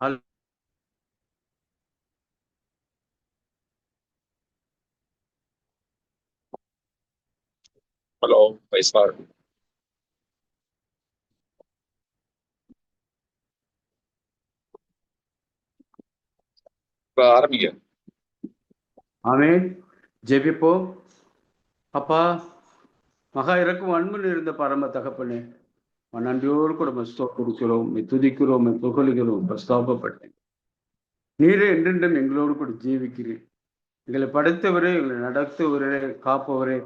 ஹல் ஹலோ வைஸ்பார். இப்ப ஆரம்பிங்க. ஆமென். ஜெபிப்போம். அப்பா, மகா இறக்கும் அன்பு இருந்த பரம தகப்பனே, நன்றியோடு கூட ஸ்தோத்திரிக்கிறோம், துதிக்கிறோம், புகழுகிறோம், பிரஸ்தாபப்பட்டேன். நீரே என்றென்றும் எங்களோடு கூட ஜீவிக்கிறீர். எங்களை படைத்தவரே, எங்களை நடத்துவரே, காப்பவரே,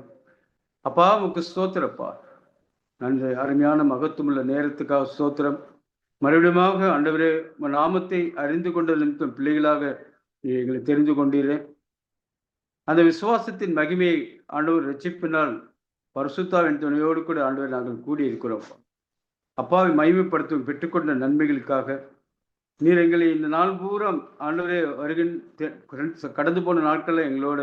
அப்பா உமக்கு ஸ்தோத்திரப்பா. நன்றி. அருமையான மகத்துவமுள்ள நேரத்துக்காக ஸ்தோத்திரம். மறுபடியுமாக ஆண்டவரே, உம் நாமத்தை அறிந்து கொண்டிருக்கும் பிள்ளைகளாக எங்களை தெரிந்து கொண்டீரே. அந்த விசுவாசத்தின் மகிமையை ஆண்டவர் ரட்சிப்பினால் பரிசுத்தாவின் துணையோடு கூட ஆண்டவர் நாங்கள் கூடியிருக்கிறோம். அப்பாவை மகிமைப்படுத்தும் பெற்றுக்கொண்ட நன்மைகளுக்காக நீர் எங்களை இந்த நாள் பூரா ஆண்டவரே கடந்து போன நாட்களில் எங்களோட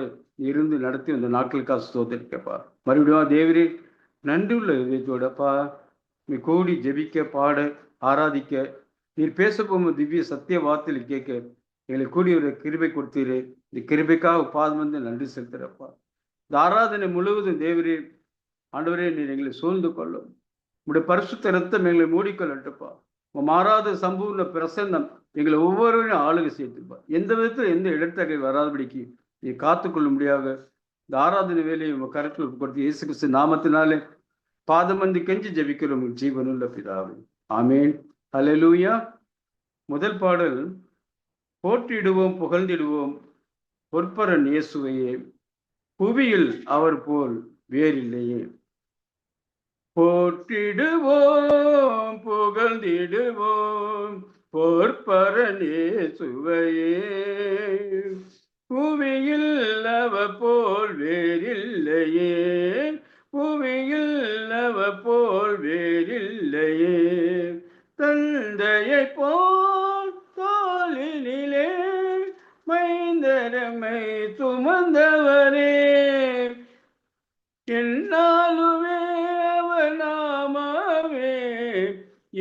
இருந்து நடத்தி அந்த நாட்களுக்காக ஸ்தோத்திரிக்கப்பா. மறுபடியும் தேவரே நன்றி உள்ள இதயத்தோடப்பா நீ கூடி ஜெபிக்க, பாட, ஆராதிக்க, நீர் பேச போகும் திவ்ய சத்திய வார்த்தையில் கேட்க எங்களை கூடி ஒரு கிருபை கொடுத்தீரே. இந்த கிருபைக்காக பாதம் வந்து நன்றி செலுத்துறப்பா. இந்த ஆராதனை முழுவதும் தேவரே ஆண்டவரே நீர் எங்களை சூழ்ந்து கொள்ளும். உங்களுடைய பரிசுத்த ரத்தம் எங்களை மூடிக்கொள்ளட்டுப்பா. மாறாத சம்பூர்ண பிரசன்னம் எங்களை ஒவ்வொருவரையும் ஆளுகை செய்துப்பா. எந்த விதத்தில் எந்த இடத்தகை வராதபடிக்கு நீ காத்துக்கொள்ள முடியாத இந்த ஆராதனை வேலையை உங்க கருத்தில் கொடுத்து இயேசு கிறிஸ்து நாமத்தினாலே பாதம் வந்து கெஞ்சி ஜெபிக்கிறோம் ஜீவனுள்ள பிதாவே. ஆமேன். ஹல்லேலூயா. முதல் பாடல், போற்றிடுவோம் புகழ்ந்திடுவோம் பொற்பரன் இயேசுவையே, புவியில் அவர் போல் வேறில்லையே. போற்றிடுவோம் புகழ்ந்திடுவோம் பொற்பரன் இயேசுவையே, புவியில் அவர் போல் வேறில்லையே. புவியில் அவர் போல் வேறில்லையே. தந்தையை போல் தோளினிலே மைந்தரமை சுமந்தவரே, என்னாலுமே அவர் நாமமே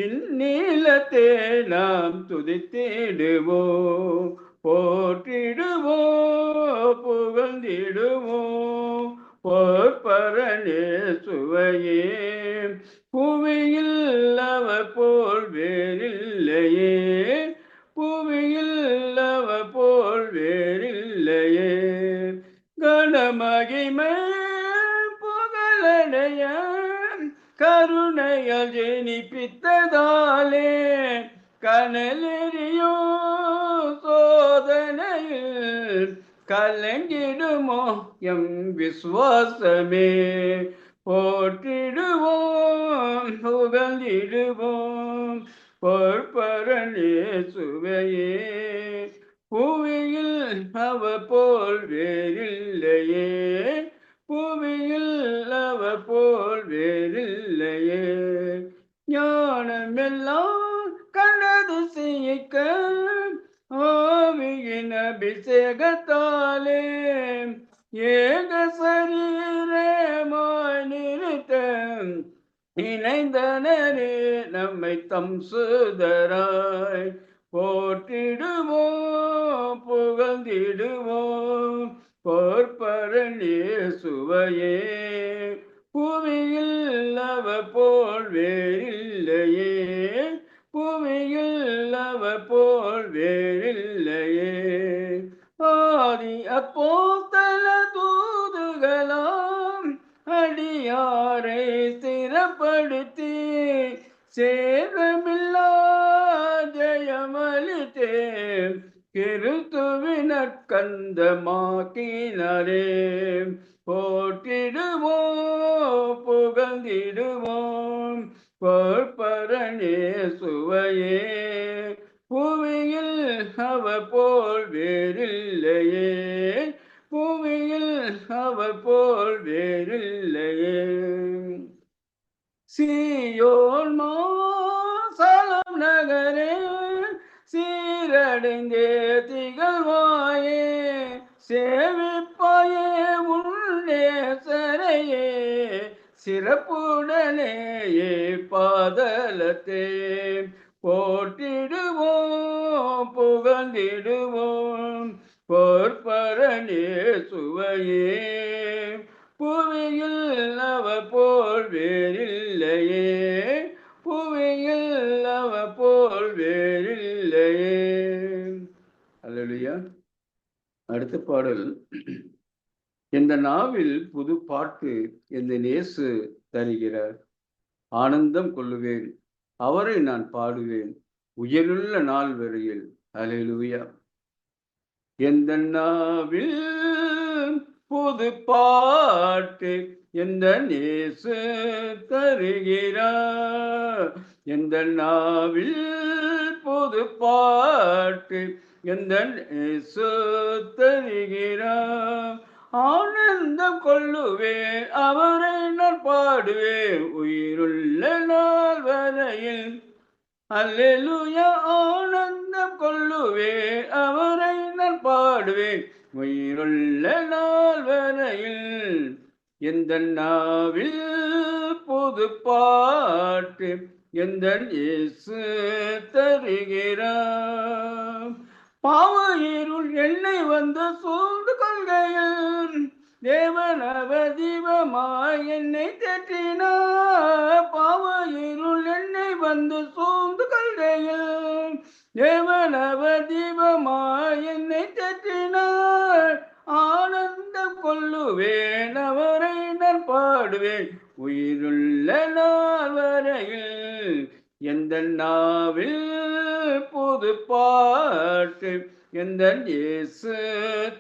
இந்நீலத்தே நாம் துதித்திடுவோம். போற்றிடுவோம் புகழ்ந்திடுவோம் பொற்பரன் இயேசுவையே, புவியில் அவர் போல் வேறில்லையே. புவியில் அவர் போல் வேறில்லையே. கனமகிமை புகழடைய கருணையால் ஜெனிப்பித்ததாலே, கனலெறியோ சோதனையில் கலங்கிடுமோ எம் விசுவாசமே. போற்றிடுவோம் புகழ்ந்திடுவோம் பொற்பரன் இயேசுவையே, புவியில் அவர் போல் வேறில்லையே. புவியில் அவர் போல் வேறில்லையே. ஞானமெல்லாம் கண்டது செய்யிக்க ஆவியின் அபிஷேகத்தாலே, ஏக சரீரமாய் நிறுத்த இணைந்தனரே நம்மை தம் சுதராய். போற்றிடுவோம் புகழ்ந்திடுவோம் பொற்பரன் இயேசுவையே, புவியில் அவர் போல் வேறில்லையே. புவியில் அவர் போல் வேறில்லையே. ஆதி அப்போஸ்தல தூதுகளாம் அடியாரை ஸ்திரப்படுத்தி, சேதமில்லா ஜெயமளித்தே கிறிஸ்துவினர் கந்தமாக்கினரே. போற்றிடுவோம் புகழ்ந்திடுவோம் பொற்பரன் இயேசுவையே, புவியில் அவர் போல் வேறில்லையே. புவியில் அவர் போல் வேறில்லையே. சீயோன் மாசலம் நகரே சீரடைந்தே திகழ்வாயே, சேவிப்பாயே உன்னே சரையே சிறப்புடனேயே பாதலத்தே. போற்றிடுவோம் புகழ்ந்திடுவோம் பொற்பரனே சுவையே புவியில் அவர் போல் வேறில்லையே புவியில் அவர் போல் வேறில்லையே. அல்லேலூயா. அடுத்த பாடல். இந்த நாவில் புது பாட்டு இந்த நேசு தருகிறார். ஆனந்தம் கொள்ளுவேன், அவரை நான் பாடுவேன் உயிருள்ள நாள் வரையில். அல்லேலூயா. எந்த நாவில் புது பாட்டு எந்த நேசு தருகிறார். எந்த நாவில் புது பாட்டு எந்த நேசு தருகிறார். ஆனந்தம் கொள்ளுவேன், அவரை நான் பாடுவேன் உயிருள்ள நாள் வரையில். அல்லேலூயா. ஆனந்தம் கொள்ளுவேன், அவரை நான் பாடுவேன் உயிருள்ள நாள் வரையில். எந்த நாவில் புது பாட்டு எந்த இயேசு தருகிறார். பாவ இருள் என்னை வந்து சூழ்ந்து கொள்கையில் தேவன் அவர் தீபமாய் என்னை தேற்றினார். பாவ இருள் என்னை வந்து சூழ்ந்து கொள்கையில் தேவன் அவர் தீபமாய் என்னை தேற்றினார். ஆனந்தம் கொள்ளுவேன், அவரை நான் பாடுவேன் உயிருள்ள நாள் வரையில். எந்த நாவில் புது பாட்டு எந்த இயேசு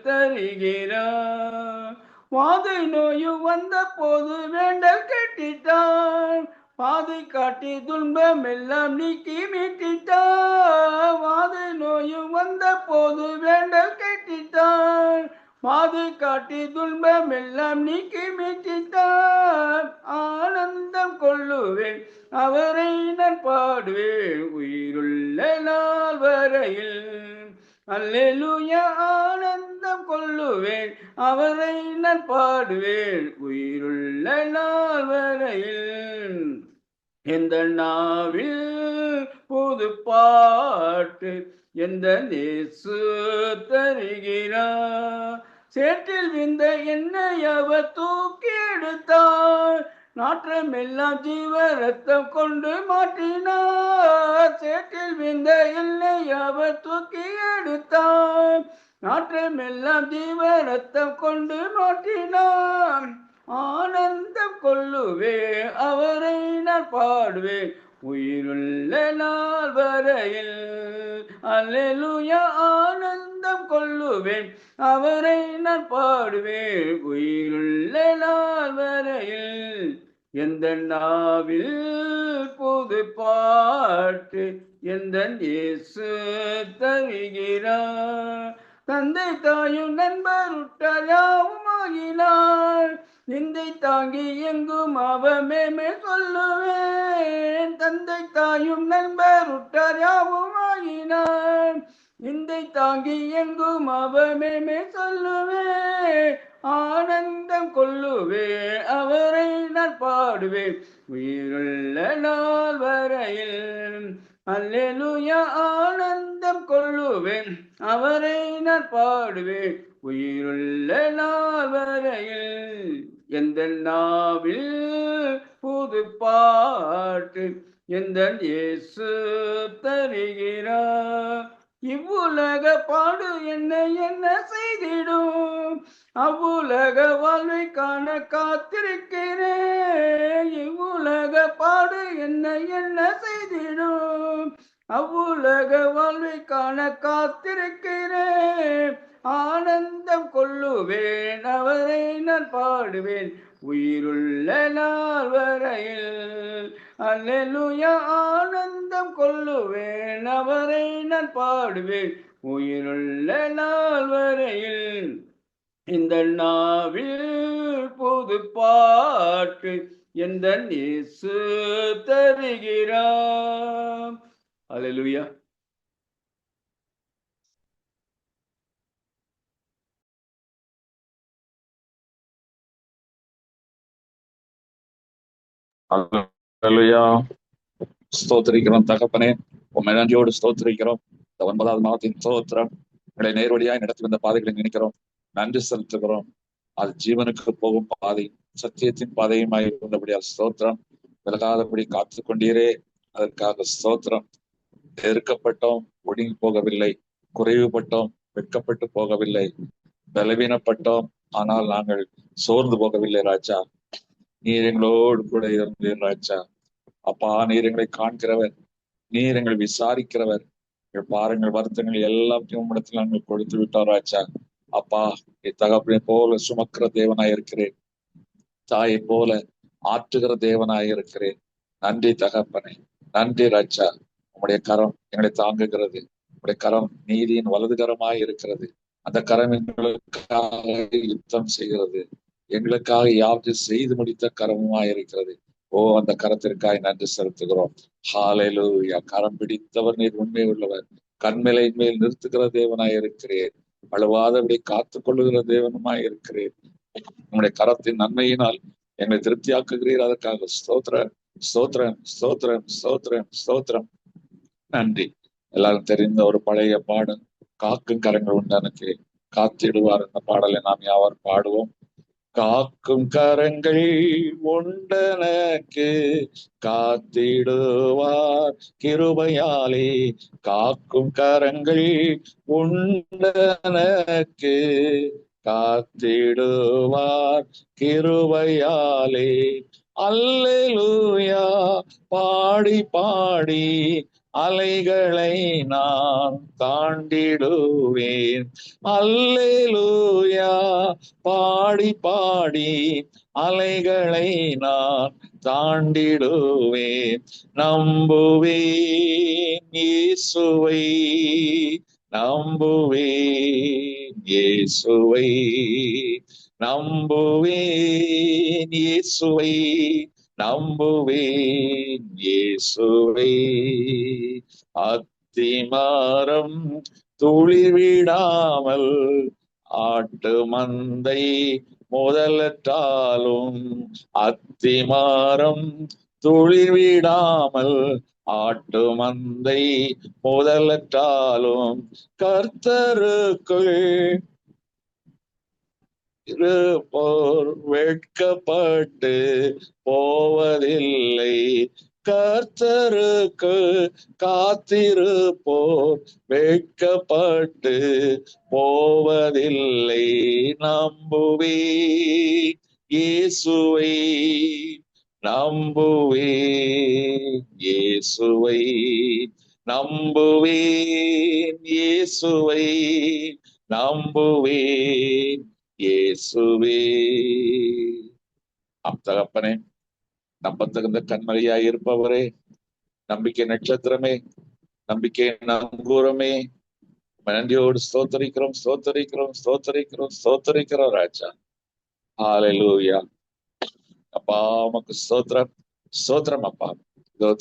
தருகிறார். வாதை நோயும் வந்த போது வேண்டல் கேட்டிட்டார், பாதை காட்டி துன்பம் எல்லாம் நீக்கி மீட்டிட்டார். வாதை நோயும் வந்த போது வேண்டல் கேட்டிட்டார், பாதை காட்டி துன்பம் எல்லாம் நீக்கி மீட்டிட்டார். ஆனந்தம் கொள்ளுவேன், அவரை நான் பாடுவேன் உயிருள்ள நாள் வரையில். அல்லேலூயா. ஆனந்தம் கொள்ளுவேன், அவரை நான் பாடுவேன் உயிருள்ள நாள் வரையில். எந்த நாவில் புது பாட்டு எந்த நேசு தருகிறார். சேற்றில் விந்த என்னை அவர் தூக்கி எடுத்தார், நாற்றம் எல்லாம் ஜீவ ரத்தம் கொண்டு மாற்றினார். சேற்றில் விந்த என்னை அவர் தூக்கி எடுத்தார், நாற்றம் எல்லாம் ஜீவ ரத்தம் கொண்டு மாற்றினார். ஆனந்தம் கொள்ளுவேன், அவரை நான் பாடுவேன் உயிருள்ள நாள் வரையில். அல்லேலூயா. ஆனந்தம் கொள்ளுவேன், அவரை நான் பாடுவேன் உயிருள்ள நாள் வரையில். எந்த நாவில் புது பாட்டு எந்த இயேசு தருகிறார். தந்தை தாயும் நண்பர் உற்றார் யாவும் ஆகினார், நிந்தை தாங்கி எங்கும் அவமேமே சொல்லுவேன். தந்தை தாயும் நண்பர் உற்றார் யாவும் ஆகினார், நிந்தை தாங்கி எங்கும் அவமேமே சொல்லுவேன். ஆனந்தம் கொள்ளுவேன், அவரை நான் பாடுவேன் உயிருள்ள நாள் வரையில். அல்லேலூயா. ஆனந்தம் கொள்ளுவேன், அவரை நான் பாடுவேன் உயிருள்ள நாள் வரையில். எந்த நாவில் புது பாட்டு எந்த இயேசு தருகிறார். இவ்வுலக பாடு என்னை என்ன செய்திடும், அவ்வுலக வாழ்வை காண காத்திருக்கிறேன். இவ்வுலக பாடு என்னை என்ன செய்திடும், அவ்வுலக வாழ்வை காண காத்திருக்கிறேன். ஆனந்தம் கொள்ளுவேன், அவரை நான் பாடுவேன் உயிருள்ள நாள் வரையில். அல்லேலூயா. ஆனந்தம் கொள்ளுவேன், அவரை நான் பாடுவேன் உயிருள்ள நாள் வரையில். இந்த நாவில் புது பாட்டு எந்த இயேசு தருகிறார். அல்லேலூயா. அல்லேலூயா. ஸ்தோத்திரிக்கிறோம் தகப்பனே, உம்மை நன்றியோடு ஸ்தோத்திரிக்கிறோம். இந்த 9வது மாதத்தின் ஸ்தோத்திரம். எங்களை நேர்வழியாய் நடத்தி வந்த பாதைகளை நினைக்கிறோம், நன்றி செலுத்துகிறோம். அது ஜீவனுக்கு போகும் பாதை, சத்தியத்தின் பாதையுமாய் இருந்தபடியால் ஸ்தோத்திரம். விலகாதபடி காத்து கொண்டீரே, அதற்காக ஸ்தோத்திரம். நெருக்கப்பட்டோம், ஒடுங்கி போகவில்லை. குறைவுபட்டோம், வெட்கப்பட்டு போகவில்லை. பலவீனப்பட்டோம், ஆனால் நாங்கள் சோர்ந்து போகவில்லை ராஜா. நீர் எங்களோடு கூட இருந்தீர் ராஜா. அப்பா, நீர் எங்களை காண்கிறவர், நீர் எங்களை விசாரிக்கிறவர். எங்கள் பாருங்கள், வருத்தங்கள் எல்லாத்தையும் உம்மிடத்தில் நாங்கள் கொடுத்து விட்டோம் ராஜா. அப்பா, தகப்பனை போல சுமக்கிற தேவனாய் இருக்கிறேன், தாயை போல ஆற்றுகிற தேவனாய் இருக்கிறேன். நன்றி தகப்பனே, நன்றி ராஜா. உம்முடைய கரம் எங்களை தாங்குகிறது, உம்முடைய கரம் நீதியின் வலது கரமாய் இருக்கிறது. அந்த கரம் எங்களுக்காக யுத்தம் செய்கிறது, எங்களுக்காக யாவற்றையும் செய்து முடித்த கரமுமாய் இருக்கிறது. ஓ, அந்த கரத்திற்காய் நன்றி செலுத்துகிறோம். ஹல்லேலூயா. கரம் பிடித்தவர் நீர் உண்மை உள்ளவர், கண்மலை மேல் நிறுத்துகிற தேவனாய் இருக்கிறேன், அழுவாதபடி காத்துக் கொள்ளுகிற தேவனுமாய் இருக்கிறேன். உங்களுடைய கரத்தின் நன்மையினால் எங்களை திருப்தியாக்குகிறீர், அதற்காக ஸ்தோத்திரம், ஸ்தோத்திரம், ஸ்தோத்திரம், ஸ்தோத்திரம், ஸ்தோத்திரம். நன்றி. எல்லாரும் தெரிந்த ஒரு பழைய பாடல், காக்கும் கரங்கள் உண்டு எனக்கு காத்திடுவார். இந்த பாடலை நாம் யாவர் பாடுவோம். காக்கும் கரங்கள் உண்டனக்கு காத்திடுவார் கிருபையாலே. காக்கும் கரங்கள் உண்டனக்கு காத்திடுவார் கிருபையாலே. அல்லேலூயா பாடி பாடி அலைகளை நான் தாண்டிடுவேன். அல்லேலூயா பாடி பாடி அலைகளை நான் தாண்டிடுவேன். நம்புவேன் இயேசுவை, நம்புவேன் இயேசுவை, நம்புவேன் இயேசுவை, நம்புவேன் இயேசுவை. அத்திமரம் துளிர்விடாமல் ஆட்டு மந்தை முதலற்றாலும், அத்திமரம் துளிர்விடாமல் ஆட்டு மந்தை முதலற்றாலும், கர்த்தருக்குள் இருப்போர் வெட்கப்பட்டு போவதில்லை. கர்த்தருக்கு காத்திருப்போர் வெட்கப்பட்டு போவதில்லை. நம்புவேன் இயேசுவை, நம்புவேன் இயேசுவை, நம்புவேன் இயேசுவை, நம்புவேன் இயேசுவே. தகப்பனே, நம்பத்தகுந்த கண்மலையாய் இருப்பவரே, நம்பிக்கை நட்சத்திரமே, நம்பிக்கை நங்கூரமே, நன்றியோடு ஸ்தோத்தரிக்கிறோம், ஸ்தோத்தரிக்கிறோம், ஸ்தோத்தரிக்கிறோம், ஸ்தோத்தரிக்கிறோம் ராஜா. ஹல்லேலூயா. அப்பா, உமக்கு ஸ்தோத்திரம், ஸ்தோத்திரம் அப்பா.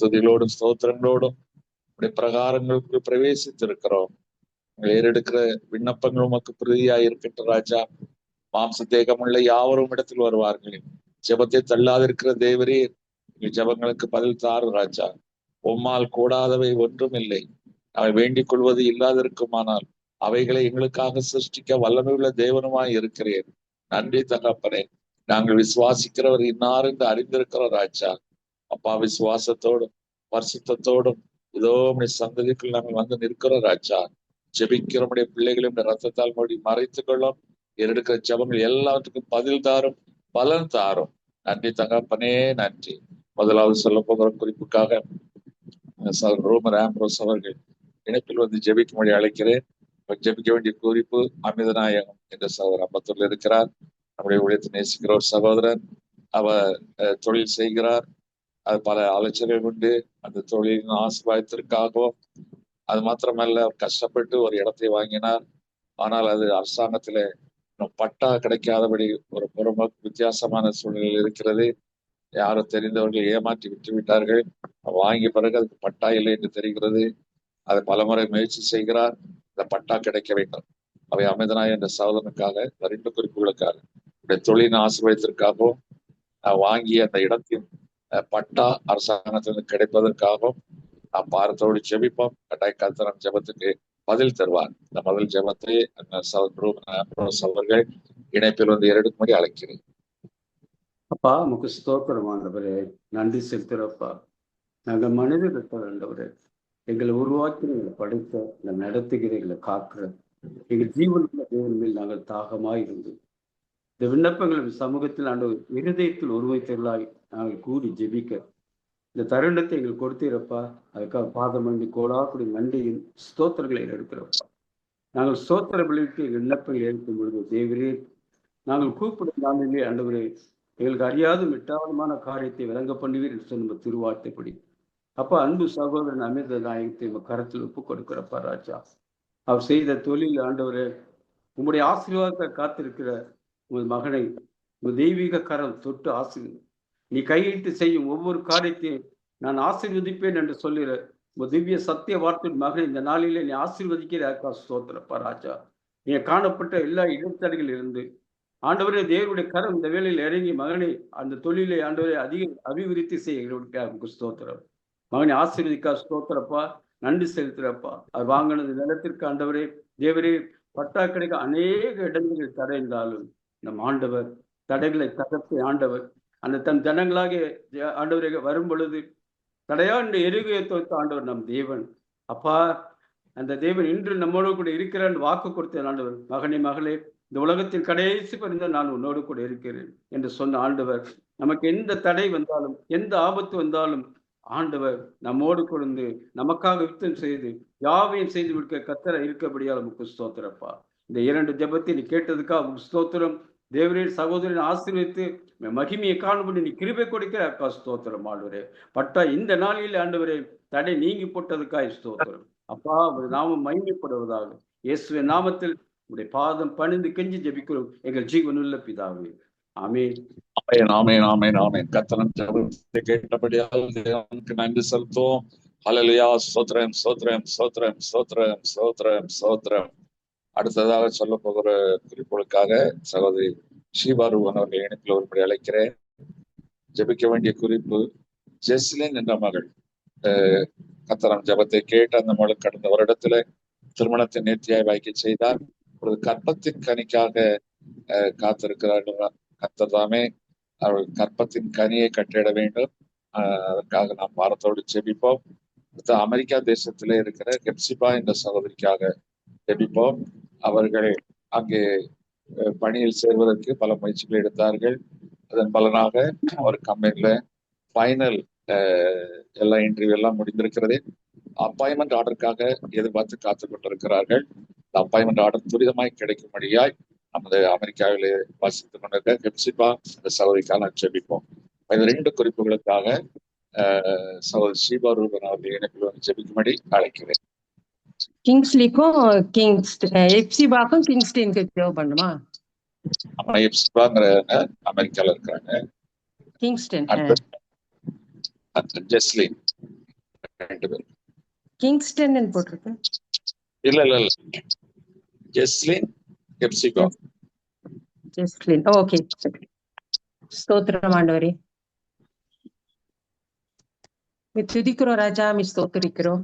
துதிகளோடும் ஸ்தோத்திரங்களோடும் உடைய பிரகாரங்களுக்கு பிரவேசித்திருக்கிறோம். ஏறெடுக்கிற விண்ணப்பங்கள் உமக்கு பிரதியாய் இருக்கட்டும் ராஜா. மாம்ச தேகமுள்ள யாவரும் இடத்தில் வருவார்கள். ஜெபத்தை தள்ளாதிருக்கிற தேவரே, ஜெபங்களுக்கு பதில் தாரு ராஜா. உம்மால் கூடாதவை ஒன்றும் இல்லை. அவை வேண்டிக் கொள்வது இல்லாதிருக்குமானால் அவைகளை எங்களுக்காக சிருஷ்டிக்க வல்லமையுள்ள தேவனுமாய் இருக்கிறேன். நன்றி தகப்பனே. நாங்கள் விசுவாசிக்கிறவர் இன்னார் என்று அறிந்திருக்கிற ராஜா. அப்பா, விசுவாசத்தோடும் பரிசுத்தத்தோடும் இதோ உடைய சந்ததிக்குள் நாங்கள் வந்து நிற்கிறோம் ராஜா. ஜெபிக்கிற உடைய பிள்ளைகளும் ரத்தத்தால் மூடி மறைத்துக் கொள்ளும். எடுக்கிற ஜெபங்கள் எல்லாத்துக்கும் பதில் தாரும், பலன் தாரும். நன்றி தகப்பனே, நன்றி. முதலாவது சொல்ல போகிற குறிப்புக்காக ரோமர் ஆம்ப்ரோஸ் அவர்கள் இணைப்பில் வந்து ஜெபிக்கும்படி அழைக்கிறேன். ஜெபிக்க வேண்டிய குறிப்பு, அமிர்தநாயகம் என்ற சகோதரர் அம்பத்தூர்ல இருக்கிறார். நம்முடைய உழைத்து நேசிக்கிற ஒரு சகோதரன். அவர் தொழில் செய்கிறார். அது பல அலைச்சல்கள் உண்டு. அந்த தொழிலின் ஆசீர்வாதத்திற்காகவும், அது மாத்திரமல்ல, அவர் கஷ்டப்பட்டு ஒரு இடத்தை வாங்கினார். ஆனால் அது அரசாங்கத்துல பட்டா கிடைக்காதபடி ஒரு வித்தியாசமான சூழ்நிலை இருக்கிறது. யாரும் தெரிந்தவர்கள் ஏமாற்றி விட்டு விட்டார்கள். வாங்கிய பிறகு அதுக்கு பட்டா இல்லை என்று தெரிகிறது. அதை பலமுறை முயற்சி செய்கிறார். இந்த பட்டா கிடைக்க வேண்டும். அவை அமிர்தநாயகம் என்ற சகோதரனுக்காக, 2 குறிப்புகளுக்காக, தொழிலின் ஆசீர்வாதத்திற்காகவும், வாங்கிய அந்த இடத்தின் பட்டா அரசாங்கத்திலிருந்து கிடைப்பதற்காகவும் நாம் பாரத்தோடு ஜெபிப்போம். கட்டாய கர்த்தர் நம் ஜெபத்துக்கு பதில் தருவார். இந்த பதில் ஜெபத்தை அவர்கள் இணைப்பில் வந்து ஏறெடுக்கும்படி அழைக்கிறேன். அப்பா உமக்கு ஸ்தோத்திரம் ஆண்டவரே, நன்றி செலுத்துறப்பா. நாங்க மனிதர்கள் ஆண்டவரே, எங்களை உருவாக்கி எங்களை படைத்த, எங்களை நடத்துகிற, எங்களை காக்குற எங்கள் ஜீவனுள்ள தேவன் மேல் நாங்கள் தாகமாய் இருந்து இந்த விண்ணப்பங்கள் சமூகத்தில் ஆண்டவர் இருதயத்தில் ஒருமைத்தர்களாய் நாங்கள் கூடி ஜெபிக்க இந்த தருணத்தை எங்களுக்கு கொடுத்தீரப்பா. அதுக்காக பாதம் வந்து கோடாக்குடி நன்றியின் ஸ்தோத்திரங்களை எடுக்கிறப்பா. நாங்கள் ஸ்தோத்திர விளைவிட்டு விண்ணப்பங்கள் ஏற்கும் பொழுது தேவரே, நாங்கள் கூப்பிடும் நாளிலே ஆண்டவரே எங்களுக்கு அறியாத மிட்டாளமான காரியத்தை விளங்க பண்ணுவீர் என்று சொன்ன திருவார்த்தைப்படி அப்பா அன்பு சகோதரன் அமிர்த நாயகத்தை கரத்தில் ஒப்புக் கொடுக்கிறப்பா ராஜா. அவர் செய்த தொழில் ஆண்டவரே, உங்களுடைய ஆசீர்வாதத்தை காத்திருக்கிற உங்கள் மகனை உங்கள் தெய்வீக கரம் தொட்டு நீ கையிட்டு செய்யும் ஒவ்வொரு காரியத்தையும் நான் ஆசீர்வதிப்பேன் என்று சொல்லுகிற உங்கள் திவ்ய சத்திய வார்த்தை மகனை இந்த நாளிலே நீ ஆசீர்வதிக்கிற ஸ்தோத்திரப்பா ராஜா. நீ காணப்பட்ட எல்லா இடத்தடைகளில் இருந்து ஆண்டவரே தேவனுடைய கரம் இந்த வேளையில் இறங்கி மகனை அந்த தொழிலை ஆண்டவரை அதிக அபிவிருத்தி செய்ய ஸ்தோத்திரம். மகனை ஆசீர்வதிக்கா ஸ்தோத்திரப்பா. நன்றி செலுத்துறப்பா. அது வாங்கினது நிலத்திற்கு ஆண்டவரே தேவரே பட்டா கிடைக்க அநேக இடங்களில் தடைந்தாலும் நம் ஆண்டவர் தடைகளை தகர்த்து ஆண்டவர் அந்த தன் ஜனங்களாக ஆண்டவரை வரும் பொழுது தடையா இந்த எருகையை தோய்த்த ஆண்டவர் நம் தேவன் அப்பா. அந்த தேவன் இன்று நம்மோடு கூட இருக்கிறான் வாக்கு கொடுத்த ஆண்டவர். மகனே மகளே, இந்த உலகத்தின் கடைசி பரிந்த நான் உன்னோடு கூட இருக்கிறேன் என்று சொன்ன ஆண்டவர் நமக்கு எந்த தடை வந்தாலும் எந்த ஆபத்து வந்தாலும் ஆண்டவர் நம்மோடு கொண்டு நமக்காக யுத்தம் செய்து யாவையும் செய்து விடுக்க கத்தர இருக்கபடியால் நமக்கு ஸ்தோத்திரப்பா. இந்த 2 ஜெபத்தை நீ கேட்டதுக்காக ஸ்தோத்திரம். தேவரின் சகோதரன் ஆசீர்வதித்து மகிமையை காணும்படி நீ கிருபை கொடுக்கிற அக்கா ஸ்தோத்திரம் ஆண்டவரே. பட்டா இந்த நாளில் ஆண்டவரே தடை நீங்கி போட்டதுக்காக ஸ்தோத்திரம் அப்பா. நாமம் மகிமைப்படுவதாக இயேசுவின் நாமத்தில் உடைய பாதம் பணிந்து கெஞ்சி ஜெபிக்கிறோம் எங்கள் ஜீவனுள்ள பிதாவே. ஆமென். ஆமென் ஆமென் ஆமென். கர்த்தரின் ஜெபத்தை கேட்டபடியால் தேவனுக்கு நன்றி செலுத்துவோம். ஹல்லேலூயா. ஸ்தோத்திரம் ஸ்தோத்திரம் ஸ்தோத்திரம் ஸ்தோத்திரம் ஸ்தோத்திரம் ஸ்தோத்திரம். அடுத்ததாக சொல்ல போகிற குறிப்புகளுக்காக சகோதரி ஷீபாரூபன் அவர்கள் இணைப்பில் ஒருபடி அழைக்கிறேன். ஜெபிக்க வேண்டிய குறிப்பு ஜெஸ்லின் என்ற மகள். கர்த்தரின் ஜெபத்தை கேட்டு அந்த மகள் கடந்த வருடத்துல திருமணத்தை நேர்த்தியாய் வாய்க்க செய்தார். ஒரு கற்பத்தின் கனிக்காக காத்திருக்கிறார்கள். கர்த்தர் தாமே அவர்கள் கற்பத்தின் கனியை கட்டிட வேண்டும். அதற்காக நாம் பாரத்தோடு ஜெபிப்போம். அடுத்து அமெரிக்கா தேசத்திலே இருக்கிற கெப்சிபா என்ற சகோதரிக்காக ஜெபிப்போம். அவர்கள் அங்கே பணியில் சேர்வதற்கு பல முயற்சிகள் எடுத்தார்கள். அதன் பலனாக அவர் கம்பெனில ஃபைனல் எல்லா இன்டர்வியூ எல்லாம் முடிந்திருக்கிறது. அப்பாயின்மெண்ட் ஆர்டருக்காக எதிர்பார்த்து காத்து கொண்டிருக்கிறார்கள். இந்த அப்பாயின்மெண்ட் ஆர்டர் துரிதமாய் கிடைக்கும்படியாய் நமது அமெரிக்காவிலே வாசித்துக் கொண்டிருக்க கெப்சிபா அந்த சகோதரிக்காக ஜெபிப்போம். இந்த 2 குறிப்புகளுக்காக சகோதரி ஷீபா ரூபன் அவர்கள் இணைப்பில் வந்து ஜெபிக்கும்படி அழைக்கிறேன். கிங்ஸ்லிக்கும் எப்சிபாக்கும் கிங்ஸ்டனுக்கு ஜெபம் பண்ணுமா? ஆமா, எப்சிபாங்கிறவங்க அமெரிக்கால இருக்காங்க. கிங்ஸ்டன் ஜெஸ்லின் 2 பேர். கிங்ஸ்டன் போட்டிருக்கு. இல்ல ஜெஸ்லின் எப்சிபா. ஜெஸ்லின். ஓகே. ஸ்தோத்திரம் ஆண்டவரே. துதிக்கிறோம் ராஜா, ஸ்தோத்திரிக்கிறோம்.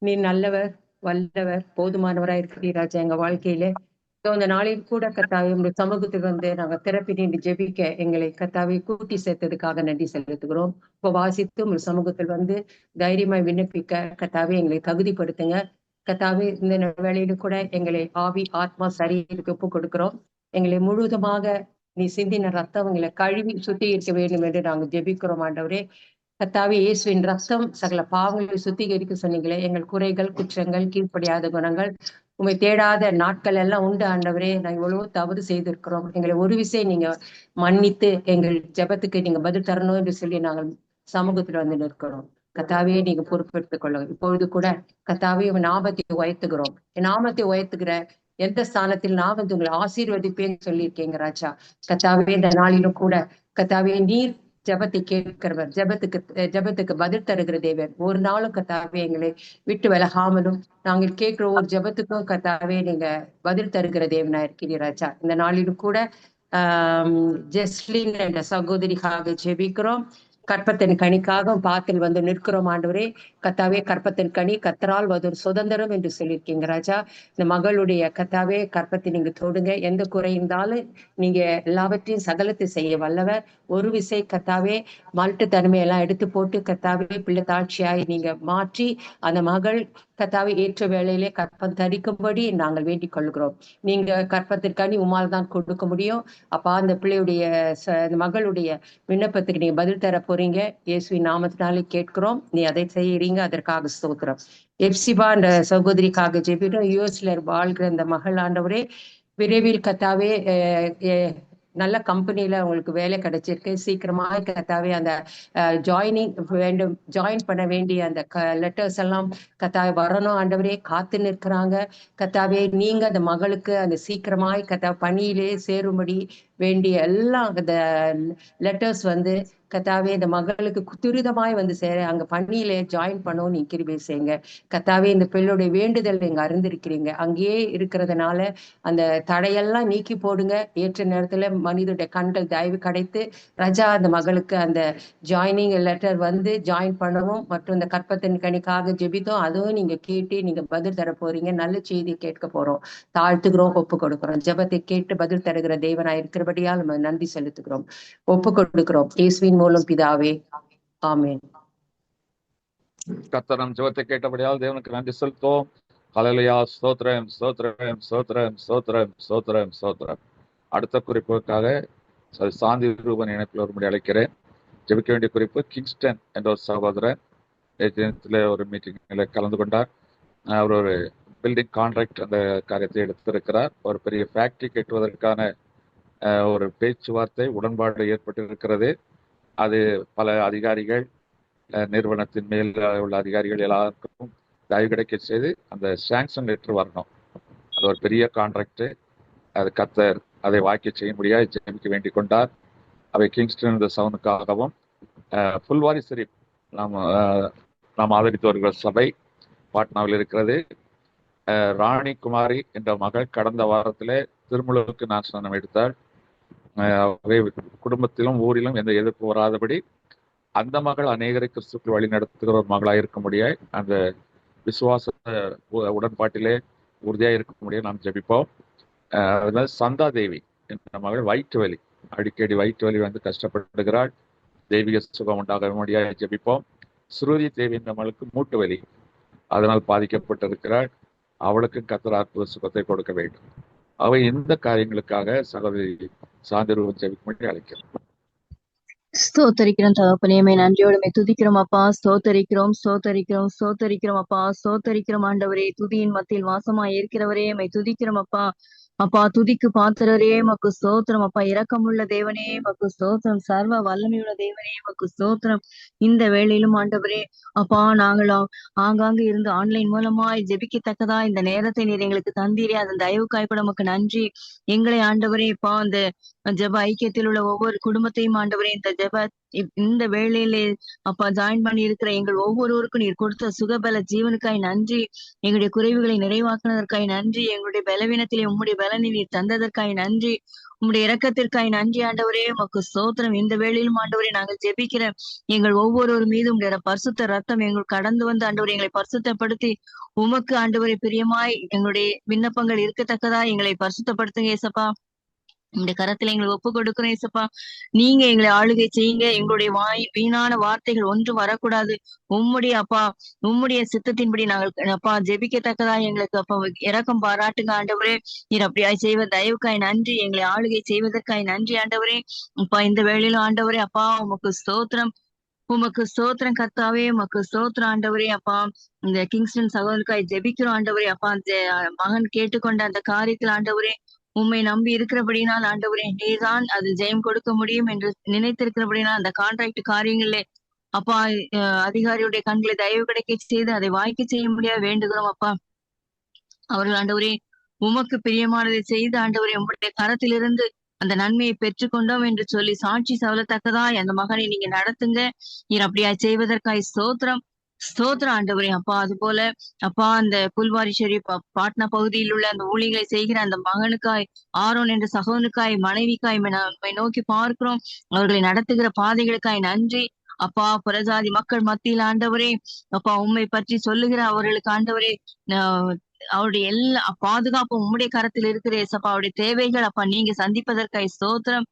நீ நல்லவர், வல்லவர், போதுமானவராய் இருக்கிறீர் ராஜா. எங்க வாழ்க்கையில இந்த நாளில் கூட கர்த்தாவே உங்களுடைய சமூகத்துக்கு வந்து நாங்க திறப்பி நின்று ஜெபிக்க எங்களை கர்த்தாவை கூட்டி சேர்த்ததுக்காக நன்றி செலுத்துகிறோம். இப்போ வாசித்து உங்கள் சமூகத்தில் வந்து தைரியமாய் விண்ணப்பிக்க கர்த்தாவே எங்களை தகுதிப்படுத்துங்க. கர்த்தாவே இந்த வேளையில கூட எங்களை ஆவி ஆத்மா சரீரத்துக்கு ஒப்பு கொடுக்கிறோம். எங்களை முழுவதுமாக நீ சிந்தின ரத்தம் எங்களை கழுவி சுத்திகரிக்க வேண்டும் என்று நாங்கள் ஜெபிக்கிறோம் ஆண்டவரே. கர்த்தாவே இயேசுவின் ரத்தம் சகல பாவங்களை சுத்திகரிக்க சொன்னீங்களே. எங்கள் குறைகள், குற்றங்கள், கீழ்ப்படியாத குணங்கள், உண்மை தேடாத நாட்கள் எல்லாம் உண்டு ஆண்டவரே. நாங்கள் எவ்வளவோ தவறு செய்திருக்கிறோம். எங்களை ஒரு விஷயம் நீங்க மன்னித்து எங்கள் ஜெபத்துக்கு நீங்க பதில் தரணும் என்று சொல்லி நாங்கள் சமூகத்துல வந்து நிற்கிறோம். கர்த்தாவே நீங்க பொறுப்பெடுத்துக் கொள்ளுங்க. இப்பொழுது கூட கர்த்தாவே உன் நாமத்தை உயர்த்துகிறோம். என் நாமத்தை உயர்த்துகிற எந்த ஸ்தானத்தில் நான் வந்து உங்களை ஆசீர்வதிப்பேன்னு சொல்லியிருக்கேங்க ராஜா. கர்த்தாவே இந்த நாளிலும் கூட கர்த்தாவே நீர் ஜெபத்தை கேட்கிறவர், ஜெபத்துக்கு பதில் தருகிற தேவன். ஒரு நாளும் கர்த்தாவே எங்களை விட்டு விலகாமலும் நாங்கள் கேட்கிற ஒரு ஜெபத்துக்கும் கர்த்தாவே நீங்க பதில் தருகிற தேவனா இருக்கிறீர் ராஜா. இந்த நாளிலும் கூட ஜெஸ்லின் என்ற சகோதரிக்காக ஜெபிக்கிறோம். கற்பத்தின் கனிக்காக பாத்தில் வந்து நிற்கிறோம் ஆண்டவரே. கத்தாவே, கற்பத்தின் கனி கத்தரால் ஒரு சுதந்திரம் என்று சொல்லியிருக்கீங்க ராஜா. இந்த மகளுடைய கத்தாவே கற்பத்தை நீங்க தொடுங்க. எந்த குறை இருந்தாலும் நீங்க எல்லாவற்றையும் சகலத்தை செய்ய வல்லவர். ஒரு விசை கத்தாவே மல்ட்டு தன்மையெல்லாம் எடுத்து போட்டு கத்தாவே பிள்ளை தாட்சியாய் நீங்க மாற்றி அந்த மகள் கத்தாவை ஏற்ற வேளையிலே கற்பம் தரிக்கும்படி நாங்கள் வேண்டிக் கொள்கிறோம். நீங்க கற்பத்திற்காண்டி உமால் தான் கொடுக்க முடியும். அப்பா அந்த பிள்ளையுடைய இந்த மகளுடைய விண்ணப்பத்துக்கு நீங்க பதில் தர போறீங்க. இயேசுவின் நாமத்தினாலே கேட்கிறோம். நீ அதை செய்யறீங்க, அதற்காக ஸ்தோத்திரம். எப்சிபா என்ற சகோதரிக்காக ஜெபிக்கிறோம். யூஎஸ்ல வாழ்கிற இந்த மகள் ஆண்டவரே, விரைவில் கத்தாவே நல்ல கம்பெனில உங்களுக்கு வேலை கிடைச்சிருக்கு. சீக்கிரமாக கத்தாவே அந்த ஜாயின் பண்ண வேண்டிய அந்த லெட்டர்ஸ் எல்லாம் கத்தாவே வரணும் ஆண்டவரே. காத்து நிற்கிறாங்க கத்தாவே. நீங்க அந்த மகளுக்கு அந்த சீக்கிரமாய் பணியிலே சேரும்படி வேண்டிய எல்லாம் அந்த லெட்டர்ஸ் வந்து கத்தாவே இந்த மகளுக்கு துரிதமாய் வந்து சேர அங்க பணியிலே ஜாயின் பண்ணவும் நீ கிருபை செய்யுங்க கத்தாவே. இந்த பிள்ளையுடைய வேண்டுதல் நீங்க அறிந்திருக்கிறீங்க. அங்கேயே இருக்கிறதுனால அந்த தடையெல்லாம் நீக்கி போடுங்க. ஏற்ற நேரத்துல மனிதனுடைய கண்கள் தயவு கிடைத்து ரஜா அந்த மகளுக்கு அந்த ஜாயினிங் லெட்டர் வந்து ஜாயின் பண்ணவும் மற்றும் இந்த கற்பத்தின் கணிக்காக ஜெபித்தோம். அதுவும் நீங்க கேட்டு நீங்க பதில் தர போறீங்க. நல்ல செய்தி கேட்க போறோம். தாழ்த்துக்கிறோம், ஒப்பு கொடுக்கிறோம். ஜெபத்தை கேட்டு பதில் தருகிற தேவனாய் இருக்கிறபடியால் நம்ம நன்றி செலுத்துகிறோம், ஒப்பு கொடுக்கிறோம். இயேசுவின் மூலம் பிதாவே, ஆமென். கர்த்தர் ஜெபத்தை கேட்டபடியால் தேவனுக்கு நன்றி செலுத்துவோம். ஹல்லேலூயா. ஸ்தோத்திரம், ஸ்தோத்திரம், ஸ்தோத்திரம், ஸ்தோத்திரம், ஸ்தோத்திரம், ஸ்தோத்திரம். அடுத்த குறிப்புக்காக சாந்தி ரூபன் இணைப்பில் வரும்படி அழைக்கிறேன். ஜெபிக்க வேண்டிய குறிப்பு, கிங்ஸ்டன் என்ற ஒரு சகோதரர் நேற்று ஒரு மீட்டிங்கில் கலந்து கொண்டார். அவர் ஒரு பில்டிங் கான்ட்ராக்ட் அந்த காரியத்தை எடுத்திருக்கிறார். ஒரு பெரிய ஃபேக்டரி கட்டுவதற்கான ஒரு பேச்சுவார்த்தை உடன்பாடு ஏற்பட்டிருக்கிறது. அது பல அதிகாரிகள், நிறுவனத்தின் மேல் உள்ள அதிகாரிகள் எல்லாருக்கும் தயவு கிடைக்க செய்து அந்த சாங்ஷன் லெட்டர் வரணும். அது ஒரு பெரிய கான்ட்ராக்ட். அது கர்த்தர் அதை வாக்கிய செய்ய முடியாது ஜெபிக்க வேண்டிக் கொண்டார். அவை கிங்ஸ்டன் இந்த சவுனுக்காகவும் புல்வாரி ஷெரீப் நாம் ஆதரித்து வருகிற சபை பாட்னாவில் இருக்கிறது. ராணி குமாரி என்ற மகள் கடந்த வாரத்திலே திருமுழுக்கு நாசனம் எடுத்தாள். குடும்பத்திலும் ஊரிலும் எந்த எதிர்ப்பு வராதபடி அந்த மகள் அநேகரை கிறிஸ்துக்கு வழி நடத்துகிற ஒரு மகளாக இருக்க முடியாது. அந்த விசுவாச உடன்பாட்டிலே உறுதியாக இருக்க முடியாது. நாம் ஜெபிப்போம். அதனால சந்தா தேவி என்ற மகள் வயிற்று வலி, அடிக்கடி வயிற்று வலி வந்து கஷ்டப்படுகிறாள். தெய்வீக சுகம் உண்டாக முடியாது ஜெபிப்போம். ஸ்ருதி தேவி என்ற மகளுக்கு மூட்டு வலி, அதனால் பாதிக்கப்பட்டிருக்கிறாள். அவளுக்கு கர்த்தர் அற்புத சுகத்தை கொடுக்க வேண்டும். அவை இந்த காரியங்களுக்காக சகோதரி சாந்திரூபன் ஜெபிக்கும்படி அழைக்கிறோம். ஸ்தோத்தரிக்கிறோம் தகப்பனே, நன்றியோடு துதிக்கிறோம் அப்பா. ஸ்தோத்தரிக்கிறோம், ஸ்தோத்தரிக்கிறோம், ஸ்தோத்தரிக்கிறோம் அப்பா. ஸ்தோத்தரிக்கிறோம் ஆண்டவரே. துதியின் மத்தியில் வாசமாய் இருக்கிறவரே மை துதிக்கிறோம் அப்பா. அப்பா துதிக்கு பாத்திரரே மக்கு ஸ்தோத்திரம் அப்பா. இரக்கமுள்ள தேவனே மக்கு ஸ்தோத்திரம். சர்வ வல்லமையுள்ள தேவனே மக்கு ஸ்தோத்திரம். இந்த வேளையிலும் ஆண்டவரே அப்பா, நாங்கள் ஆங்காங்கு இருந்து ஆன்லைன் மூலமாய் ஜெபிக்கத்தக்கதா இந்த நேரத்தை நீர் எங்களுக்கு தந்தீரே. அதன் தயவுக்காய் கூட நமக்கு நன்றி. எங்களை ஆண்டவரே இப்பா அந்த ஜெப ஐக்கியத்தில் உள்ள ஒவ்வொரு குடும்பத்தையும் ஆண்டவரே இந்த வேளையிலே அப்பா ஜாயின் பண்ணி இருக்கிற எங்கள் ஒவ்வொருவருக்கும் நீர் கொடுத்த சுகபல ஜீவனுக்காய் நன்றி. எங்களுடைய குறைவுகளை நிறைவாக்குனதற்காய் நன்றி. எங்களுடைய பலவீனத்திலே உம்முடைய பலனை நீர் தந்ததற்காய் நன்றி. உம்முடைய இரக்கத்திற்காய் நன்றி ஆண்டவரே மக்கு ஸ்தோத்திரம். இந்த வேளையிலும் ஆண்டவரே நாங்கள் ஜெபிக்கிற எங்கள் ஒவ்வொரு மீதும் உடைய பரிசுத்த ரத்தம் எங்கள் கடந்து வந்து ஆண்டவரை எங்களை பரிசுத்தப்படுத்தி உமக்கு ஆண்டவரை பிரியமாய் எங்களுடைய விண்ணப்பங்கள் இருக்கத்தக்கதா எங்களை பரிசுத்தப்படுத்துங்க ஏசப்பா. இந்த கரத்துல எங்களை ஒப்பு கொடுக்கிறோம் ஏசப்பா. நீங்க எங்களை ஆளுகை செய்யுங்க. எங்களுடைய வீணான வார்த்தைகள் ஒன்றும் வரக்கூடாது. உம்முடைய சித்தத்தின்படி நாங்கள் அப்பா ஜெபிக்கத்தக்கதா எங்களுக்கு அப்பா இரக்கம் பாராட்டுங்க ஆண்டவரே. நீர் அப்படியாய் செய்வ தயவுக்காய் நன்றி. எங்களை ஆளுகை செய்வதற்காய் நன்றி ஆண்டவரே. அப்பா இந்த வேளையிலும் ஆண்டவரே அப்பா உமக்கு ஸ்தோத்திரம், உமக்கு ஸ்தோத்திரம் கர்த்தாவே, உமக்கு ஸ்தோத்திரம் ஆண்டவரே. அப்பா இந்த கிங்ஸ்டன் சகோதரருக்காய் ஜெபிக்கிறோம் ஆண்டவரே. அப்பா அந்த மகன் கேட்டுக்கொண்ட அந்த காரியத்தில் ஆண்டவரே உம்மை நம்பி இருக்கிறபடினால் ஆண்டவரே நீதான் அது ஜெயம் கொடுக்க முடியும் என்று நினைத்திருக்கிறபடினால் அந்த கான்ட்ராக்ட் காரியங்களே அப்பா அதிகாரியுடைய கண்களை தயவு கிடைக்க செய்து அதை வாய்க்க செய்ய முடியாது வேண்டுகிறோம் அப்பா. அவர்கள் ஆண்டவரே உமக்கு பிரியமானதை செய்து ஆண்டவரே உங்களுடைய கரத்திலிருந்து அந்த நன்மையை பெற்றுக்கொண்டோம் என்று சொல்லி சாட்சி சொல்லத்தக்கதாய் அந்த மகனை நீங்க நடத்துங்க. நீர் அப்படியா செய்வதற்காய் ஸ்தோத்திரம், ஸ்தோத்திரம் ஆண்டவரே. அப்பா அது போல அப்பா அந்த புல்வாரி ஷெரீப் பாட்னா பகுதியில் உள்ள அந்த ஊழியர்களை செய்கிற அந்த மகனுக்காய் ஆரோன் என்ற சகோதரனுக்காய் மனைவிக்காய் நோக்கி பார்க்கிறோம். அவர்களை நடத்துகிற பாதைகளுக்காய் நன்றி. அப்பா புறஜாதி மக்கள் மத்தியில் ஆண்டவரே அப்பா உம்மை பற்றி சொல்லுகிற அவர்களுக்கு ஆண்டவரே அவருடைய எல்லா பாதுகாப்பும் உம்முடைய கரத்தில் இருக்கிற ஏசப்பா. அவருடைய தேவைகள் அப்பா நீங்க சந்திப்பதற்காய் ஸ்தோத்திரம்.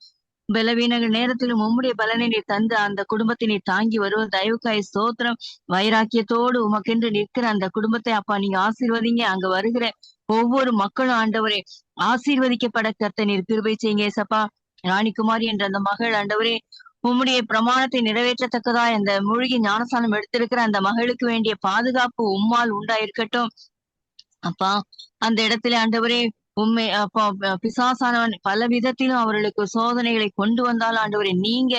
பலவீனங்கள் நேரத்திலும் உம்முடைய பலனை நீ தந்து அந்த குடும்பத்தை நீ தாங்கி வருவது தயவுக்காய் ஸ்தோத்திரம். வைராக்கியத்தோடு உமக்கென்று நிற்கிற அந்த குடும்பத்தை அப்பா நீங்க ஆசீர்வதிங்க. அங்க வருகிற ஒவ்வொரு மக்களும் ஆண்டவரே ஆசீர்வதிக்கப்பட கர்த்த நீர் கிருபை செய்யுங்க ஏசப்பா. ராணிகுமாரி என்ற அந்த மகள் ஆண்டவரே உம்முடைய பிரமாணத்தை நிறைவேற்றத்தக்கதாய் அந்த மூழ்கி ஞானஸ்தானம் எடுத்திருக்கிற அந்த மகளுக்கு வேண்டிய பாதுகாப்பு உம்மால் உண்டாயிருக்கட்டும் அப்பா. அந்த இடத்துல ஆண்டவரே உண்மை அப்பா பிசாசானவன் பல விதத்திலும் அவர்களுக்கு சோதனைகளை கொண்டு வந்தாலும் ஆண்டவரே நீங்க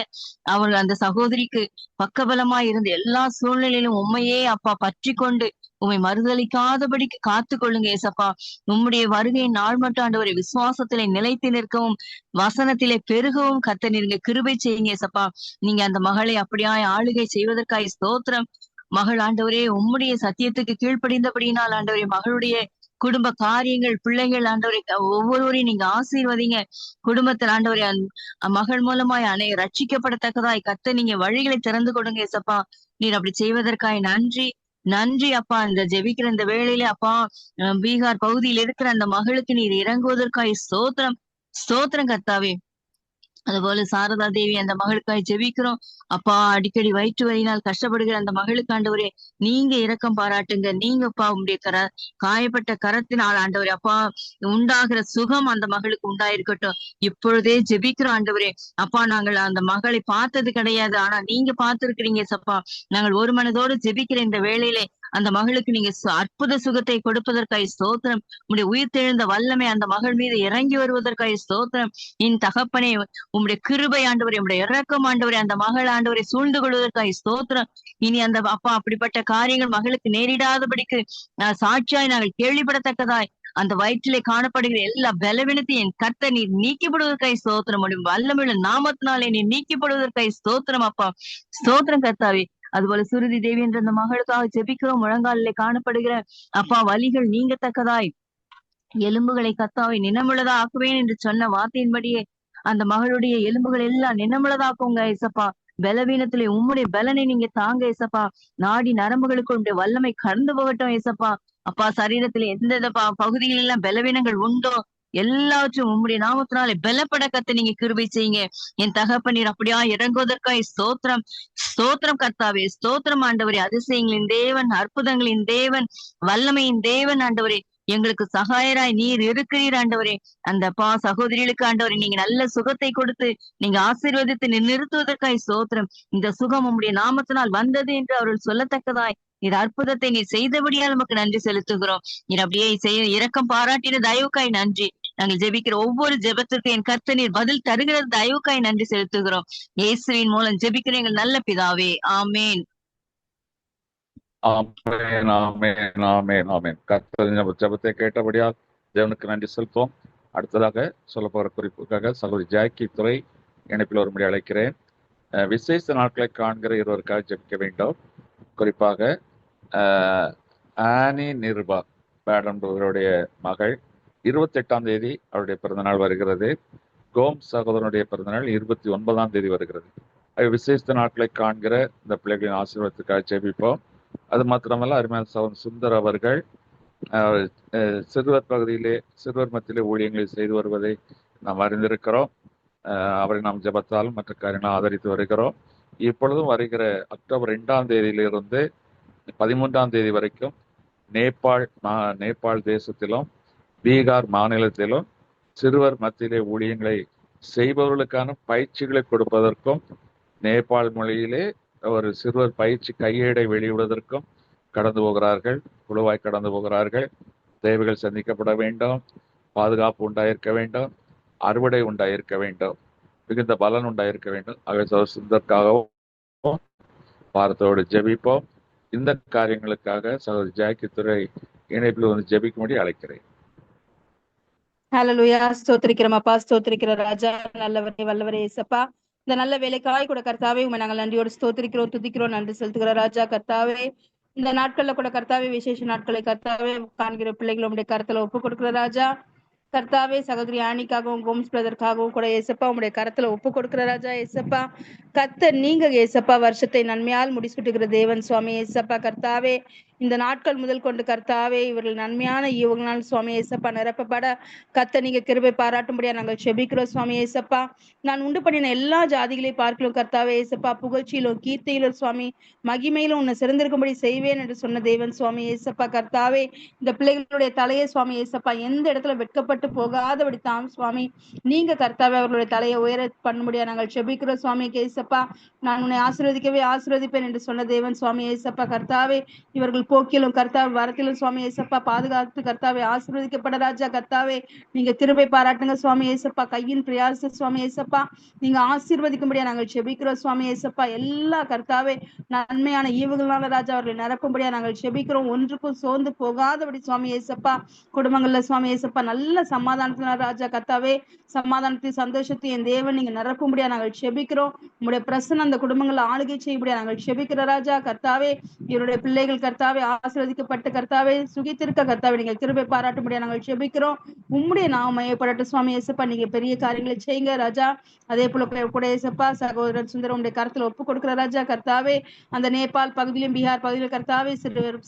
அவர்கள் அந்த சகோதரிக்கு பக்கபலமாய் இருந்து எல்லா சூழ்நிலையிலும் உண்மையே அப்பா பற்றி கொண்டு உண்மை மறுதளிக்காதபடிக்கு காத்து கொள்ளுங்க ஏசப்பா. உம்முடைய வருகையின் நாள் மட்டும் ஆண்டவரை விசுவாசத்திலே நிலைத்து நிற்கவும் வசனத்திலே பெருகவும் கர்த்தர் நீங்க கிருபை செய்யுங்க ஏசப்பா. நீங்க அந்த மகளை அப்படியாய் ஆளுகை செய்வதற்காய் ஸ்தோத்திரம். மகள் ஆண்டவரே உம்முடைய சத்தியத்துக்கு கீழ்ப்படிந்தபடியினால் ஆண்டவரே மகளுடைய குடும்ப காரியங்கள் பிள்ளைகள் ஆண்டவரை ஒவ்வொருவரையும் நீங்க ஆசீர்வதிங்க. குடும்பத்தில் ஆண்டவரை மகள் மூலமாய் ரட்சிக்கப்படத்தக்கதாய் கர்த்தர் நீங்க வழிகளை திறந்து கொடுங்க ஏசப்பா. நீர் அப்படி செய்வதற்காய் நன்றி நன்றி அப்பா. இந்த ஜெபிக்கிற இந்த வேளையில அப்பா பீகார் பகுதியில் இருக்கிற அந்த மகளுக்கு நீர் இறங்குவதற்காய் ஸ்தோத்திரம் ஸ்தோத்திரம் கர்த்தாவே. அதுபோல சாரதா தேவி அந்த மகளுக்காய் ஜெபிக்கிறோம் அப்பா. அடிக்கடி வயிற்று வலியினால் கஷ்டப்படுகிற அந்த மகளுக்கு ஆண்டவரே நீங்க இரக்கம் பாராட்டுங்க. நீங்க அப்பா உங்களுடைய காயப்பட்ட கரத்தினால் ஆண்டவரே அப்பா உண்டாகிற சுகம் அந்த மகளுக்கு உண்டாயிருக்கட்டும். இப்பொழுதே ஜெபிக்கிறோம் ஆண்டவரே அப்பா. நாங்கள் அந்த மகளை பார்த்தது கிடையாது, ஆனா நீங்க பார்த்திருக்கிறீங்க சப்பா. நாங்கள் ஒரு மனதோடு ஜெபிக்கிற இந்த வேளையிலே அந்த மகளுக்கு நீங்க அற்புத சுகத்தை கொடுப்பதற்காய் ஸ்தோத்திரம். உங்களுடைய உயிர் தெழுந்த வல்லமை அந்த மகள் மீது இறங்கி வருவதற்காய் ஸ்தோத்திரம். என் தகப்பனே உம்முடைய கிருபை ஆண்டவரே உம்முடைய இரக்கம் ஆண்டவரே அந்த மகள் ஆண்டவரை சூழ்ந்து கொள்வதற்காய் ஸ்தோத்திரம். இனி அந்த அப்பா அப்படிப்பட்ட காரியங்கள் மகளுக்கு நேரிடாதபடிக்கு சாட்சியாய் நாங்கள் கேள்விப்படத்தக்கதாய் அந்த வயிற்றிலே காணப்படுகிற எல்லா பலவீனத்தையும் என் கர்த்தர் நீர் நீக்கிப்படுவதற்காய் ஸ்தோத்திரம். முடியும் வல்லமுள்ள நாமத்தினாலே நீர் நீக்கிப்படுவதற்காய் ஸ்தோத்திரம் அப்பா. ஸ்தோத்திரம் கர்த்தாவே. அதுபோல சுருதி தேவி என்ற அந்த மகளுக்காக ஜெபிக்கிறோம். முழங்காலிலே காணப்படுகிற அப்பா வலிகள் நீங்கத்தக்கதாய் எலும்புகளை கர்த்தாவை நினமுள்ளதா ஆக்குவேன் என்று சொன்ன வார்த்தையின்படியே அந்த மகளுடைய எலும்புகள் எல்லாம் நினமுள்ளதாக்குங்க ஏசப்பா. பலவீனத்திலே உம்முடைய பலனை நீங்க தாங்க ஏசப்பா. நாடி நரம்புகளுக்கு உடைய வல்லமை கடந்து போகட்டும் ஏசப்பா. அப்பா சரீரத்துல எந்த பகுதிகளில் எல்லாம் பலவீனங்கள் உண்டோ எல்லாவற்றும் உம்முடைய நாமத்தினாலே பலப்பட கர்த்தர் நீங்க கிருபை செய்யுங்க. என் தகப்பனீர் அப்படியா இறங்குவதற்காய் ஸ்தோத்திரம் ஸ்தோத்திரம் கர்த்தாவே. ஸ்தோத்திரம் ஆண்டவரே. அதிசயங்களின் தேவன், அற்புதங்களின் தேவன், வல்லமையின் தேவன் ஆண்டவரே. எங்களுக்கு சகாயராய் நீர் இருக்கிறீர் ஆண்டவரே. அந்த சகோதரிகளுக்கு ஆண்டவரே நீங்க நல்ல சுகத்தை கொடுத்து நீங்க ஆசீர்வதித்து நிறுத்துவதற்காய் ஸ்தோத்திரம். இந்த சுகம் உம்முடைய நாமத்தினால் வந்தது என்று அவர்கள் சொல்லத்தக்கதாய் நீர் அற்புதத்தை நீர் செய்தபடியால் நமக்கு நன்றி செலுத்துகிறோம். நீர் அப்படியே இரக்கம் பாராட்டின தயவுக்காய் நன்றி. நாங்கள் ஜெபிக்கிற ஒவ்வொரு ஜெபத்திற்கு என் கர்த்தர் நீர் பதில் தருகிறது தயவுக்காய் நன்றி செலுத்துகிறோம். இயேசுவின் மூலம் ஜெபிக்கிற எங்கள் நல்ல பிதாவே, ஆமேன். ஆமென் ஆமென் ஆமென் ஆமென். கர்த்தரின் ஜெபத்தை கேட்டபடியால் தேவனுக்கு நன்றி செலுத்துவோம். அடுத்ததாக சொல்ல போற குறிப்புக்காக சகோதரி ஜாக்கி துறை இணைப்பில் வரும்படி அழைக்கிறேன். விசேஷ நாட்களை காண்கிற இருவருக்காக ஜெபிக்க வேண்டும். குறிப்பாக ஆனி நிருபா பேடம்பவருடைய மகள் 28ஆம் தேதி அவருடைய பிறந்தநாள் வருகிறது. கோம் சகோதரனுடைய பிறந்தநாள் 29ஆம் தேதி வருகிறது. விசேஷ நாட்களை காண்கிற இந்த பிள்ளைகளின் ஆசீர்வாதத்துக்காக ஜெபிப்போம். அது மாத்திரமல்ல அருமையான சகோதரன் சுந்தர் அவர்கள் சிறுவர் பகுதியிலே சிறுவர் மத்தியிலே ஊழியங்களை செய்து வருவதை நாம் அறிந்திருக்கிறோம். அவரை நாம் ஜெபத்தாலும் மற்ற காரியங்களும் ஆதரித்து வருகிறோம். இப்பொழுதும் வருகிற அக்டோபர் 2ஆம் தேதியிலிருந்து 13ஆம் தேதி வரைக்கும் நேபாள் தேசத்திலும் பீகார் மாநிலத்திலும் சிறுவர் மத்தியிலே ஊழியங்களை செய்பவர்களுக்கான பயிற்சிகளை கொடுப்பதற்கும் நேபாள் மொழியிலே ஒரு சிறுவர் பயிற்சி கையேடை வெளியிடுவதற்கும் கடந்து போகிறார்கள். குழுவாய் கடந்து போகிறார்கள். தேவைகள் சந்திக்கப்பட வேண்டும், பாதுகாப்பு உண்டாயிருக்க வேண்டும், அறுவடை உண்டாயிருக்க வேண்டும், மிகுந்த பலன் உண்டாயிருக்க வேண்டும். ஆகவே சுந்தர்க்காகவும் பாரத்தோடு ஜெபிப்போம். இந்த காரியங்களுக்காக சகோதரி ஜாக்கி துறை இணைப்பில் வந்து ஜெபிக்கும்படி அழைக்கிறேன். ஹல்லேலூயா. ஸ்தோத்திரிக்கிறோம் அப்பா, ஸ்தோத்திரிக்கிற ராஜா, நல்லவரே வல்லவரே இயேசப்பா. இந்த நல்ல வேலைக்காய் கூட கர்த்தாவே உண்மை நாங்கள் நன்றியோடு ஸ்தோத்திரிக்கிறோம், துதிக்கிறோம், நன்றி செலுத்துகிற ராஜா கர்த்தாவே. இந்த நாட்கள்ல கூட கர்த்தாவே விசேஷ நாட்களை கர்த்தாவே காண்கிற பிள்ளைகள் உடைய கருத்துல ஒப்பு கொடுக்கிற ராஜா. கர்த்தாவே சகோதரி ஆனிக்காகவும் கோம்ஸ் பிரதருக்காகவும் கூட ஏசப்பா உங்களுடைய கரத்துல ஒப்பு கொடுக்கிற ராஜா ஏசப்பா. நீங்க ஏசப்பா வருஷத்தை நன்மையால் முடிச்சுட்டுகிற தேவன் சுவாமி ஏசப்பா. கர்த்தாவே இந்த நாட்கள் முதல் கொண்டு கர்த்தாவே இவர்கள் நன்மையான ஈவுகளால் சுவாமி ஏசப்பா நிரப்பப்பட நீங்க கிருபை பாராட்டும்படியா நாங்கள் செபிக்கிறோம் சுவாமி ஏசப்பா. நான் உண்டு பண்ணின எல்லா ஜாதிகளையும் பார்க்கலாம் கர்த்தாவே ஏசப்பா. புகழ்ச்சியிலும் கீர்த்தியிலும் சுவாமி மகிமையிலும் உன்னை சிறந்திருக்கும்படி செய்வேன் என்று சொன்ன தேவன் சுவாமி ஏசப்பா. கர்த்தாவே இந்த பிள்ளைகளுடைய தலையை சுவாமி ஏசப்பா எந்த இடத்துல வெட்கப்பட்டு போகாதபடி தான் சுவாமி நீங்க கர்த்தாவே அவர்களுடைய தலையை உயர பண்ணும்படியா நாங்கள் செபிக்கிறோம் சுவாமி ஏசப்பா. நான் உன்னை ஆசீர்வதிக்கவே ஆசீர்வதிப்பேன் என்று சொன்ன தேவன் சுவாமி ஏசப்பா. கர்த்தாவே இவர்கள் போக்கிலும் கர்த்தாவே வரத்திலும் சுவாமி ஏசப்பா பாதுகாத்து கர்த்தாவே ஆசீர்வதிக்கப்பட ராஜா. கர்த்தாவே நீங்க கிருபை பாராட்டுங்க சுவாமி ஏசப்பா. கையின் பிரயாச சுவாமி ஏசப்பா நீங்க ஆசீர்வதிக்கும்படியா நாங்கள் செபிக்கிறோம் சுவாமி ஏசப்பா. எல்லா கர்த்தாவே நன்மையான ஈவுகளான ராஜா அவர்களை நிரப்பும்படியா நாங்கள் செபிக்கிறோம். ஒன்றுக்கும் சோர்ந்து போகாதபடி சுவாமி ஏசப்பா குடும்பங்கள்ல சுவாமி ஏசப்பா நல்ல சமாதானத்துல ராஜா. கர்த்தாவே சமாதானத்தையும் சந்தோஷத்தையும் என் தேவன் நீங்க நிரப்பும்படியா நாங்கள் செபிக்கிறோம். உங்களுடைய பிரசன்னம் அந்த குடும்பங்களை ஆளுகை செய்யபடியா நாங்கள் செபிக்கிற ராஜா. கர்த்தாவே இவருடைய பிள்ளைகள் கர்த்தாவே ஆசீர்வதிக்கப்பட்டு கர்த்தாவே சுகித்திருக்க கர்த்தாவே நீங்கள் கிருபை பாராட்டும்படியா நாங்கள் செபிக்கிறோம். உம்முடைய நாமம் மையப்படட்டும் சுவாமி ஏசப்பா. நீங்க பெரிய காரியங்களை செய்யுங்க ராஜா. அதே போல கூட ஏசப்பா சகோதரன் சுந்தரம் உடைய கருத்துல ஒப்பு கொடுக்கிற ராஜா. கர்த்தாவே அந்த நேபாள் பகுதியிலும் பீகார் பகுதியிலும் கர்த்தாவே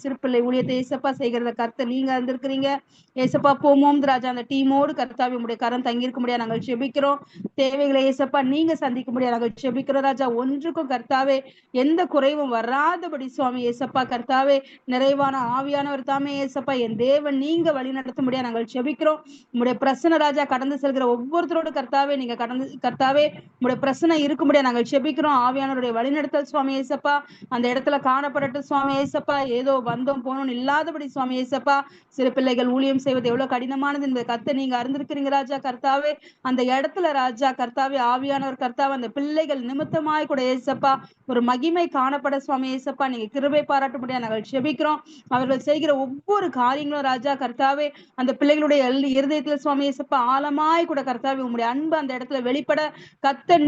சிறு பிள்ளை ஊழியத்தை ஏசப்பா செய்கிறத கருத்தை நீங்க இருந்திருக்கிறீங்க ஏசப்பா. போமோம் ராஜா அந்த டீமோடு கர்த்தாவே உடைய கரம் தங்கியிருக்க முடியாது நாங்கள் செபிக்கிறோம். தேவைகளை ஏசப்பா நீங்க சந்திக்க முடியாது நாங்கள் செபிக்கிறோம் ராஜா. ஒன்றுக்கும் கர்த்தாவே எந்த குறைவும் வராதபடி சுவாமி ஏசப்பா. கர்த்தாவே நிறைவான ஆவியானவர் தாமே ஏசப்பா என் தேவன் நீங்க வழி நடத்த முடியாது நாங்கள் செபிக்கிறோம். உங்களுடைய பிரசன்ன ராஜா கடந்து செல்கிற ஒவ்வொருத்தரோடு கர்த்தாவே நீங்க கடந்து கர்த்தாவே உங்களுடைய பிரசனை இருக்க முடியாது நாங்கள் செபிக்கிறோம். ஆவியானவருடைய வழிநடத்தல் சுவாமி ஏசப்பா அந்த இடத்துல காணப்படட்டும் சுவாமி ஏசப்பா. ஏதோ வந்தோம் போனோம் இல்லாதபடி சுவாமி ஏசப்பா. சிறு பிள்ளைகள் ஊழியம் செய்வது எவ்வளவு கடினமானது இந்த கத்தை நீங்க அறிந்திருக்கிறீங்க ராஜா. கர்த்தாவே அந்த இடத்துல ராஜா கர்த்தாவே ஆவியானவர் கர்த்தாவே அந்த பிள்ளைகள் நிமித்தமாய் கூட ஏசப்பா ஒரு மகிமை காணப்பட சுவாமி ஏசப்பா நீங்க கிருபை பாராட்ட முடியாது நாங்கள் செபிக்கிறோம். அவர்கள் செய்கிற ஒவ்வொரு காரியங்களும் ராஜா கர்த்தாவே அந்த பிள்ளைகளுடைய இருதயத்துல சுவாமி ஏசப்பா ஆழமாய் கூட கர்த்தாவே உங்களுடைய அன்பு அந்த இடத்துல வெளிப்பட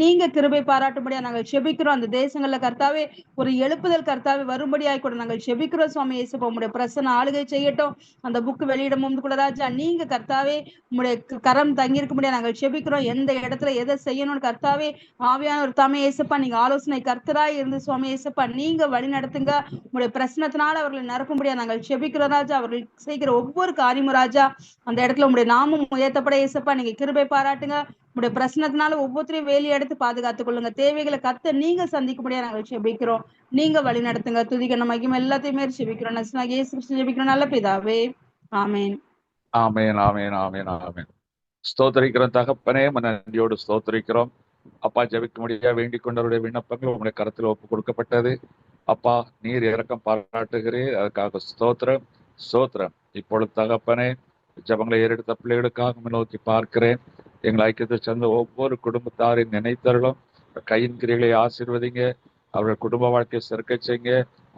நீங்க கிருபை பாராட்ட முடியாது நாங்கள் செபிக்கிறோம். அந்த தேசங்கள்ல கர்த்தாவே ஒரு எழுப்புதல் கர்த்தாவே வரும்படியாய் கூட நாங்கள் செபிக்கிறோம் சுவாமி ஏசப்பா. உங்களுடைய பிரசன்ன ஆளுகை செய்யட்டும். அந்த புக்கு வெளியிடும் போது கூட ராஜா நீங்க கர்த்தாவே உங்களுடைய கரம் தங்கியிருக்க முடியாது நாங்கள் செபிக்கிறோம். எந்த இடத்துல எதை செய்யணும்னு கர்த்தாவே ஆவியானவர் தாமே ஏசப்பா நீங்க ஆலோசனை கர்த்தராய் இருந்து சுவாமி ஏசப்பா நீங்க வழி நடத்துங்க. உங்களுடைய பிரச்சனத்தினால அவர்களை நிரப்பும்படியா நாங்கள் செபிக்கிறோம் ராஜா. அவர்கள் செய்கிற ஒவ்வொரு காரியமும் ராஜா அந்த இடத்துல உங்களுடைய நாமம் உயர்த்தப்பட ஏசப்பா நீங்க கிருபை பாராட்டுங்க. உங்களுடைய பிரச்சனத்தினால ஒவ்வொருத்தரையும் வேலி எடுத்து பாதுகாத்துக் கொள்ளுங்க. தேவைகளை நீங்க சந்திக்க முடியாது நாங்கள் செபிக்கிறோம். நீங்க வழி நடத்துங்க. துதிக்க மகிமை எல்லாத்தையுமே செபிக்கிறோம். செபிக்கிறோம் நல்ல பிதாவே. ஆமேன் ஆமேன் ஆமேன் ஆமேன் ஆமேன். ஸ்தோத்தரிக்கிறோம் தகப்பனே, நன்றியோடு ஸ்தோத்தரிக்கிறோம் அப்பா. ஜெபிக்க முடியா வேண்டிக் கொண்டவருடைய விண்ணப்பங்கள் உங்களுடைய கருத்தில் ஒப்பு கொடுக்கப்பட்டது அப்பா. நீர் இறக்கம் பாராட்டுகிறீர், அதுக்காக ஸ்தோத்திரம் ஸ்தோத்திரம். இப்பொழுது தகப்பனே ஜபங்களை ஏறெடுத்த பிள்ளைகளுக்காக நோக்கி பார்க்கிறேன். எங்கள் ஐக்கியத்தை சேர்ந்த ஒவ்வொரு குடும்பத்தாரின் நினைத்தருளும் கையின் கிரிகளை ஆசீர்வதிங்க. அவர்கள் குடும்ப வாழ்க்கையை சிறக்க செய்யுங்க.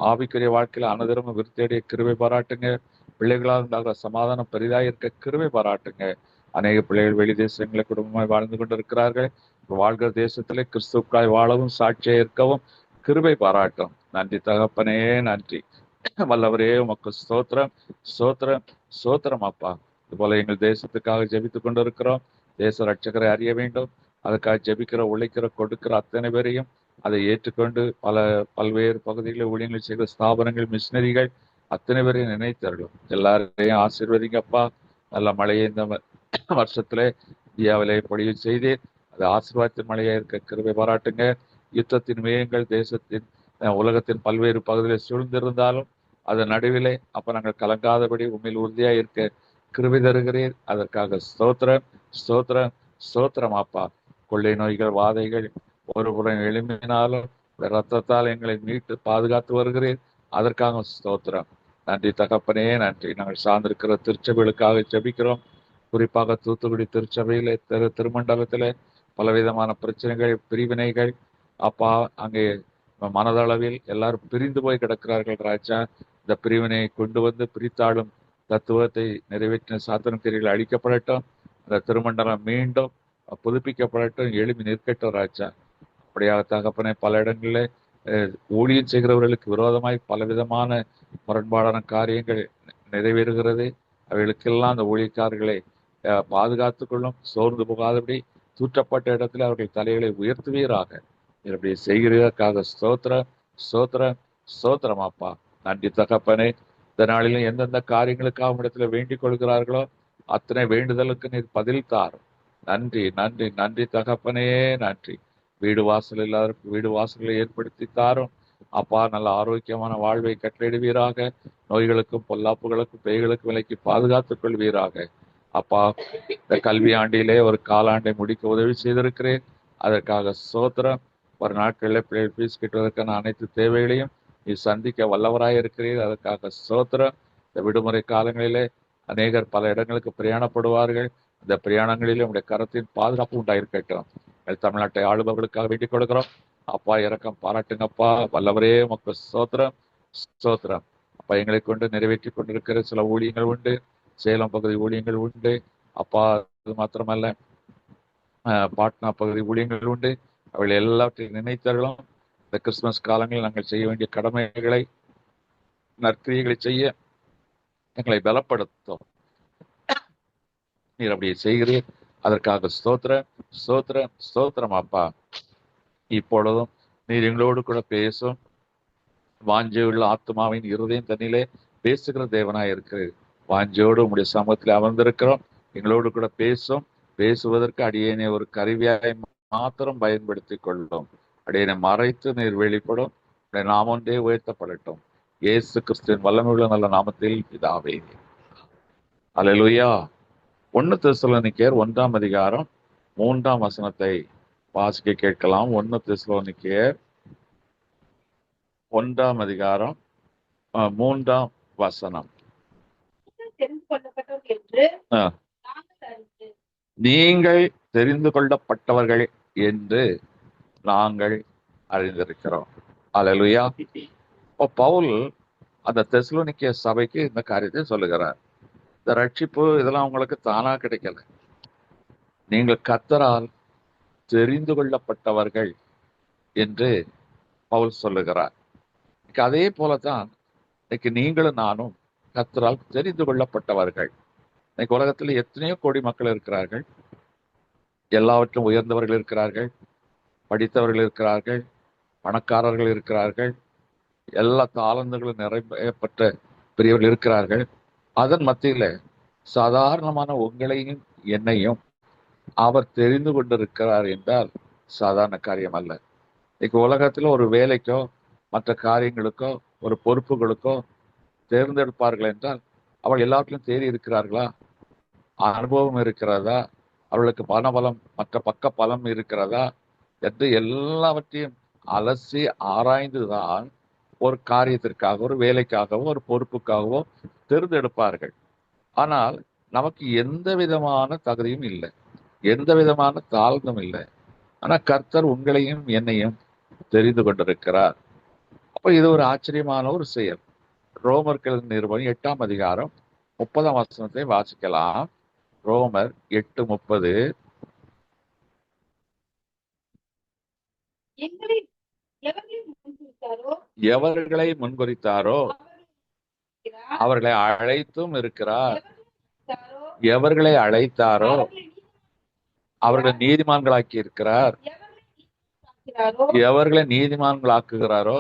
ஆவிக்குரிய வாழ்க்கையில அனுதினமும் விருத்தியடைய கிருபை பாராட்டுங்க. பிள்ளைகளால் உண்டாகிற சமாதானம் பெரிதாக இருக்க கிருபை பாராட்டுங்க. அநேக பிள்ளைகள் வெளி தேசங்களை குடும்பமாய் வாழ்ந்து கொண்டிருக்கிறார்கள். வாழ்கிற தேசத்திலே கிறிஸ்துவுக்காய் வாழவும் சாட்சியாக இருக்கவும் கிருபை பாராட்டும். நன்றி தகப்பனே, நன்றி. வல்லவரே உமக்கு ஸ்தோத்திரம் ஸ்தோத்திரம் ஸ்தோத்திரம் அப்பா. இதுபோல எங்கள் தேசத்துக்காக ஜெபித்துக் கொண்டிருக்கிறோம். தேச ரட்சகரை அறிய வேண்டும். அதுக்காக ஜெபிக்கிற உழைக்கிற கொடுக்கிற அத்தனை பேரையும் அதை ஏற்றுக்கொண்டு பல்வேறு பகுதிகளில் ஊழியங்கள் செய்கிற ஸ்தாபனங்கள் மிஷினரிகள் அத்தனை பேரையும் நினைத்தருளும். எல்லாரையும் ஆசீர்வதிங்கப்பா. நல்ல மழையை இந்த வருஷத்துல இந்தியாவிலே பொழிவு செய்து அது ஆசீர்வாதத்தின் மழையா இருக்க கிருபை பாராட்டுங்க. யுத்தத்தின் மேகங்கள் தேசத்தின் உலகத்தின் பல்வேறு பகுதிகளில் சூழ்ந்திருந்தாலும் அதன் நடுவிலே அப்ப நாங்கள் கலங்காதபடி உண்மையில் உறுதியா இருக்க கிருபை தருகிறீர். அதற்காக ஸ்தோத்திரம் ஸ்தோத்திரம் ஸ்தோத்திரம் அப்பா. கொள்ளை நோய்கள் வாதைகள் ஒரு புறம் எழும்பினாலும் ரத்தத்தால் எங்களை மீட்டு பாதுகாத்து வருகிறீர். அதற்காக ஸ்தோத்திரம். நன்றி தகப்பனே, நன்றி. நாங்கள் சார்ந்திருக்கிற திருச்சபைகளுக்காக ஜெபிக்கிறோம். குறிப்பாக தூத்துக்குடி திருச்சபையில திருமண்டலத்திலே பலவிதமான பிரச்சனைகள் பிரிவினைகள் அப்பா. அங்கே மனதளவில் எல்லாரும் பிரிந்து போய் கிடக்கிறார்கள் ராஜா. இந்த பிரிவினையை கொண்டு வந்து பிரித்தாளும் தத்துவத்தை நிறைவேற்றின சாத்தன கிரிகள் அழிக்கப்படட்டும். அந்த திருமண்டலம் மீண்டும் புதுப்பிக்கப்படட்டும், எழுப்பி நிற்கட்டும் ராஜா. அப்படியாக தகப்பனே பல இடங்களில் ஊழியம் செய்கிறவர்களுக்கு விரோதமாய் பலவிதமான முரண்பாடான காரியங்கள் நிறைவேறுகிறது. அவைகளுக்கெல்லாம் அந்த ஊழியக்காரர்களை பாதுகாத்துக் கொள்ளும். சோர்ந்து போகாதபடி தூற்றப்பட்ட இடத்துல அவர்கள் தலைகளை உயர்த்துவீராக. இப்படி செய்கிறதற்காக ஸ்தோத்திரம், ஸ்தோத்திரம், ஸ்தோத்திரம் அப்பா. நன்றி தகப்பனே. இந்த நாளிலும் எந்தெந்த காரியங்களுக்காக இடத்துல வேண்டிக் கொள்கிறார்களோ அத்தனை வேண்டுதலுக்கு நீர் பதில் தாரும். நன்றி, நன்றி, நன்றி தகப்பனே, நன்றி. வீடு வாசல் இல்லாதவருக்கு வீடு வாசல்களை ஏற்படுத்தி தாரும் அப்பா. நல்ல ஆரோக்கியமான வாழ்வை கட்டளிடுவீராக. நோய்களுக்கும் பொல்லாப்புகளுக்கும் பேய்களுக்கும் விலைக்கு பாதுகாத்துக் கொள்வீராக அப்பா. இந்த கல்வி ஆண்டிலே ஒரு காலாண்டை முடிக்க உதவி செய்திருக்கிறேன். அதற்காக ஸ்தோத்திரம். ஒரு நாட்களில் பிள்ளைகள் ஃபீஸ் கட்டுவதற்கான அனைத்து தேவைகளையும் நீ சந்திக்க வல்லவராய் இருக்கிறீர். அதற்காக ஸ்தோத்திரம். இந்த விடுமுறை காலங்களிலே அநேகர் பல இடங்களுக்கு பிரயாணப்படுவார்கள். இந்த பிரயாணங்களிலே உடைய கரத்தின் பாதுகாப்பு உண்டாயிருக்கட்டும். தமிழ்நாட்டை ஆளுபவர்களுக்காக வேண்டிக் கொடுக்கிறோம் அப்பா. இரக்கம் பாராட்டுங்கப்பா. வல்லவரே உமக்கு ஸ்தோத்திரம், ஸ்தோத்திரம் அப்பா. எங்களை கொண்டு நிறைவேற்றி கொண்டிருக்கிற சில ஊழியங்கள் உண்டு. சேலம் பகுதி ஊழியங்கள் உண்டு அப்பா. அது மாத்திரமல்ல, பாட்னா பகுதி ஊழியங்கள் உண்டு. அவர்கள் எல்லாவற்றையும் நினைத்தார்களும் இந்த கிறிஸ்துமஸ் காலங்களில் நாங்கள் செய்ய வேண்டிய கடமைகளை நற்கிரியைகளை செய்ய எங்களை பலப்படுத்தும். நீர் அப்படியே செய்கிறீர். அதற்காக ஸ்தோத்திரம், ஸ்தோத்திரம், ஸ்தோத்திரம் அப்பா. இப்பொழுதும் நீர் எங்களோடு கூட பேசும். வாஞ்சையுள்ள ஆத்மாவின் இருதயம் தன்னிலே பேசுகிற தேவனாய் இருக்கிறது. வாஞ்சையோடு உங்களுடைய சமூகத்தில் அமர்ந்திருக்கிறோம். எங்களோடு கூட பேசும். பேசுவதற்கு அடியேனை ஒரு கருவியாய் மாத்திரம் பயன்படுத்திக் கொள்ளும். அடியேனை மறைத்து நீர் வெளிப்படும். நாம் ஒன்றே உயர்த்தப்படட்டும். இயேசு கிறிஸ்துவின் வல்லமையுள்ள நல்ல நாமத்தில் பிதாவே, அல்லேலூயா. 1 தெசலோனிக்கேயர் 1ஆம் அதிகாரம் 3ஆம் வசனத்தை வாசிக்க கேட்கலாம். 1 தெசலோனிக்கேயர் 1ஆம் அதிகாரம் 3ஆம் வசனம். நீங்கள் தெரிந்து கொள்ளப்பட்டவர்கள் என்று நாங்கள் அறிந்திருக்கிறோம். அல்லேலூயா. பவுல் அந்த தெசலோனிக்கே சபைக்கு இந்த காரியத்தை சொல்லுகிறார். இந்த ரட்சிப்பு இதெல்லாம் உங்களுக்கு தானா கிடைக்கல. நீங்கள் கர்த்தரால் தெரிந்து கொள்ளப்பட்டவர்கள் என்று பவுல் சொல்லுகிறார். அதே போலதான் இன்னைக்கு நீங்களும் நானும் கர்த்தரால் தெரிந்து கொள்ளப்பட்டவர்கள். இன்னைக்கு உலகத்தில் எத்தனையோ கோடி மக்கள் இருக்கிறார்கள். எல்லாவற்றும் உயர்ந்தவர்கள் இருக்கிறார்கள், படித்தவர்கள் இருக்கிறார்கள், பணக்காரர்கள் இருக்கிறார்கள், எல்லா தாளந்துகளும் நிறைவேற்ற பெரியவர்கள் இருக்கிறார்கள். அதன் மத்தியில சாதாரணமான உங்களையும் என்னையும் அவர் தெரிந்து கொண்டிருக்கிறார் என்றால் சாதாரண காரியம் அல்ல. இன்னைக்கு உலகத்துல ஒரு வேலைக்கோ மற்ற காரியங்களுக்கோ ஒரு பொறுப்புகளுக்கோ தேர்ந்தெடுப்பார்கள் என்றால் அவள் எல்லாத்திலும் தேறி இருக்கிறார்களா, அனுபவம் இருக்கிறதா, அவர்களுக்கு பணபலம் மற்ற பக்க பலம் இருக்கிறதா என்று எல்லாவற்றையும் அலசி ஆராய்ந்துதான் ஒரு காரியத்திற்காக, ஒரு வேலைக்காகவோ ஒரு பொறுப்புக்காகவோ தேர்ந்தெடுப்பார்கள். ஆனால் நமக்கு எந்த விதமான தகுதியும் இல்லை, எந்த விதமான தாழ்ந்தும் இல்லை. ஆனா கர்த்தர் உங்களையும் என்னையும் தெரிந்து கொண்டிருக்கிறார். அப்ப இது ஒரு ஆச்சரியமான ஒரு செயல். ரோமர்கள் நிறுவனம் 8ஆம் அதிகாரம் 30ஆம் வசனத்தை வாசிக்கலாம். ரோமர் 8:30. எவர்களை முன்குறித்தாரோ அவர்களை அழைத்தும் இருக்கிறார். எவர்களை அழைத்தாரோ அவர்களை நீதிமான்களாக்கி இருக்கிறார். எவர்களை நீதிமான்களாக்குகிறாரோ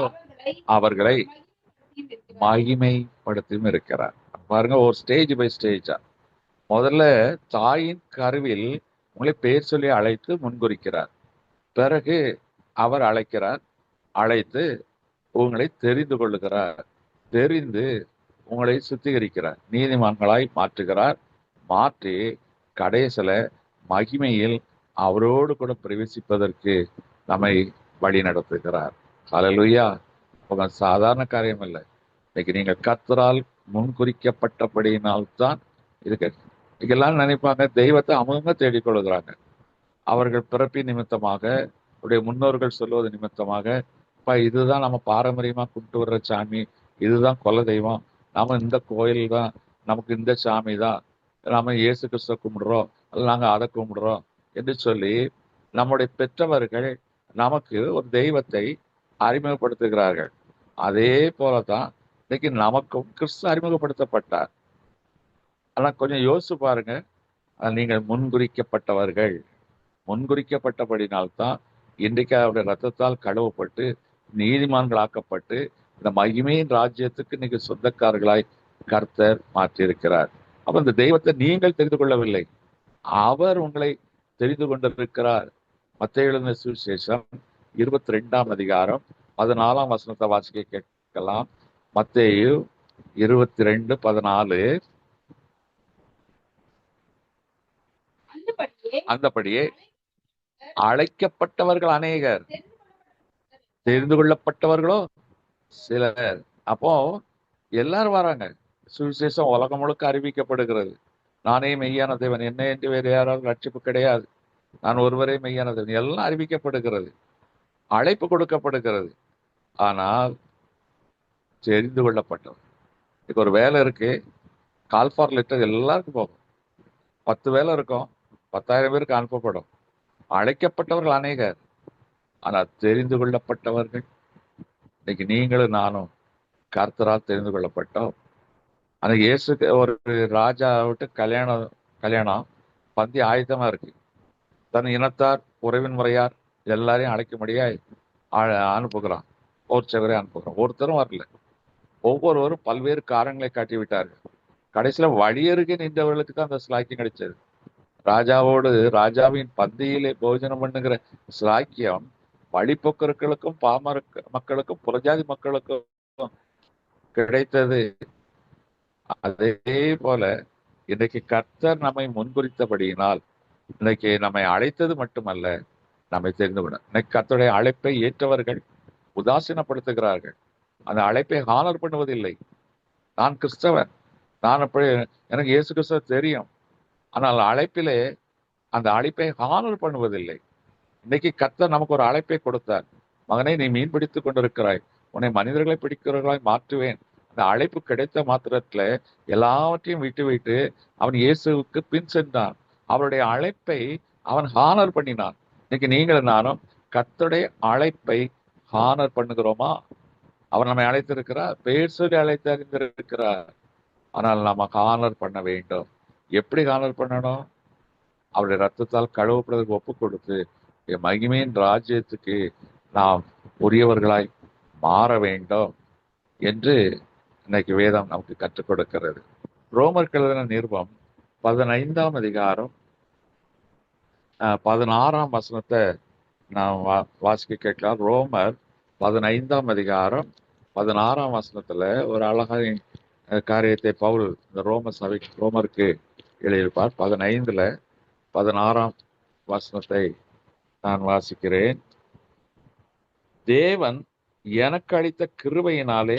அவர்களை மகிமைப்படுத்தியும் இருக்கிறார். பாருங்க, ஒரு ஸ்டேஜ் பை ஸ்டேஜா. முதல்ல தாயின் கருவில் உங்களை பேர் சொல்லி அழைத்து முன்குறிக்கிறார். பிறகு அவர் அழைக்கிறார், அழைத்து உங்களை தெரிந்து கொள்ளுகிறார், தெரிந்து உங்களை சுத்திகரிக்கிறார், நீதிமான்களாய் மாற்றுகிறார். மாற்றி கடைசியில மகிமையில் அவரோடு கூட பிரவேசிப்பதற்கு நம்மை வழி நடத்துகிறார். அல்லேலூயா. சாதாரண காரியம் இல்லை. இன்னைக்கு நீங்க கர்த்தரால் முன்குறிக்கப்பட்டபடியினால்தான் இருக்கு. இதெல்லாம் நினைப்பாங்க தெய்வத்தை அவங்க தேடிக்கொள்கிறாங்க. அவர்கள் பிறப்பின் நிமித்தமாக, அவருடைய முன்னோர்கள் சொல்வது நிமித்தமாக, இதுதான் நம்ம பாரம்பரியமா கும்பிட்டு வர்ற சாமி, இதுதான் கொல தெய்வம், நாம இந்த கோயில் தான், நமக்கு இந்த சாமி தான், நாம இயேசு கிறிஸ்துவ கும்பிடுறோம், நாங்க அதை கும்பிடுறோம் என்று சொல்லி நம்முடைய பெற்றவர்கள் நமக்கு ஒரு தெய்வத்தை அறிமுகப்படுத்துகிறார்கள். அதே போலதான் இன்னைக்கு நமக்கும் கிறிஸ்து அறிமுகப்படுத்தப்பட்டார். ஆனா கொஞ்சம் யோசிச்சு பாருங்க, நீங்கள் முன்குறிக்கப்பட்டபடினால்தான் இன்றைக்கு அவருடைய ரத்தத்தால் கழுவப்பட்டு நீதிமான்களாக்கப்பட்டு இந்த மகிமையின் ராஜ்யத்துக்கு நீங்க சொந்தக்காரர்களாய் கர்த்தர் மாற்றியிருக்கிறார். அப்ப இந்த தெய்வத்தை நீங்கள் தெரிந்து கொள்ளவில்லை, அவர் உங்களை தெரிந்து கொண்டிருக்கிறார். மத்தேயு எழுதின சுவிசேஷம் 22ஆம் அதிகாரம் 14ஆம் வசனத்தை வாசிக்க கேட்கலாம். மத்தேயு 22:14. அந்தபடியே அழைக்கப்பட்டவர்கள் அநேகர், தெரிந்து கொள்ளப்பட்டவர்களோ சிலர். அப்போ எல்லாரும் வராங்க. சுவிசேஷம் உலகம் முழுக்க அறிவிக்கப்படுகிறது. நானே மெய்யான தேவன், என்ன என்று வேறு யாராலும் ரட்சிப்பு கிடையாது, நான் ஒருவரே மெய்யான தேவன், எல்லாம் அறிவிக்கப்படுகிறது, அழைப்பு கொடுக்கப்படுகிறது. ஆனால் தெரிந்து கொள்ளப்பட்டவர். இப்போ ஒரு வேலை இருக்கு, கால் ஃபார் லெட்டர் எல்லாருக்கும் போகும். 10 வேலை இருக்கும், 10,000 பேருக்கு அனுப்பப்படும். அழைக்கப்பட்டவர்கள் அநேகர், ஆனால் தெரிந்து கொள்ளப்பட்டவர்கள். இன்னைக்கு நீங்களும் நானும் கர்த்தரால் தெரிந்து கொள்ளப்பட்டோம். அன்னைக்கு இயேசுக்கு ஒரு ராஜா விட்டு கல்யாணம் பந்தி ஆயத்தமா இருக்கு. தன் இனத்தார், உறவின் முறையார் எல்லாரையும் அழைக்கும்படியாய் அனுப்புகிறான். போர்ச்சவரை அனுப்புகிறான். ஒருத்தரும் வரல. ஒவ்வொருவரும் பல்வேறு காரணங்களை காட்டி விட்டார்கள். கடைசியில வழியருகே நின்றவர்களுக்கு தான் அந்த ஸ்லாக்கியம் கிடைச்சது. ராஜாவின் பந்தியிலே போஜனம் பண்ணுகிற ஸ்லாக்கியம் வழிபோக்கர்களுக்கும் பாமர மக்களுக்கும் புறஜாதி மக்களுக்கும் கிடைத்தது. அதே போல இன்றைக்கு கர்த்தர் நம்மை முன்குறித்தபடியினால் இன்னைக்கு நம்மை அழைத்தது மட்டுமல்ல, நம்மை தெரிந்து கொள்ள. இன்னைக்கு கர்த்தருடைய அழைப்பை ஏற்றவர்கள் உதாசீனப்படுத்துகிறார்கள். அந்த அழைப்பை ஹானர் பண்ணுவதில்லை. நான் கிறிஸ்தவன், நான் அப்படி, எனக்கு இயேசு கிறிஸ்துவ தெரியும், ஆனால் அழைப்பிலே அந்த அழைப்பை ஹானர் பண்ணுவதில்லை. இன்னைக்கு கர்த்தர் நமக்கு ஒரு அழைப்பை கொடுத்தார். மகனே, நீ மீன் பிடித்துக் கொண்டிருக்கிறாய், உன்னை மனிதர்களை பிடிக்கிறவர்களாய் மாற்றுவேன். அந்த அழைப்பு கிடைத்த மாத்திரத்துல எல்லாவற்றையும் விட்டு அவன் இயேசுவுக்கு பின் சென்றான். அவருடைய அழைப்பை அவன் ஹானர் பண்ணினான். இன்னைக்கு நீங்களும் நானும் கர்த்தருடைய அழைப்பை ஹானர் பண்ணுகிறோமா? அவர் நம்மை அழைத்திருக்கிறார், பேர் சொல்லி அழைத்து அறிந்திருக்கிறார். ஆனால் நாம ஹானர் பண்ண வேண்டும். எப்படி ஹானர் பண்ணணும்? அவருடைய ரத்தத்தால் கழுவப்படுவதற்கு ஒப்பு கொடுத்து மகிமையின் ராஜ்யத்துக்கு நாம் உரியவர்களாய் மாற வேண்டும் என்று இன்னைக்கு வேதம் நமக்கு கற்றுக் கொடுக்கிறது. ரோமருக்கு எழுதின நிருபம் 15ஆம் அதிகாரம் 16ஆம் வசனத்தை நாம் வாசிக்க கேட்கலாம். ரோமர் 15ஆம் அதிகாரம் 16ஆம் வசனத்துல ஒரு அழகான காரியத்தை பவுல் இந்த ரோமருக்கு எழுதியிருப்பார். 15ல 16ஆம் வசனத்தை நான் வாசிக்கிறேன். தேவன் எனக்கு அளித்த கிருபையினாலே,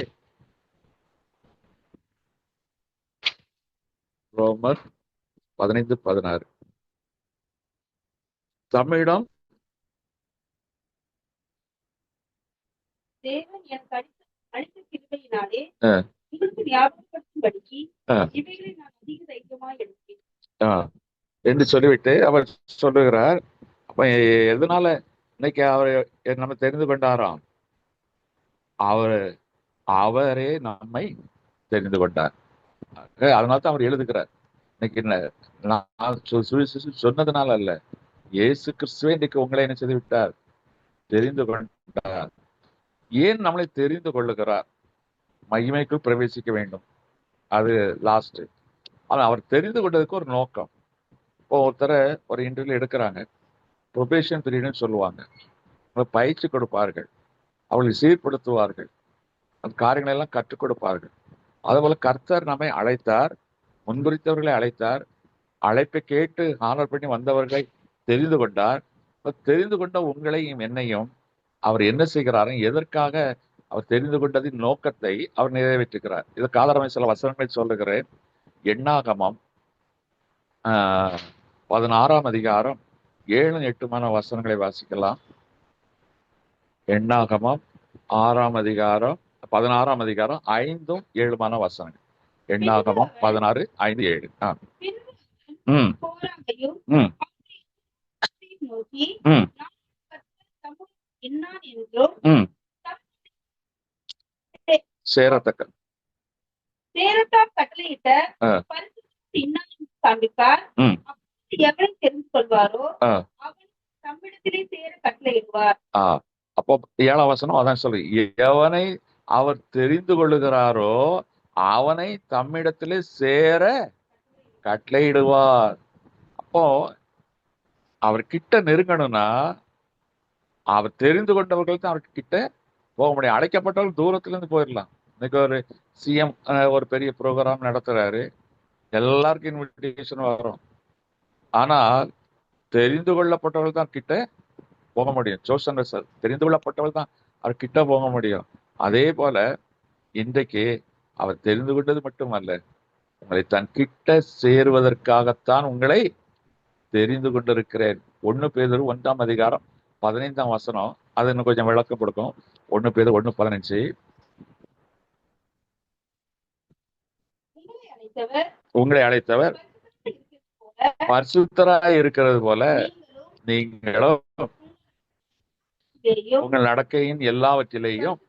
ரோமர் 15:16, தமிழிடம் தேவன் எனக்கு அளித்த கிருபையினாலே உங்களுக்கு ஞாபகப்படுத்தும்படிக்கு இவைகளை நான் அதிக தைரியமாய் எடுத்தேன் என்று சொல்லிவிட்டு அவர் சொல்லுகிறார். அப்ப எதனால இன்னைக்கு அவரை நம்ம தெரிந்து கொண்டாராம்? அவரே நம்மை தெரிந்து கொண்டார். அதனால தான் அவர் எழுதுகிறார். இன்னைக்கு நான் சொன்னதுனால அல்ல, இயேசு கிறிஸ்துவே இன்னைக்கு உங்களை என்ன செய்து விட்டார்? தெரிந்து கொண்டார். ஏன் நம்மளை தெரிந்து கொள்ளுகிறார்? மகிமைக்குள் பிரவேசிக்க வேண்டும், அது லாஸ்ட். ஆனா அவர் தெரிந்து கொண்டதுக்கு ஒரு நோக்கம். இப்போ ஒருத்தரை ஒரு இன்டர்வியூ எடுக்கிறாங்க, ப்ரொபேஷன் பீரியட்னு சொல்லுவாங்க. பயிற்சி கொடுப்பார்கள், அவர்களை சீர்படுத்துவார்கள், அந்த காரியங்களை எல்லாம் கற்றுக் கொடுப்பார்கள். அதுபோல கர்த்தர் நம்மை அழைத்தார், முன்குறித்தவர்களை அழைத்தார், அழைப்பை கேட்டு ஆனர் பண்ணி வந்தவர்களை தெரிந்து கொண்டார். தெரிந்து கொண்ட உங்களையும் என்னையும் அவர் என்ன செய்கிறார், எதற்காக அவர் தெரிந்து கொண்டதின் நோக்கத்தை அவர் நிறைவேற்றுகிறார். இதற்கு ஆதாரமாக சில வசனங்களை சொல்லுகிறேன். எண்ணாகமம் 16ஆம் அதிகாரம் 7-8 வசனங்களை வாசிக்கலாம். எண்ணாகமம் 6ஆம் அதிகாரம் 16ஆம் அதிகாரம் 5-7 வசனங்கள். எண்ணாகமம் 16:5-7. சேரத்தக்க கட்டளையிட்ட காண்பித்தார். எவனை தெரிந்து கொள்வாரோ ஆ. அவன் தம்மிடத்திலே சேர கட்டளையிடுவார். அப்போ 7ஆம் வசனம் அதான் சொல்லு, எவனை அவர் தெரிந்து கொள்ளுகிறாரோ அவனை தம்மிடத்திலே சேர கட்டளையிடுவார். அப்போ அவர் கிட்ட நெருங்கணும்னா அவர் தெரிந்து கொண்டவர்கள் தான் அவர்கிட்ட கிட்ட போக முடியும். அழைக்கப்பட்டவர்கள் தூரத்துல இருந்து போயிடலாம். இன்னைக்கு ஒரு சிஎம் ஒரு பெரிய ப்ரோக்ராம் நடத்துறாரு, எல்லாருக்கும் இன்விடேஷன் வரும். ஆனால் தெரிந்து கொள்ளப்பட்டவர்கள் தான் கிட்ட போக முடியும். சோசன் தெரிந்து கொள்ளப்பட்டவர்கள் தான் அவர் கிட்ட போக முடியும். அதே போல இன்றைக்கு அவர் தெரிந்து கொண்டது மட்டுமல்ல, உங்களை தன் கிட்ட சேருவதற்காகத்தான் உங்களை தெரிந்து கொண்டிருக்கிறேன். 1 பேதுரு 1ஆம் அதிகாரம் 15ஆம் வசனம், அது இன்னும் கொஞ்சம் விளக்கம் கொடுக்கும். 1 பேதுரு 1:15. உங்களை அழைத்தவர் பரிசுத்தராய் இருக்கிறது போல நீங்களும் உங்கள் நடக்கையின் எல்லாவற்றிலேயும்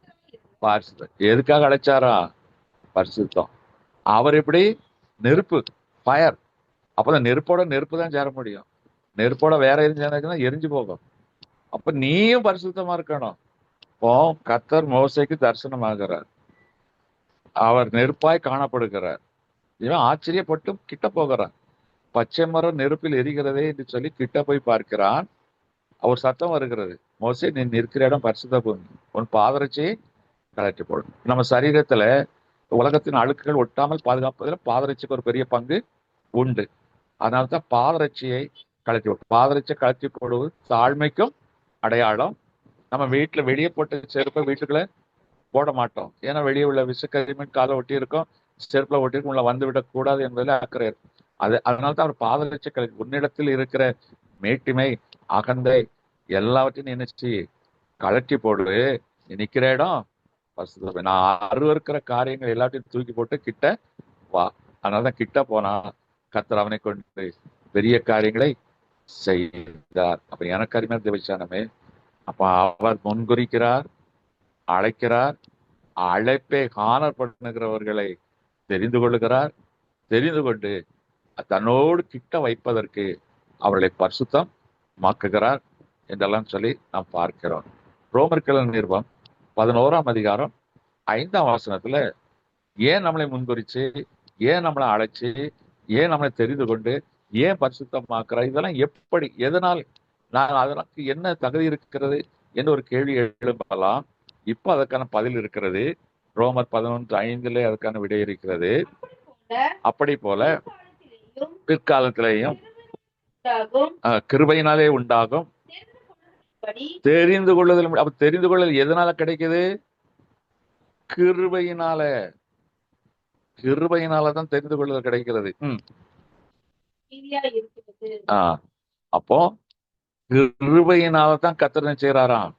பரிசுத்தம். எதுக்காக அழைச்சாரா? பரிசுத்தம். அவர் எப்படி? நெருப்பு, ஃபயர். அப்பதான் நெருப்போட நெருப்பு தான் சேர முடியும். நெருப்போட வேற எதுவும் சேர்ந்தாச்சுன்னா எரிஞ்சு போகும். அப்ப நீயும் பரிசுத்தமா இருக்கணும். இப்போ கர்த்தர் மோசேக்கு தரிசனமாகிறார், அவர் நெருப்பாய் காணப்படுகிறார். இவன் ஆச்சரியப்பட்டு கிட்ட போகிறான். பச்சை மரம் நெருப்பில் எரிகிறதே என்று சொல்லி கிட்ட போய் பார்க்கிறான். அவர் சத்தம் வருகிறது, மோசே நீ நிற்கிற இடம் பரிசுத்த பூமி, உன் பாதரட்சியை கலட்டி போடும். நம்ம சரீரத்துல உலகத்தின் அழுக்குகள் ஒட்டாமல் பாதுகாப்பதில் பாதரட்சிக்கு ஒரு பெரிய பங்கு உண்டு. அதனால்தான் பாதரட்சியை கலட்டி போடும். பாதரட்சியை கலட்டி போடுவது தாழ்மைக்கும் அடையாளம். நம்ம வீட்டுல வெளியே போட்ட செருப்பை வீட்டுக்குள்ள போட மாட்டோம். ஏன்னா வெளியே உள்ள விஷக்கரிமீன் காலை ஒட்டி இருக்கும், செருப்புல ஒட்டி இருக்கும், உள்ள வந்து விடக்கூடாது என்பதில் அக்கறை இருக்கும். அதனால்தான் அவர் பாதரட்சி கலட்டி, உன்னிடத்தில் இருக்கிற மேட்டிமை, அகந்தை எல்லாவற்றையும் நினைச்சு கலட்டி போடு. நீ நிக்கிற இடம் பரிசுத்த. நான் அருவருக்கிற காரியங்கள் எல்லாத்தையும் தூக்கி போட்டு கிட்ட வா. அதனாலதான் கிட்ட போனா கர்த்தர் அவனை கொண்டு பெரிய காரியங்களை செய்தார். அப்ப எனக்கு அருமையான தேவச்சானமே, அப்ப அவர் முன்குறிக்கிறார், அழைக்கிறார், அழைப்பை ஹானர் பண்ணுகிறவர்களை தெரிந்து கொள்ளுகிறார். தெரிந்து கொண்டு தன்னோடு கிட்ட வைப்பதற்கு அவர்களை பரிசுத்தம் மாக்குகிறார் என்றெல்லாம் சொல்லி நாம் பார்க்கிறோம். ரோமர்கள் நிருபம் 11ஆம் அதிகாரம் 5ஆம் வசனத்துல ஏன் நம்மளை முன்குறிச்சு, ஏன் நம்மளை அழைச்சு, ஏன் நம்மளை தெரிந்து கொண்டு, ஏன் பரிசுத்தமாக்குறார், இதெல்லாம் எப்படி, எதனால், நாங்கள் அதற்கு என்ன தகுதி இருக்கிறது என்று ஒரு கேள்வி எழுப்பலாம். இப்போ அதற்கான பதில் இருக்கிறது. ரோமர் 11:5 அதுக்கான விடை இருக்கிறது. அப்படி போல பிற்காலத்திலேயும் கிருபையினாலே உண்டாகும் தெரிந்து கொள்ளுதல். அப்ப தெரிந்து கொள்ளுதல் எதனால கிடைக்குது? கிருபையினால. கிருபையினாலதான் தெரிந்து கொள்ளுதல் கிடைக்கிறது. அப்போ கிருபையினாலதான் கர்த்தர் செய்யறாராம்.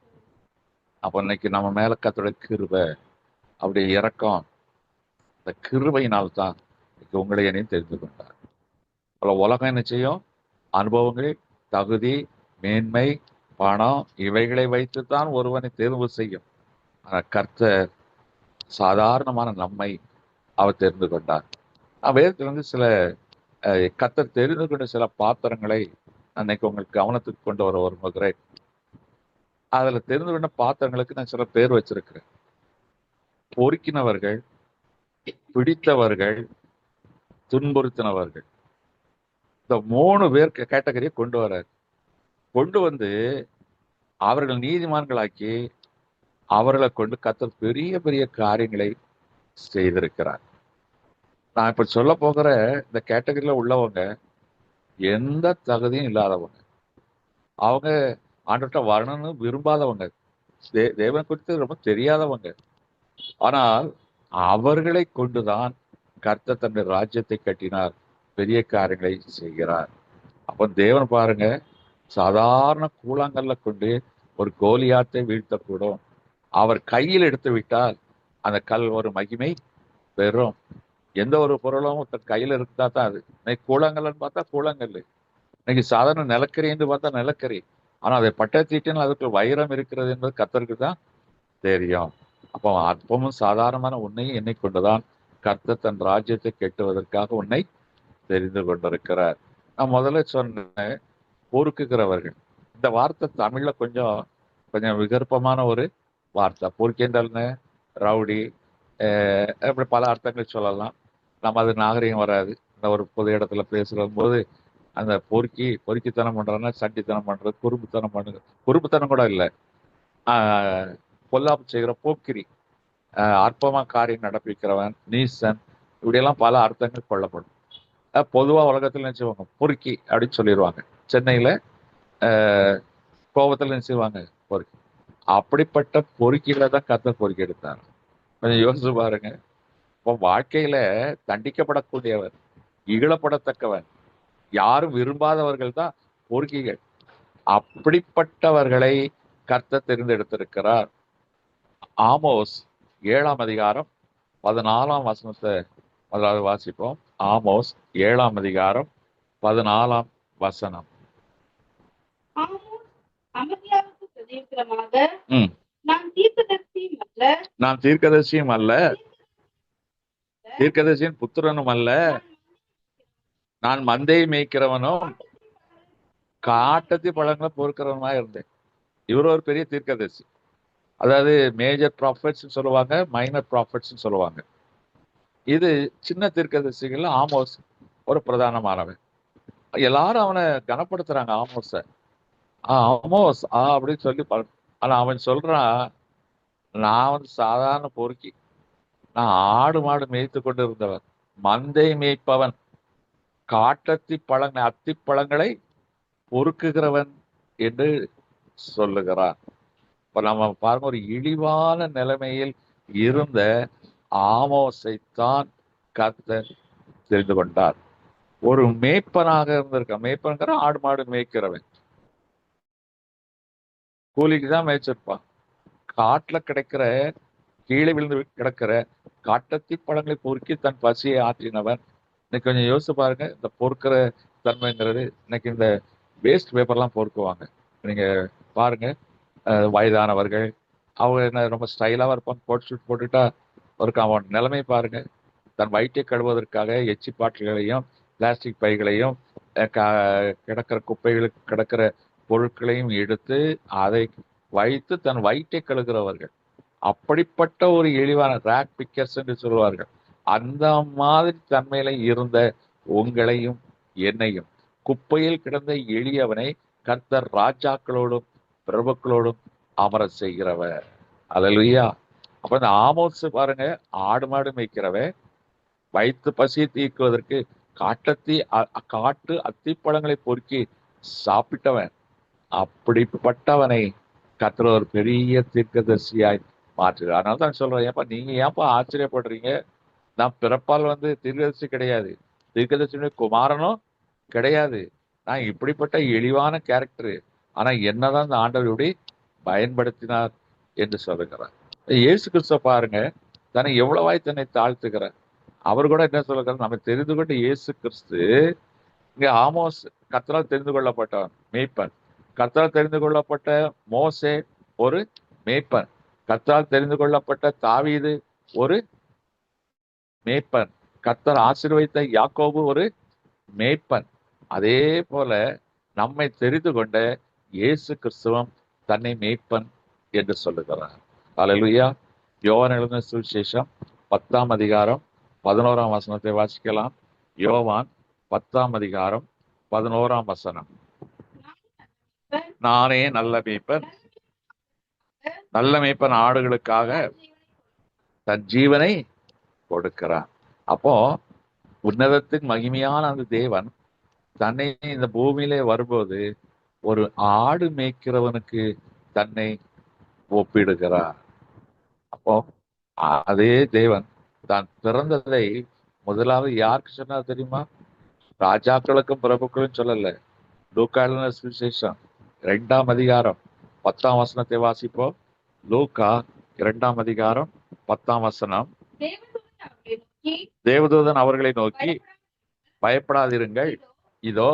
அப்ப இன்னைக்கு நம்ம மேல கர்த்தருடைய கிருபை, அப்படி இறக்கம், இந்த கிருபையினால்தான் உங்களை என்னையும் தெரிந்து கொண்டார். உலகம் என்ன செய்யும்? அனுபவங்கள், தகுதி, மேன்மை, பணம் இவைகளை வைத்துத்தான் ஒருவனை தேர்வு செய்யும். ஆனா கர்த்தர் சாதாரணமான நம்மை அவர் தெரிந்து கொண்டார். வேதத்திலிருந்து சில கர்த்தர் தெரிந்து கொண்ட சில பாத்திரங்களை அன்னைக்கு உங்களுக்கு கவனத்துக்கு கொண்டு வர விரும்புகிறேன். அதுல தெரிந்து கொண்ட பாத்திரங்களுக்கு நான் சில பேர் வச்சிருக்கிறேன். பொறுக்கினவர்கள், பிடித்தவர்கள், துன்புறுத்தினவர்கள். இந்த 3 பேர் கேட்டகரியை கொண்டு வர்றார். கொண்டு வந்து அவர்கள் நீதிமான்களாக்கி அவர்களை கொண்டு கர்த்தர் பெரிய பெரிய காரியங்களை செய்திருக்கிறார். நான் இப்ப சொல்ல போகிற இந்த கேட்டகரியில உள்ளவங்க எந்த தகுதியும் இல்லாதவங்க, அவங்க ஆண்டவர்கிட்ட வரணும்னு விரும்பாதவங்க, தேவனை குறித்து ரொம்ப தெரியாதவங்க. ஆனால் அவர்களை கொண்டுதான் கர்த்தர் தன்னுடைய ராஜ்யத்தை கட்டினார், பெரிய காரியங்களை செய்கிறார். அப்போ தேவன் பாருங்க, சாதாரண கூழாங்கல்ல கொண்டு ஒரு கோலியாத்தை வீழ்த்தக்கூடும். அவர் கையில் எடுத்து விட்டால் அந்த கல் ஒரு மகிமை பெறும். எந்த ஒரு பொருளும் கையில இருந்தா தான் அது. இன்னைக்கு கூழாங்கல்னு பார்த்தா கூழாங்கல், இன்னைக்கு சாதாரண நிலக்கரின்னு பார்த்தா நிலக்கரி. ஆனா அதை பட்டத்தீட்டுன்னு அதுக்கு வைரம் இருக்கிறது என்பது கர்த்தருக்கு தான் தெரியும். அப்போ அற்பமும் சாதாரணமான உன்னையும் என்னை கொண்டுதான் கர்த்தர் தன் ராஜ்யத்தை கெட்டுவதற்காக உன்னை தெரிந்து கொண்டிருக்கிறார். நான் முதல்ல சொன்னேன், பொறுக்குகிறவர்கள். இந்த வார்த்தை தமிழ்ல கொஞ்சம் கொஞ்சம் விகற்பமான ஒரு வார்த்தை. பொறுக்கி என்றால் என்ன? ரவுடி, அப்படி பல அர்த்தங்கள் சொல்லலாம். நம்ம அது நாகரிகம் வராது. இந்த ஒரு பொது இடத்துல பேசுகிற போது அந்த பொறுக்கித்தனம் பண்றதுன்னா சண்டித்தனம் பண்றது, குறும்புத்தனம் பண்ணுறது. குறும்புத்தனம் கூட இல்லை, பொல்லாப்பு செய்கிற போக்கிரி, அற்பமா காரியம் நடப்பிக்கிறவன், நீசன், இப்படியெல்லாம் பல அர்த்தங்கள் கொள்ளப்படும். பொதுவா உலகத்துல நினைச்சுவாங்க பொறுக்கி அப்படின்னு சொல்லிடுவாங்க. சென்னையில கோபத்துல நினைச்சுவாங்க பொறுக்கி. அப்படிப்பட்ட பொறுக்கிகளை தான் கர்த்தர் பொறுக்கி எடுத்தார். கொஞ்சம் யோசிச்சு பாருங்க. இப்போ வாழ்க்கையில தண்டிக்கப்படக்கூடியவர், இகழப்படத்தக்கவன், யாரும் விரும்பாதவர்கள் தான் பொறுக்கிகள். அப்படிப்பட்டவர்களை கர்த்தர் தெரிந்தெடுத்திருக்கிறார். ஆமோஸ் 7ஆம் அதிகாரம் 14ஆம் வசனத்தை முதலாவது வாசிப்போம். ஆமோஸ் 7ஆம் அதிகாரம் 14ஆம் வசனம். ஆமோஸ் அமத்யாவுக்கு பிரதியுத்தரமாக, ம். நான் தீர்க்கதரிசியும் அல்ல, தீர்க்கதரிசியின் புத்திரனும் அல்ல, நான் மந்தையை மேய்க்கிறவனும் காட்டத்தி பழங்களை பொறுக்கிறவனுமா இருந்தேன். இவர் ஒரு பெரிய தீர்க்கதரிசி. அதாவது மேஜர் ப்ராஃபிட்ஸ் சொல்லுவாங்க, மைனர் ப்ராஃபிட்ஸ் சொல்லுவாங்க. இது சின்ன தீர்க்கதரிசிகள். ஆமோஸ் ஒரு பிரதானமானவன். எல்லாரும் அவனை கனப்படுத்துறாங்க, ஆமோஸ. ஆமோஸ் அப்படின்னு சொல்லி ஆனா அவன் சொல்றான், நான் வந்து சாதாரண பொறுக்கி, நான் ஆடு மாடு மேய்த்து கொண்டு இருந்தவன், மந்தை மேய்ப்பவன், காட்டத்தி பழங்கள் அத்திப்பழங்களை பொறுக்குகிறவன் என்று சொல்லுகிறான். இப்ப நம்ம பாருங்க, ஒரு இழிவான நிலைமையில் இருந்த ஆமோஸைத்தான் கர்த்தர் தெரிந்து கொண்டார். ஒரு மேய்ப்பனாக இருந்திருக்கான். மேய்ப்பன்கிற ஆடு மாடு மேய்க்கிறவன், கூலிக்கு தான் மேய்ச்சிருப்பான். காட்டுல கிடைக்கிற, கீழே விழுந்து கிடக்கிற காட்டத்தி பழங்களை பொறுக்கி தன் பசியை ஆற்றினவன். இன்னைக்கு கொஞ்சம் யோசிச்சு பாருங்க, இந்த பொறுக்கிற தன்மைங்கிறது. இன்னைக்கு இந்த வேஸ்ட் பேப்பர்லாம் பொறுக்குவாங்க. நீங்க பாருங்க, வயதானவர்கள் அவங்க என்ன ரொம்ப ஸ்டைலாக இருப்பாங்க, கோட் ஷூட் போட்டுட்டா ஒரு அவன் நிலைமை பாருங்க. தன் வயிற்றை கழுவதற்காக எச்சி பாட்டில்களையும் பிளாஸ்டிக் பைகளையும் கிடக்கிற குப்பைகளுக்கு கிடக்கிற பொருட்களையும் எடுத்து அதை வைத்து தன் வயிற்றை கழுகிறவர்கள். அப்படிப்பட்ட ஒரு இழிவான ரேக் பிக்கர்ஸ் என்று சொல்வார்கள். அந்த மாதிரி தன்மையில இருந்த உங்களையும் என்னையும், குப்பையில் கிடந்த எளியவனை கர்த்தர் ராஜாக்களோடும் பிரபுக்களோடும் அமர செய்கிறவர். அல்லேலூயா. அப்ப இந்த ஆமோஸ் பாருங்க, ஆடு மாடு மேய்க்கிறவன், வயிற்று பசியை தீர்க்குவதற்கு காட்டு அத்திப்பழங்களை பொறுக்கி சாப்பிட்டவன். அப்படிப்பட்டவனை கர்த்தர் ஒரு பெரிய தீர்க்கதரிசியாய் மாற்றுகிறார். அதனால தான் சொல்றேன், ஏப்பா நீங்க ஏன்பா ஆச்சரியப்படுறீங்க? நான் பிறப்பால் வந்து தீர்க்கதரிசி கிடையாது, தீர்க்கதரிசியுடைய குமாரனும் கிடையாது. நான் இப்படிப்பட்ட இழிவான கேரக்டரு. ஆனா என்னதான் இந்த ஆண்டவருடைய பயன்படுத்தினார் என்று சொல்லுகிறார். இயேசு கிறிஸ்துவ பாருங்க, தன்னை எவ்வளவாய் தன்னை தாழ்த்துகிறார். அவர் கூட என்ன சொல்லுகிறார், நம்ம தெரிந்து கொண்ட இயேசு கிறிஸ்து. இங்க ஆமோஸ் கர்த்தரால் தெரிந்து கொள்ளப்பட்டவன், மேய்ப்பன். கர்த்தரால் தெரிந்து கொள்ளப்பட்ட மோசே ஒரு மேய்ப்பன். கர்த்தரால் தெரிந்து கொள்ளப்பட்ட தாவீது ஒரு மேய்ப்பன். கர்த்தர் ஆசீர்வதித்த யாக்கோபு ஒரு மேய்ப்பன். அதே போல நம்மை தெரிந்து கொண்ட இயேசு கிறிஸ்துவம் தன்னை மேய்ப்பன் என்று சொல்லுகிறார். அல்லேலூயா. யோவான் எழுதின சுவிசேஷம் 10ஆம் அதிகாரம் 11ஆம் வசனத்தை வாசிக்கலாம். யோவான் 10ஆம் அதிகாரம் 11ஆம் வசனம். நானே நல்ல மேய்ப்பன், நல்ல மேய்ப்பன் ஆடுகளுக்காக தன் ஜீவனை கொடுக்கிறான். அப்போ உன்னதத்தின் மகிமையான அந்த தேவன் தன்னை இந்த பூமியிலே வரும்போது ஒரு ஆடு மேய்க்கிறவனுக்கு தன்னை ஒப்பிடுகிறார். அப்போ அதே தேவன் தான் பிறந்ததை முதலாவது யாருக்கு சொன்னார் தெரியுமா? ராஜாக்களுக்கும் பிரபுக்களும் சொல்லல. லூக்கா எழுதின சுவிசேஷம் 2ஆம் அதிகாரம் 10ஆம் வசனத்தை வாசிப்போம். லூக்கா 2ஆம் அதிகாரம் 10ஆம் வசனம். தேவதூதன் அவர்களை நோக்கி, பயப்படாதிருங்கள், இதோ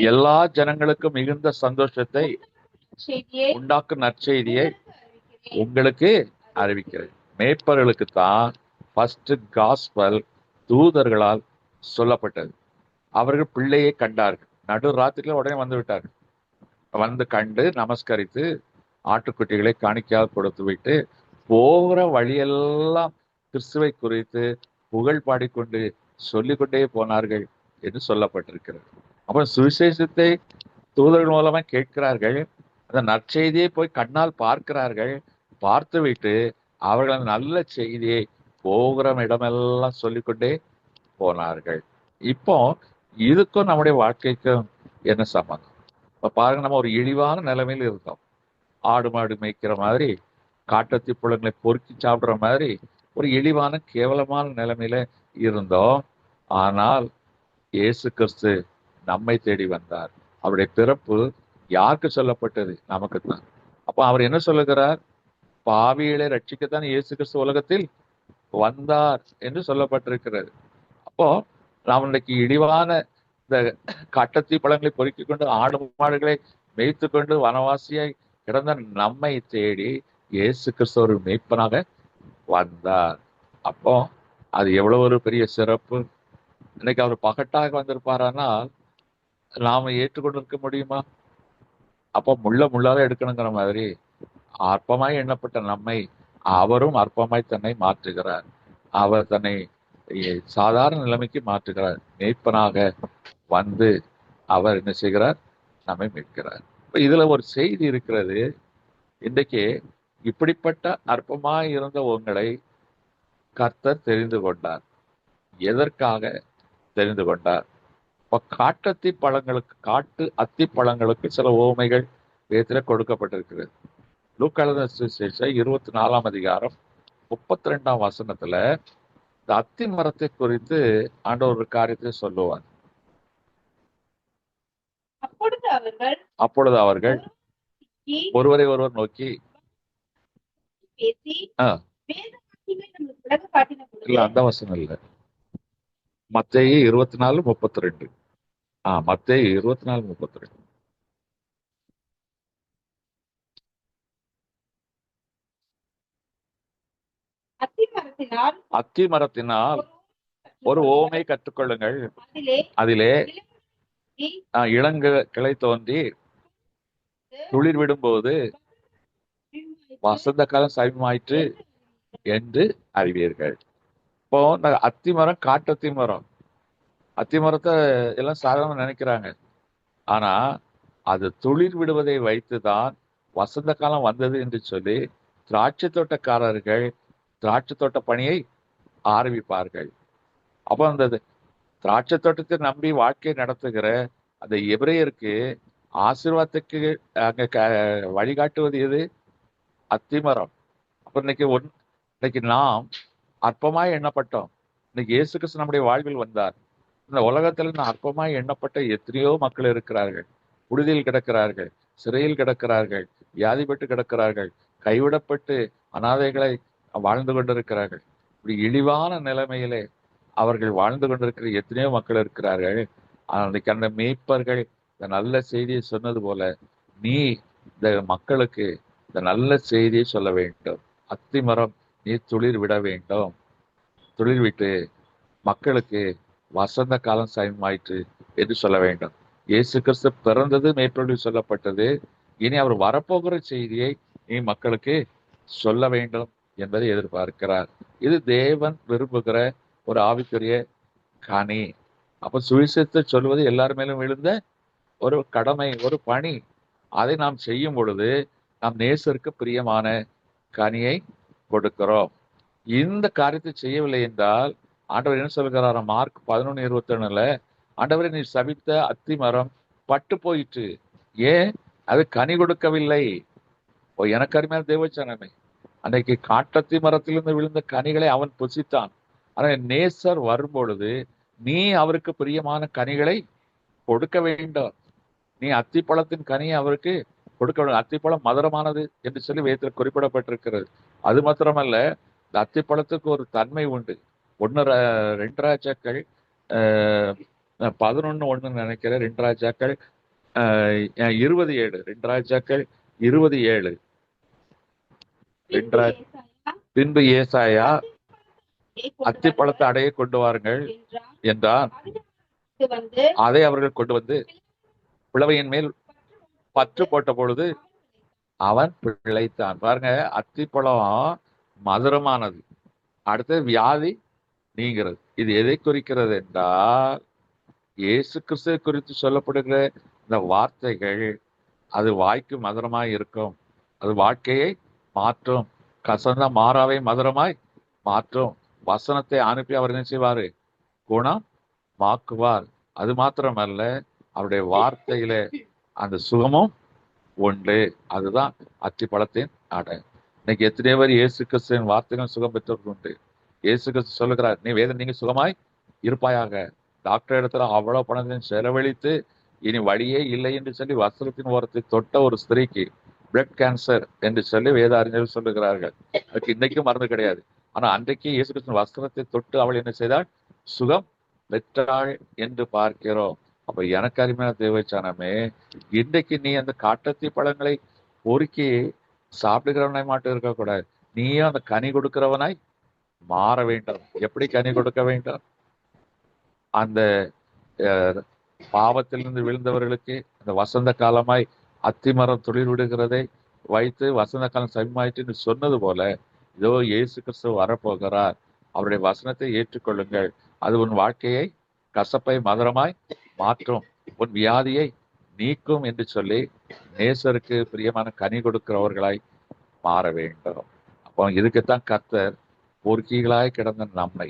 எல்லா ஜனங்களுக்கும் மிகுந்த சந்தோஷத்தை உண்டாக்கும் நற்செய்தியை உங்களுக்கு அறிவிக்கிறேன். மேய்ப்பர்களுக்கு தான் ஃபர்ஸ்ட் காஸ்பல் தூதர்களால் சொல்லப்பட்டது. அவர்கள் பிள்ளையை கண்டார்கள். நடு ராத்திரில உடனே வந்து விட்டார்கள். வந்து கண்டு நமஸ்கரித்து ஆட்டுக்குட்டிகளை காணிக்கையாக கொடுத்து விட்டு போகிற வழியெல்லாம் கிறிஸ்துவை குறித்து புகழ் பாடிக்கொண்டு சொல்லிக்கொண்டே போனார்கள் என்று சொல்லப்பட்டிருக்கிறது. அப்ப சுவிசேஷத்தை தூதர்கள் மூலமா கேட்கிறார்கள், அந்த நற்செய்தியை போய் கண்ணால் பார்க்கிறார்கள். பார்த்துவிட்டு அவர்கள் நல்ல செய்தியை போகிற இடமெல்லாம் சொல்லிக்கொண்டே போனார்கள். இப்போ இதுக்கும் நம்முடைய வாழ்க்கைக்கும் என்ன சம்பந்தம்? இப்ப பாருங்க, நம்ம ஒரு இழிவான நிலைமையில இருந்தோம். ஆடு மாடு மேய்க்கிற மாதிரி, காட்டத்தி புழங்களை பொறுக்கி சாப்பிடுற மாதிரி ஒரு இழிவான கேவலமான நிலைமையில இருந்தோம். ஆனால் இயேசு கிறிஸ்து நம்மை தேடி வந்தார். அவருடைய பிறப்பு யாருக்கு சொல்லப்பட்டது? நமக்கு தான். அப்போ அவர் என்ன சொல்லுகிறார்? பாவிகளை ரட்சிக்கத்தான் இயேசு கிறிஸ்து உலகத்தில் வந்தார் என்று சொல்லப்பட்டிருக்கிறது. அப்போ நாம் இன்றைக்கு இழிவான இந்த காட்டத்தி பழங்களை பொறுக்கிக் கொண்டு ஆடு மாடுகளை மேய்த்து கொண்டு வனவாசியாய் கிடந்த நம்மை தேடி இயேசு கிறிஸ்து ஒரு மேய்ப்பனாக வந்தார். அப்போ அது எவ்வளவு ஒரு பெரிய சிறப்பு. இன்னைக்கு அவர் பகட்டாக வந்திருப்பாரானால் நாம ஏற்றுக்கொண்டிருக்க முடியுமா? அப்போ முள்ளாக எடுக்கணுங்கிற மாதிரி அற்பமாய் எண்ணப்பட்ட நம்மை அவரும் அற்பமாய் தன்னை மாற்றுகிறார். அவர் தன்னை சாதாரண நிலைமைக்கு மாற்றுகிறார். மேய்ப்பனாக வந்து அவர் என்ன செய்கிறார்? நம்மை மீட்கிறார். இதுல ஒரு செய்தி இருக்கிறது. இன்றைக்கு இப்படிப்பட்ட அற்பமாய் இருந்த உங்களை கர்த்தர் தெரிந்து கொண்டார். எதற்காக தெரிந்து கொண்டார்? இப்ப காட்டத்தி பழங்களுக்கு, காட்டு அத்தி பழங்களுக்கு சில உவமைகள் வேதத்துல கொடுக்கப்பட்டிருக்கிறது. லூக்கா எழுதின சுவிசேஷம் 24ஆம் அதிகாரம் 32ஆம் வசனத்துல இந்த அத்தி மரத்தை குறித்து ஆண்டவர் ஒரு காரியத்தை சொல்லுவார். அப்பொழுது அவர்கள் ஒருவரை ஒருவர் நோக்கி, இல்ல அந்த வசனம் இல்ல, மத்தேயு 24:32. மத்தேயு 24:32. அத்தி மரத்தினால் ஒரு ஓமை கற்றுக்கொள்ளுங்கள். அதிலே இளங்கிளை தோன்றி துளிர் விடும்போது வசந்த காலம் சமீபமாயிற்று என்று அறிவீர்கள். இப்போ இந்த அத்தி மரம் காட்டத்தி மரம், அத்தி மரத்தை எல்லாம் சாதாரண நினைக்கிறாங்க. ஆனா அது துளிர் விடுவதை வைத்துதான் வசந்த காலம் வந்தது என்று சொல்லி திராட்சை தோட்டக்காரர்கள் திராட்சை தோட்ட பணியை ஆரம்பிப்பார்கள். அப்போ அந்த திராட்சை தோட்டத்தை நம்பி வாழ்க்கை நடத்துகிற அந்த எபிரேயருக்கு ஆசீர்வாதத்துக்கு அங்க வழிகாட்டுவது எது? அத்திமரம். அப்ப இன்னைக்கு நாம் அற்பமாய் எண்ணப்பட்டோம். இன்னைக்கு இயேசு கிறிஸ்து நம்முடைய வாழ்வில் வந்தார். இந்த உலகத்துல அற்பமாய் எண்ணப்பட்ட எத்தனையோ மக்கள் இருக்கிறார்கள். விடுதியில் கிடக்கிறார்கள், சிறையில் கிடக்கிறார்கள், வியாதிப்பட்டு கிடக்கிறார்கள், கைவிடப்பட்டு அனாதைகளை வாழ்ந்து கொண்டிருக்கிறார்கள். இப்படி இழிவான நிலைமையிலே அவர்கள் வாழ்ந்து கொண்டிருக்கிற எத்தனையோ மக்கள் இருக்கிறார்கள். அன்னைக்கு அந்த மேய்ப்பர்கள் இந்த நல்ல செய்தியை சொன்னது போல நீ இந்த மக்களுக்கு இந்த நல்ல செய்தியை சொல்ல வேண்டும். அத்தி மரம் நீ துளிர் விட வேண்டும். துளிர் விட்டு மக்களுக்கு வசந்த காலம் சமயமாயிற்று என்று சொல்ல வேண்டும். இயேசு கிறிஸ்து பிறந்தது மேற்பொருளில் சொல்லப்பட்டது. இனி அவர் வரப்போகிற செய்தியை நீ மக்களுக்கு சொல்ல வேண்டும் என்பதை எதிர்பார்க்கிறார். இது தேவன் விரும்புகிற ஒரு ஆவிக்குரிய கனி. அப்ப சுவிசேஷத்தை சொல்வது எல்லார் மேலும் விழுந்த ஒரு கடமை, ஒரு பணி. அதை நாம் செய்யும் பொழுது நாம் நேசருக்கு பிரியமான கனியை கொடுக்கிறோம். இந்த காரியத்தை செய்யவில்லை என்றால் ஆண்டவர் என்ன சொல்கிறார்? மார்க் 11:21 ஆண்டவரை நீ சபித்த அத்தி மரம் பட்டு போயிற்று, ஏன் அது கனி கொடுக்கவில்லை? எனக்கு அருமையான தேவச்சனமே, அன்னைக்கு காட்டத்தி மரத்திலிருந்து விழுந்த கனிகளை அவன் புசித்தான். ஆனால் நேசர் வரும்பொழுது நீ அவருக்கு பிரியமான கனிகளை கொடுக்க வேண்டும். நீ அத்திப்பழத்தின் கனியை அவருக்கு கொடுக்க வேண்டும். அத்திப்பழம் மதுரமானது என்று சொல்லி வேதத்தில் குறிப்பிடப்பட்டிருக்கிறது. அது மாத்திரமல்ல, இந்த அத்திப்பழத்துக்கு ஒரு தன்மை உண்டு. 2 ராஜாக்கள் 11:1 நினைக்கிறேன். 2 ராஜாக்கள் 27. 2 ராஜாக்கள் 27. பின்பு ஏசாயா அத்திப்பழத்தை அடைய கொண்டு வாருங்கள் என்றார். அதை அவர்கள் கொண்டு வந்து பிளவையின் மேல் பற்று போட்ட பொழுது அவன் பிழைத்தான். பாருங்க, அத்திப்பழம் மதுரமானது, அடுத்து வியாதி நீங்கிறது. இது எதை குறிக்கிறது என்றால், இயேசு கிறிஸ்துவை குறித்து சொல்லப்படுகிற இந்த வார்த்தைகள் அது வாய்க்கு மதுரமாய் இருக்கும், அது வாழ்க்கையை மாற்றும். கசந்த மாறாவை மதுரமாய் மாற்றும். வசனத்தை அனுப்பி அவர் என்ன செய்வாரு? குணம் மாக்குவார். அது மாத்திரமல்ல, அவருடைய வார்த்தையில அந்த சுகமும் உண்டு. அதுதான் அத்திப்பழத்தின் அடை. இன்னைக்கு எத்தனை பேர் இயேசு கிறிஸ்துவின் வார்த்தைகள் சுகம் பெற்றவர்கள் உண்டு. இயேசு கிறிஸ்து சொல்லுகிறார், நீ வேதம் நீங்க சுகமாய் இருப்பாயாக. டாக்டர் இடத்துல அவ்வளவு பணத்தையும் செலவழித்து இனி வழியே இல்லை என்று சொல்லி வஸ்திரத்தின் ஓரத்தை தொட்ட ஒரு ஸ்திரீக்கு பிளட் கேன்சர் என்று சொல்லி வேத அறிஞர்கள் சொல்லுகிறார்கள். அதுக்கு இன்னைக்கும் மருந்து கிடையாது. ஆனா அன்றைக்கு இயேசு கிறிஸ்துவின் வஸ்திரத்தை தொட்டு அவள் என்ன செய்தாள்? சுகம் பெற்றாள் என்று பார்க்கிறோம். அப்ப எனக்கு அருமையான தேவைச்சானமே, இன்றைக்கு நீ அந்த காட்டத்தி பழங்களை பொறுக்கி சாப்பிடுகிறவனாய் மட்டும் இருக்கக்கூடாது, நீயும் அந்த கனி கொடுக்கிறவனாய் மாற வேண்டும். எப்படி கனி கொடுக்க வேண்டும்? அந்த பாவத்திலிருந்து விழுந்தவர்களுக்கு அந்த வசந்த காலமாய் அத்திமரம் துளிர் விடுகிறதை வைத்து வசந்த காலம் சமயமாயிட்டு சொன்னது போல, இதோ இயேசு கிறிஸ்து வரப்போகிறார், அவருடைய வசனத்தை ஏற்றுக்கொள்ளுங்கள், அது உன் வாழ்க்கையை கசப்பை மதுரமாய் மாற்றும், உன் வியாதியை நீக்கும் என்று சொல்லி நேசருக்கு பிரியமான கனி கொடுக்கிறவர்களாய் மாற வேண்டும். அப்போ இதுக்குத்தான் கர்த்தர் பொறுக்கிகளாய் கிடந்த நம்மை,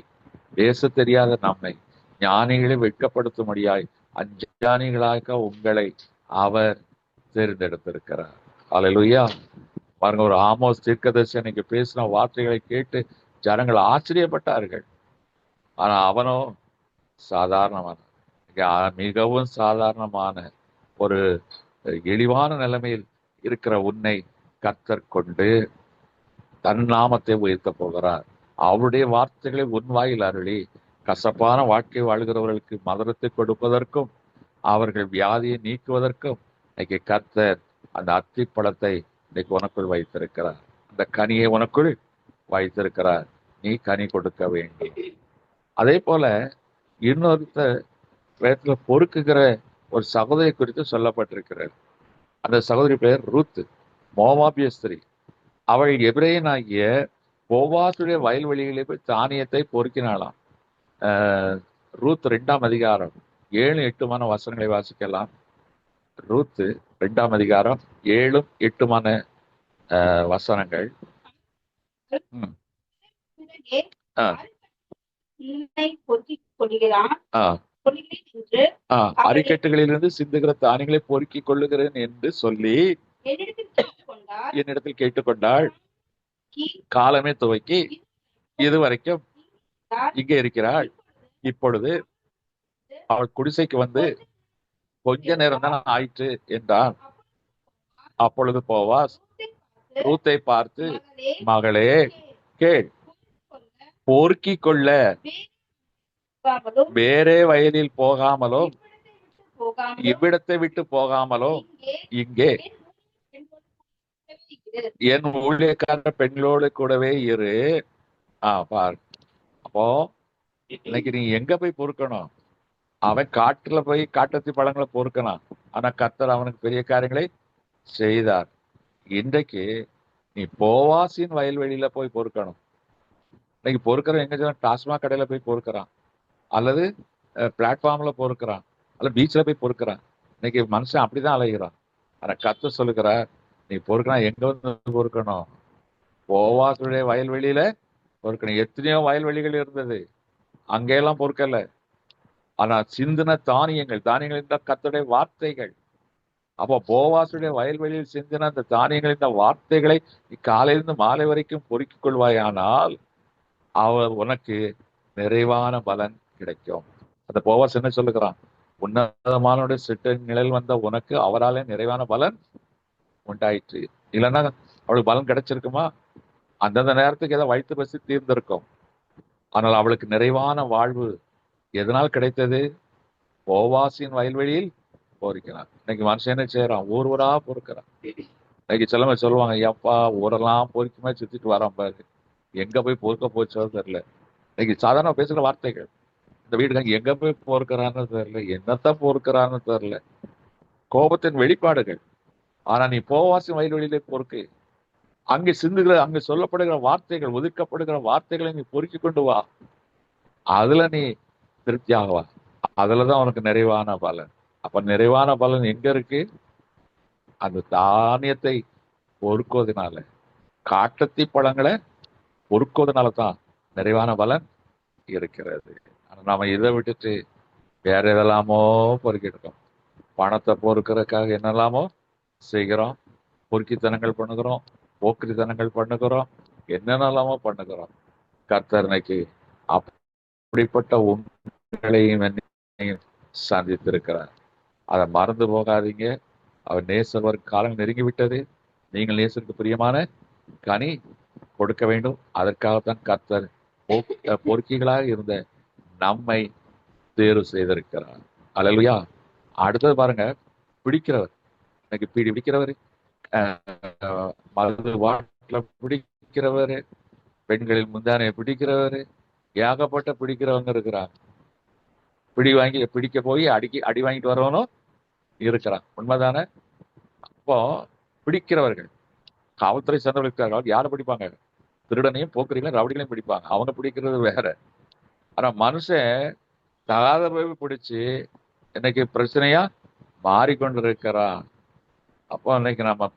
பேச தெரியாத நம்மை ஞானிகளை வெட்கப்படுத்தும்படியாய் அஞ்ஞானிகளாக உங்களை அவர் தேர்ந்தெடுத்திருக்கிறார். அல்லேலூயா. பாருங்க, ஒரு ஆமோஸ் தீர்க்கதரிசி அன்னைக்கு பேசின வார்த்தைகளை கேட்டு ஜனங்கள் ஆச்சரியப்பட்டார்கள். ஆனா அவனோ சாதாரணமான, மிகவும் சாதாரணமான ஒரு இழிவான நிலைமையில் இருக்கிற உன்னை கர்த்தர் கொண்டு தன் நாமத்தை உயர்த்த போகிறார். அவருடைய வார்த்தைகளை உன் வாயில் அருளி கசப்பான வாழ்க்கை வாழ்கிறவர்களுக்கு மதுரத்தை கொடுப்பதற்கும் அவர்கள் வியாதியை நீக்குவதற்கும் இன்னைக்கு கர்த்தர் அந்த அத்திப்பழத்தை இன்னைக்கு உனக்குள் வைத்திருக்கிறார். அந்த கனியை உனக்குள் வைத்திருக்கிறார். நீ கனி கொடுக்க வேண்டி. அதே போல இன்னொருத்த வேதத்துல பொறுக்குகிற ஒரு சகோதரி குறித்து சொல்லப்பட்டிருக்கிறார். அந்த சகோதரி பெயர் ரூத், மோவாபிய ஸ்திரீ. அவள் எபிரேயனாகிய போவாசுடைய வயல்வெளிகளிலே போய் தானியத்தை பொறுக்கினாளாம். ரூத் 2ஆம் அதிகாரம் 7-8 வசனங்களை வாசிக்கலாம். ரூத் 2ஆம் அதிகாரம் 7-8 வசனங்கள். அரிக்கட்டுகளிலிருந்து சிந்துகிற தானியங்களை பொறுக்கிக் கொள்ளுகிறேன் என்று சொல்லி என்னிடத்தில் கேட்டுக்கொண்டாள். காலமே துவக்கி இதுவரைக்கும் இங்கே இருக்கிறாள். இப்பொழுது அவள் குடிசைக்கு வந்து கொஞ்ச நேரம் தான் ஆயிற்று என்றான். அப்பொழுது போவாஸ் ரூத்தை பார்த்து, மகளே கேள், பொறுக்கிக் கொள்ள வேறே வயலில் போகாமலோ இவ்விடத்தை விட்டு போகாமலோ இங்கே என் ஊழியக்கார பெண்களோடு கூடவே இரு. பார், அப்போ இன்னைக்கு நீ எங்க போய் பொறுக்கணும்? அவன் காட்டுல போய் காட்டத்தி பழங்களை பொறுக்கணும். ஆனா கர்த்தர் அவனுக்கு பெரிய காரியங்களை செய்தார். இன்றைக்கு நீ போவாசின் வயல்வெளியில போய் பொறுக்கணும். இன்னைக்கு பொறுக்கிற எங்க சொன்னா டாஸ்மாக் கடையில போய் பொறுக்கிறான், அல்லது பிளாட்ஃபார்ம்ல பொறுக்கிறான், அல்லது பீச்ல போய் பொறுக்கிறான். இன்னைக்கு மனுஷன் அப்படிதான் அலைகிறான். ஆனா கர்த்தர் சொல்லுகிறார், நீ பொறுக்கணும். எங்க வந்து பொறுக்கணும்? போவாசுடைய வயல்வெளியில பொறுக்கணும். எத்தனையோ வயல்வெளிகள் இருந்தது, அங்கெல்லாம் பொறுக்கல. ஆனா சிந்தின தானியங்கள் இந்த கர்த்தருடைய வார்த்தைகள். அப்போ போவாசுடைய வயல்வெளியில் சிந்தின அந்த தானியங்கள் இந்த வார்த்தைகளை காலையிலிருந்து மாலை வரைக்கும் பொறுக்கிக் கொள்வாயானால் அவர் உனக்கு நிறைவான பலன் கிடைக்கும். அந்த போவாஸ் என்ன சொல்லுகிறான்? உன்னதமானுடைய சிட்ட நிழல் வந்த உனக்கு அவராலே நிறைவான பலன் உண்டாயிற்று. இல்லைன்னா அவளுக்கு பலன் கிடைச்சிருக்குமா? அந்தந்த நேரத்துக்கு ஏதோ வயிற்று பசி தீர்ந்திருக்கும். ஆனால் அவளுக்கு நிறைவான வாழ்வு எதனால் கிடைத்தது? போவாசின் வயல்வெளியில் பொறுக்கிறான். இன்னைக்கு மனுஷன் என்ன செய்யறான்? ஊரா பொறுக்கிறான். இன்னைக்கு சிலமை சொல்லுவாங்க, எப்பா ஊரெல்லாம் பொறுக்குமே சுத்திட்டு வரான் பாரு, எங்க போய் பொறுக்க போச்சோ தெரியல. இன்னைக்கு சாதாரண பேசுகிற வார்த்தைகள். இந்த வீட்டுக்காரங்க எங்க போய் பொறுக்கிறான்னு தெரியல, என்னத்தான் பொறுக்கிறான்னு தெரியல. கோபத்தின் வெளிப்பாடுகள். ஆனா நீ போவாசி வயல்வெளியிலே பொறுக்கு. அங்கே சிந்துகிற, அங்கே சொல்லப்படுகிற வார்த்தைகள், ஒதுக்கப்படுகிற வார்த்தைகளை நீ பொறுக்கி கொண்டு வா. அதுல நீ திருப்தி ஆகவா. அதுலதான் உனக்கு நிறைவான பலன். அப்ப நிறைவான பலன் எங்க இருக்கு? அந்த தானியத்தை பொறுக்குவதனால, காட்டத்தி பழங்களை பொறுக்குவதனால தான் நிறைவான பலன் இருக்கிறது. ஆனா நாம இதை விட்டுட்டு வேற எதெல்லாமோ பொறுக்கிட்டு இருக்கோம். பணத்தை பொறுக்கிறதுக்காக என்னெல்லாமோ செய்கிறோம், பொறுக்கித்தனங்கள் பண்ணுகிறோம், போக்கிரித்தனங்கள் பண்ணுகிறோம், என்னென்னலாமோ பண்ணுகிறோம். கர்த்தர் இன்னைக்கு அப்படிப்பட்ட உங்களையும் என்னையும் சந்தித்திருக்கிறார். அதை மறந்து போகாதீங்க. அவர் நேசர் காலம் நெருங்கி விட்டது. நீங்கள் நேசருக்கு பிரியமான கனி கொடுக்க வேண்டும். அதற்காகத்தான் கர்த்தர் பொறுக்கிகளாக இருந்த நம்மை தேர்வு செய்திருக்கிறார். அல்லேலூயா. அடுத்தது பாருங்க, பிடிக்கிறவர். இன்னைக்கு பீடி பிடிக்கிறவர், மது வாட்டில் பிடிக்கிறவர், பெண்களில் முந்தானையை பிடிக்கிறவர், ஏகப்பட்ட பிடிக்கிறவங்க இருக்கிறாங்க. பிடிக்க போய் அடி வாங்கிட்டு வரவனும் இருக்கிறான். உண்மைதானே? அப்போ பிடிக்கிறவர்கள் காவல்துறை சேர்ந்தவர்களுக்கு யாரை பிடிப்பாங்க? திருடனையும் போக்குறீங்களையும் ரவுடிகளையும் பிடிப்பாங்க. அவங்க பிடிக்கிறது வேற. ஆனா மனுஷன் தகாத போய் பிடிச்சு இன்னைக்கு பிரச்சனையா மாறிக்கொண்டிருக்கிறான். அப்போ இன்னைக்கு நம்ம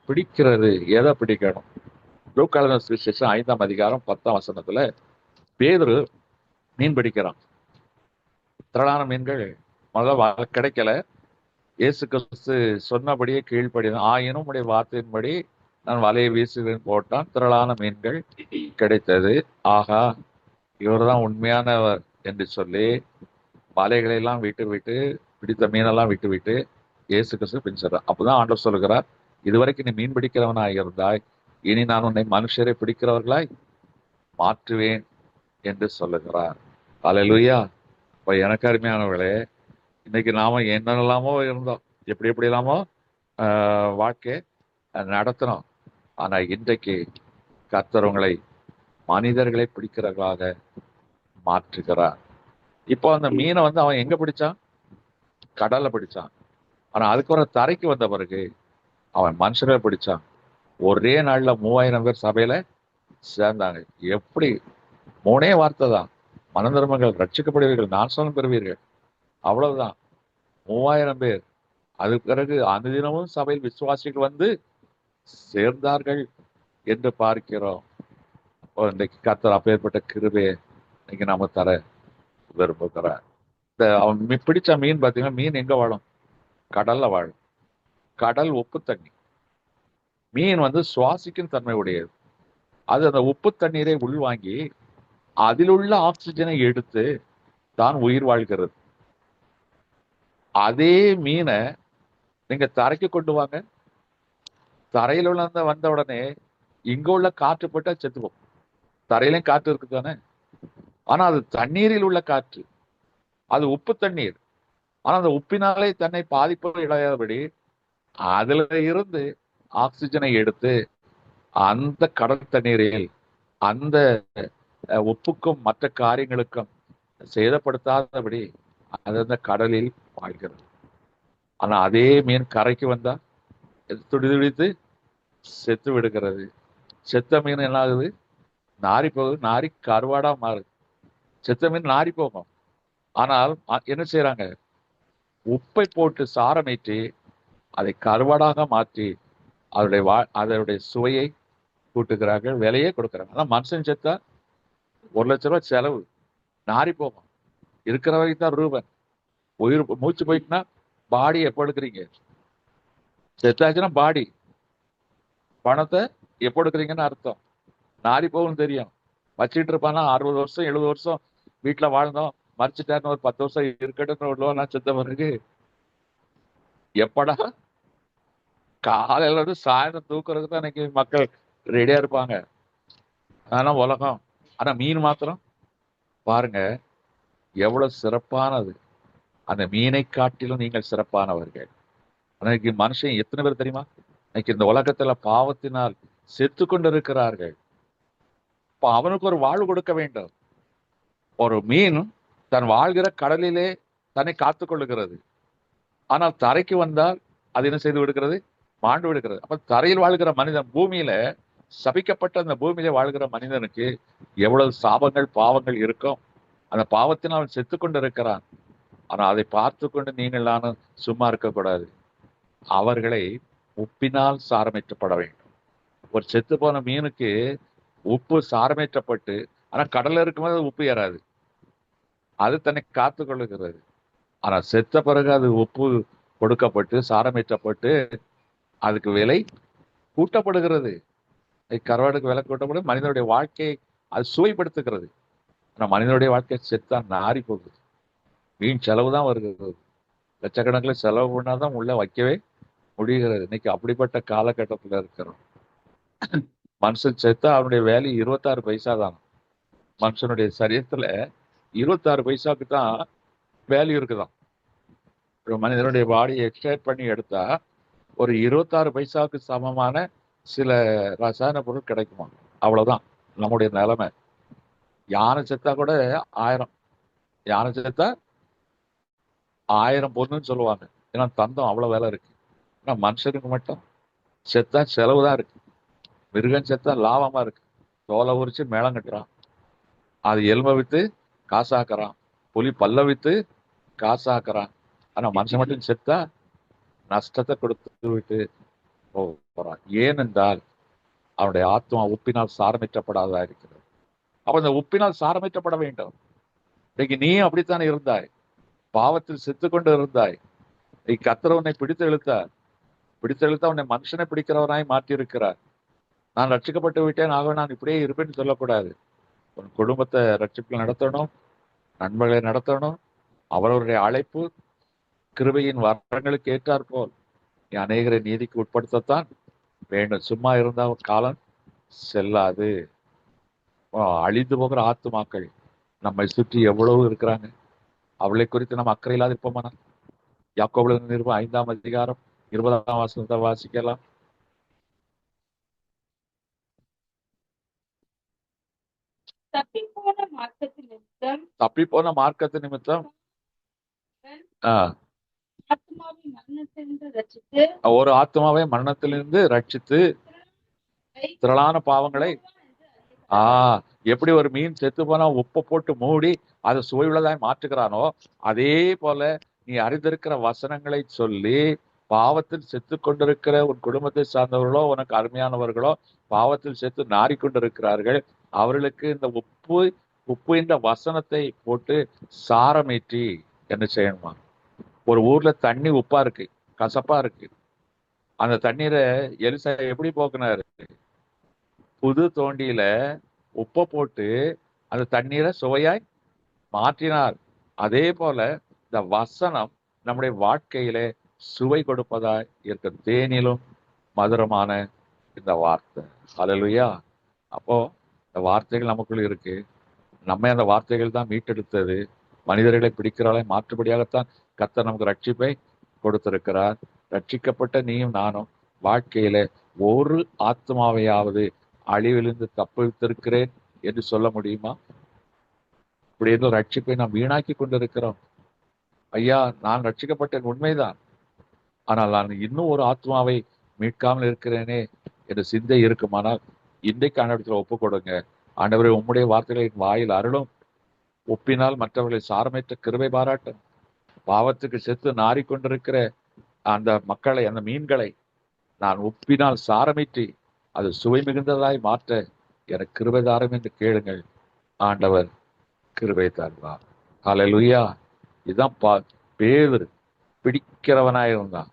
பிடிக்கிறது எதை பிடிக்கணும்? லூக்கா சுவிசேஷம் 5ஆம் அதிகாரம் 10ஆம் வசனத்துல பேதுரு மீன் பிடிக்கிறான். திரளான மீன்கள் முதல்ல கிடைக்கல. இயேசு கிறிஸ்து சொன்னபடியே கீழ்ப்படிதான். ஆயினும் உடைய வார்த்தையின்படி நான் வலையை வீசுகிறேன் போட்டான். திரளான மீன்கள் கிடைத்தது. ஆகா, இவர்தான் உண்மையானவர் என்று சொல்லி வலைகளை எல்லாம் விட்டு பிடித்த மீனெல்லாம் விட்டு இயேசு கிறிஸ்து பின் சொல்றார். அப்பதான் ஆண்டவர் சொல்லுகிறார், இதுவரைக்கும் நீ மீன் பிடிக்கிறவனாய் இருந்தாய், இனி நான் உன்னை மனுஷரை பிடிக்கிறவர்களாய் மாற்றுவேன் என்று சொல்லுகிறார். அல்லேலூயா. இப்போ எனக்கு அருமையானவர்களே, இன்னைக்கு நாம என்னெல்லாமோ இருந்தோம், எப்படி எல்லாமோ வாழ்க்கை நடத்தினோம். ஆனா இன்றைக்கு கர்த்தர் உங்களை மனிதர்களை பிடிக்கிறவர்களாக மாற்றுகிறார். இப்போ அந்த மீனை அவன் எங்க பிடிச்சான்? கடல்ல பிடிச்சான். ஆனா அதுக்கப்புறம் தரைக்கு வந்த பிறகு அவன் மனுஷர்களை பிடிச்சான். ஒரே நாள்ல 3000 பேர் சபையில சேர்ந்தாங்க. எப்படி? 3 வார்த்தை தான், மனந்தர்மங்கள் ரட்சிக்கப்படுவீர்கள், நாசனம் பெறுவீர்கள். அவ்வளவுதான். 3000 பேர். அதுக்கு பிறகு அந்த தினமும் சபையில் விசுவாசிகள் வந்து சேர்ந்தார்கள் என்று பார்க்கிறோம். இன்றைக்கு கர்த்தர் அப்பேற்பட்ட கிருபையை இன்னைக்கு நாம தர விரும்புகிறார். இந்த அவன் பிடிச்ச மீன் பார்த்தீங்கன்னா, மீன் எங்க வாழும்? கடல்ல வாழும். கடல் உப்பு தண்ணி. மீன் சுவாசிக்கும் தன்மை உடையது. அது அந்த உப்பு தண்ணீரை உள்வாங்கி அதில் உள்ள ஆக்சிஜனை எடுத்து தான் உயிர் வாழ்கிறது. அதே மீனை நீங்க தரைக்கு கொண்டு வாங்க, தரையில் உள்ள வந்த உடனே இங்க உள்ள காற்று போட்டா செத்துப்போம். தரையிலையும் காற்று இருக்கு தானே, ஆனா அது தண்ணீரில் உள்ள காற்று, அது உப்பு தண்ணீர். ஆனா அந்த உப்பினாலே தன்னை பாதிப்பு இடையாதபடி அதுல இருந்து ஆக்சிஜனை எடுத்து அந்த கடல் தண்ணீரில் அந்த உப்புக்கும் மற்ற காரியங்களுக்கும் சேதப்படுத்தாதபடி அது அந்த கடலில் வாழ்கிறது. ஆனா அதே மீன் கரைக்கு வந்தா துடிதுடித்து செத்து விடுகிறது. செத்த மீன் என்ன ஆகுது? நாரி போகுது. நாரி கருவாடா மாறுது. செத்த மீன் நாரி போகும். ஆனால் என்ன செய்யறாங்க? உப்பை போட்டு சாரமேற்றி அதை கருவாடாக மாற்றி அதனுடைய சுவையை கூட்டுகிறார்கள், விலையே கொடுக்குறாங்க. ஆனா மனுஷன் செத்தா 1 லட்சம் ரூபாய் செலவு, நாரி போகும். இருக்கிற வரைக்கும் தான் ரூபன். உயிர் மூச்சு போயிட்டுனா பாடி எப்போ எடுக்கிறீங்க? செத்தாச்சுன்னா பாடி, பணத்தை எப்போ எடுக்கிறீங்கன்னு அர்த்தம். நாரி போகும்னு தெரியும். வச்சுட்டு இருப்பானா 60 வருஷம் 70 வருஷம் வீட்டுல வாழ்ந்தோம், மறிச்சுட்டாருன்னு ஒரு 10 வருஷம் இருக்கட்டும் செத்த பிறகு எப்படா காலையில சாயந்தரம் தூக்குறதுக்கு தான் இன்னைக்கு மக்கள் ரெடியா இருப்பாங்க. ஆனா உலகம். ஆனா மீன் மாத்திரம் பாருங்க எவ்வளவு சிறப்பானது. அந்த மீனை காட்டிலும் நீங்கள் சிறப்பானவர்கள். இன்னைக்கு மனுஷன் எத்தனை பேர் தெரியுமா? இன்னைக்கு இந்த உலகத்துல பாவத்தினால் செத்து கொண்டிருக்கிறார்கள். இப்ப அவனுக்கு ஒரு வாழ்வு கொடுக்க வேண்டும். ஒரு மீன் தன் வாழ்கிற கடலிலே தன்னை காத்துக் கொள்ளுகிறது. ஆனால் தரைக்கு வந்தால் அது என்ன செய்து விடுகிறது? மாண்டு விடுகிறது. அப்ப தரையில் வாழ்கிற மனிதன், பூமியில சபிக்கப்பட்ட அந்த பூமியில வாழ்கிற மனிதனுக்கு எவ்வளவு சாபங்கள் பாவங்கள் இருக்கும். அந்த பாவத்தினால் அவன் செத்து கொண்டு இருக்கிறான். ஆனா அதை பார்த்து கொண்டு நீங்கள் நானும் சும்மா இருக்கக்கூடாது. அவர்களை உப்பினால் சாரமேற்றப்பட வேண்டும். ஒரு செத்து போன மீனுக்கு உப்பு சாரமேற்றப்பட்டு, ஆனா கடல்ல இருக்கும்போது உப்பு ஏறாது, அது தன்னை காத்து கொள்ளுகிறது. ஆனா செத்த பிறகு அது உப்பு கொடுக்கப்பட்டு சாரமேற்றப்பட்டு அதுக்கு விலை கூட்டப்படுகிறது. கருவாடுக்கு விலை கூட்டப்படும். மனிதனுடைய வாழ்க்கையை அது சுவைப்படுத்துகிறது. ஆனா மனிதனுடைய வாழ்க்கை செத்தா நாரி போகுது. வீண் செலவு தான் வருகிறது. லட்சக்கணக்கில் செலவு பண்ணாதான் உள்ள வைக்கவே முடிகிறது. இன்னைக்கு அப்படிப்பட்ட காலகட்டத்துல இருக்கிறோம். மனுஷன் செத்தா அவனுடைய வேல்யூ 26 பைசா தான். மனுஷனுடைய சரீரத்துல 26 பைசாவுக்கு தான் வேல்யூ இருக்குதான். ஒரு மனிதனுடைய பாடியை எக்ஸ்ட்ராக்ட் பண்ணி எடுத்தா ஒரு 26 பைசாவுக்கு சமமான சில ரசாயன பொருள் கிடைக்குமா? அவ்வளவுதான் நம்முடைய நிலைமை. யானை செத்தா கூட 1000, யானை செத்தா 1000 பொண்ணுன்னு சொல்லுவாங்க. ஏன்னா தந்தம் அவ்வளவு வேலை இருக்கு. ஆனா மனுஷனுக்கு மட்டும் செத்தா செலவு தான் இருக்கு. மிருகம் செத்தா லாபமா இருக்கு. தோலை உரிச்சு மேளம் கட்டுறான், அது எலும்பை வித்து காசாக்குறான், புலி பல்ல வித்து காசாக்குறான். ஆனா மனுஷன் மட்டும் செத்தா நஷ்டத்தை கொடுத்து விட்டு போறான். ஏனென்றால் அவனுடைய ஆத்மா உப்பினால் சாரமேற்றப்படாததா இருக்கிறது. அப்ப இந்த உப்பினால் சாரமேற்றப்பட வேண்டும். இன்னைக்கு நீ அப்படித்தானே இருந்தாய், பாவத்தில் செத்து கொண்டு இருந்தாய். நீ கர்த்தர் உன்னை பிடித்து இழுத்தா உன்னை மனுஷனை பிடிக்கிறவனாய் மாற்றி இருக்கிறார். நான் ரட்சிக்கப்பட்டு விட்டேன், ஆகவே நான் இப்படியே இருப்பேன்னு சொல்லக்கூடாது. உன் குடும்பத்தை ரட்சிப்பில் நடத்தணும், நண்பர்களை நடத்தணும். அவரவருடைய அழைப்பு கிருபையின் வரங்களுக்கு ஏற்றார் போல் நீ அநேகரை நீதிக்கு உட்படுத்தத்தான் வேண்டும். சும்மா இருந்தால் காலம் செல்லாது. அழிந்து போகிற ஆத்துமாக்கள் நம்மை சுற்றி எவ்வளவு இருக்கிறாங்க. அவளை குறித்து நம்ம அக்கறை இல்லாத இருப்போமானா? யாக்கோபு நிருபம் 5ஆம் அதிகாரம் 20ஆம் வசனத்தை வாசிக்கலாம். தப்பி போன மார்க்கத்து நிமித்தம் ஒரு ஆத்மாவை மரணத்திலிருந்து ரட்சித்து திரளான பாவங்களை எப்படி ஒரு மீன் செத்து போனா உப்பை போட்டு மூடி அதை சுவை உள்ளதாய் மாற்றுகிறானோ, அதே போல நீ அறிந்திருக்கிற வசனங்களை சொல்லி பாவத்தில் செத்து கொண்டிருக்கிற உன் குடும்பத்தை சார்ந்தவர்களோ உனக்கு அருமையானவர்களோ பாவத்தில் செத்து நாறிக்கொண்டிருக்கிறார்கள். அவர்களுக்கு இந்த உப்பு என்ற வசனத்தை போட்டு சாரமேற்றி என்ன செய்யணுமா? ஒரு ஊர்ல தண்ணி உப்பா இருக்கு, கசப்பா இருக்கு. அந்த தண்ணீரை எலிசா எப்படி போக்குனாரு? புது தோண்டியில உப்பை போட்டு அந்த தண்ணீரை சுவையாய் மாற்றினார். அதே போல இந்த வசனம் நம்முடைய வாழ்க்கையிலே சுவை கொடுப்பதாய் இருக்க. தேனிலும் மதுரமான இந்த வார்த்தை. ஹல்லேலூயா. அப்போ இந்த வார்த்தைகள் நமக்குள்ள இருக்கு. நம்ம அந்த வார்த்தைகள் தான் மீட்டெடுத்தது. மனிதர்களை பிடிக்கிறாளே மாற்றுபடியாகத்தான் கர்த்தர் நமக்கு ரட்சிப்பை கொடுத்திருக்கிறார். ரட்சிக்கப்பட்ட நீயும் நானும் வாழ்க்கையில ஒரு ஆத்மாவையாவது அழிவிலிருந்து தப்பித்திருக்கிறேன் என்று சொல்ல முடியுமா? இப்படி இருந்த ரட்சிப்பை நாம் வீணாக்கி கொண்டிருக்கிறோம். ஐயா, நான் ரட்சிக்கப்பட்டேன் உண்மைதான், ஆனால் நான் இன்னும் ஒரு ஆத்மாவை மீட்காமல் இருக்கிறேனே என்று சிந்தை இருக்குமானால் இன்றைக்கு ஆண்டவரத்தில் ஒப்பு கொடுங்க. ஆண்டவரே, உம்முடைய வார்த்தைகளின் வாயில் அருளும். உப்பினால் மற்றவர்களை சாரமேற்ற கிருபை பாராட்டும். பாவத்துக்கு செத்து நாறிக்கொண்டிருக்கிற அந்த மக்களை, அந்த மீன்களை நான் உப்பினால் சாரமேற்றி அது சுவை மிகுந்ததாய் மாற்ற எனக்கு கிருபை தாரும் என்று கேளுங்கள். ஆண்டவர் கிருபை தருவார். ஹல்லேலூயா. இதுதான் பேதுரு பிடிக்கிறவனாயிருந்தான்,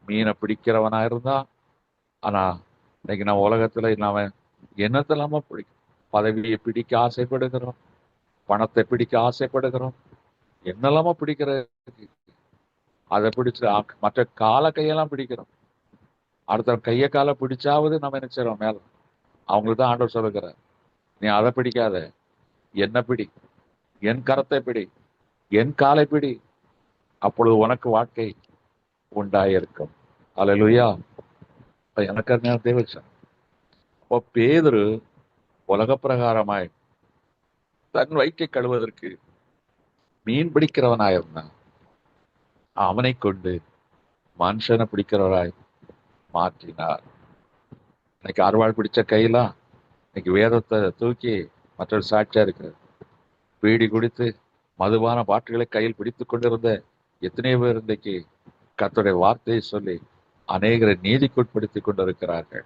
மீனை பிடிக்கிறவனாயிருந்தான். ஆனா இன்னைக்கு நம்ம உலகத்துல நாம என்னத்தெல்லாம பிடிக்கும். பதவியை பிடிக்க ஆசைப்படுகிறோம், பணத்தை பிடிக்க ஆசைப்படுகிறோம், என்னெல்லாமோ பிடிக்கிற, அதை பிடிச்சு மற்ற கால கையெல்லாம் பிடிக்கிறோம். அடுத்த கையை காலை பிடிச்சாவது நம்ம என்ன செய்யறோம்? மேல அவங்களுக்கு தான் ஆண்டவர் சொல்லுகிறார், நீ அதை பிடிக்காத, என்ன பிடி, என் கரத்தை பிடி, என் காலை பிடி, அப்பொழுது உனக்கு வாழ்க்கை உண்டாயிருக்கும். ஹல்லேலூயா. எனக்கு தேவச்சன். அப்போ பேதுரு உலக பிரகாரமாய் தன் வயிற்றை கழுவதற்கு மீன் பிடிக்கிறவனாயிருந்தான். அவனை கொண்டு மனுஷனை பிடிக்கிறவராய் மாற்றினார். இன்னைக்கு அறுவாள் பிடிச்ச கையெல்லாம் இன்னைக்கு வேதத்தை தூக்கி மற்றொரு சாட்சியா இருக்கு. பீடி குடித்து மதுபான பாட்டுகளை கையில் பிடித்து கொண்டிருந்த எத்தனையோ பேர் இன்றைக்கு கர்த்தருடைய வார்த்தையை சொல்லி அநேகரை நீதிக்குட்படுத்தி கொண்டிருக்கிறார்கள்.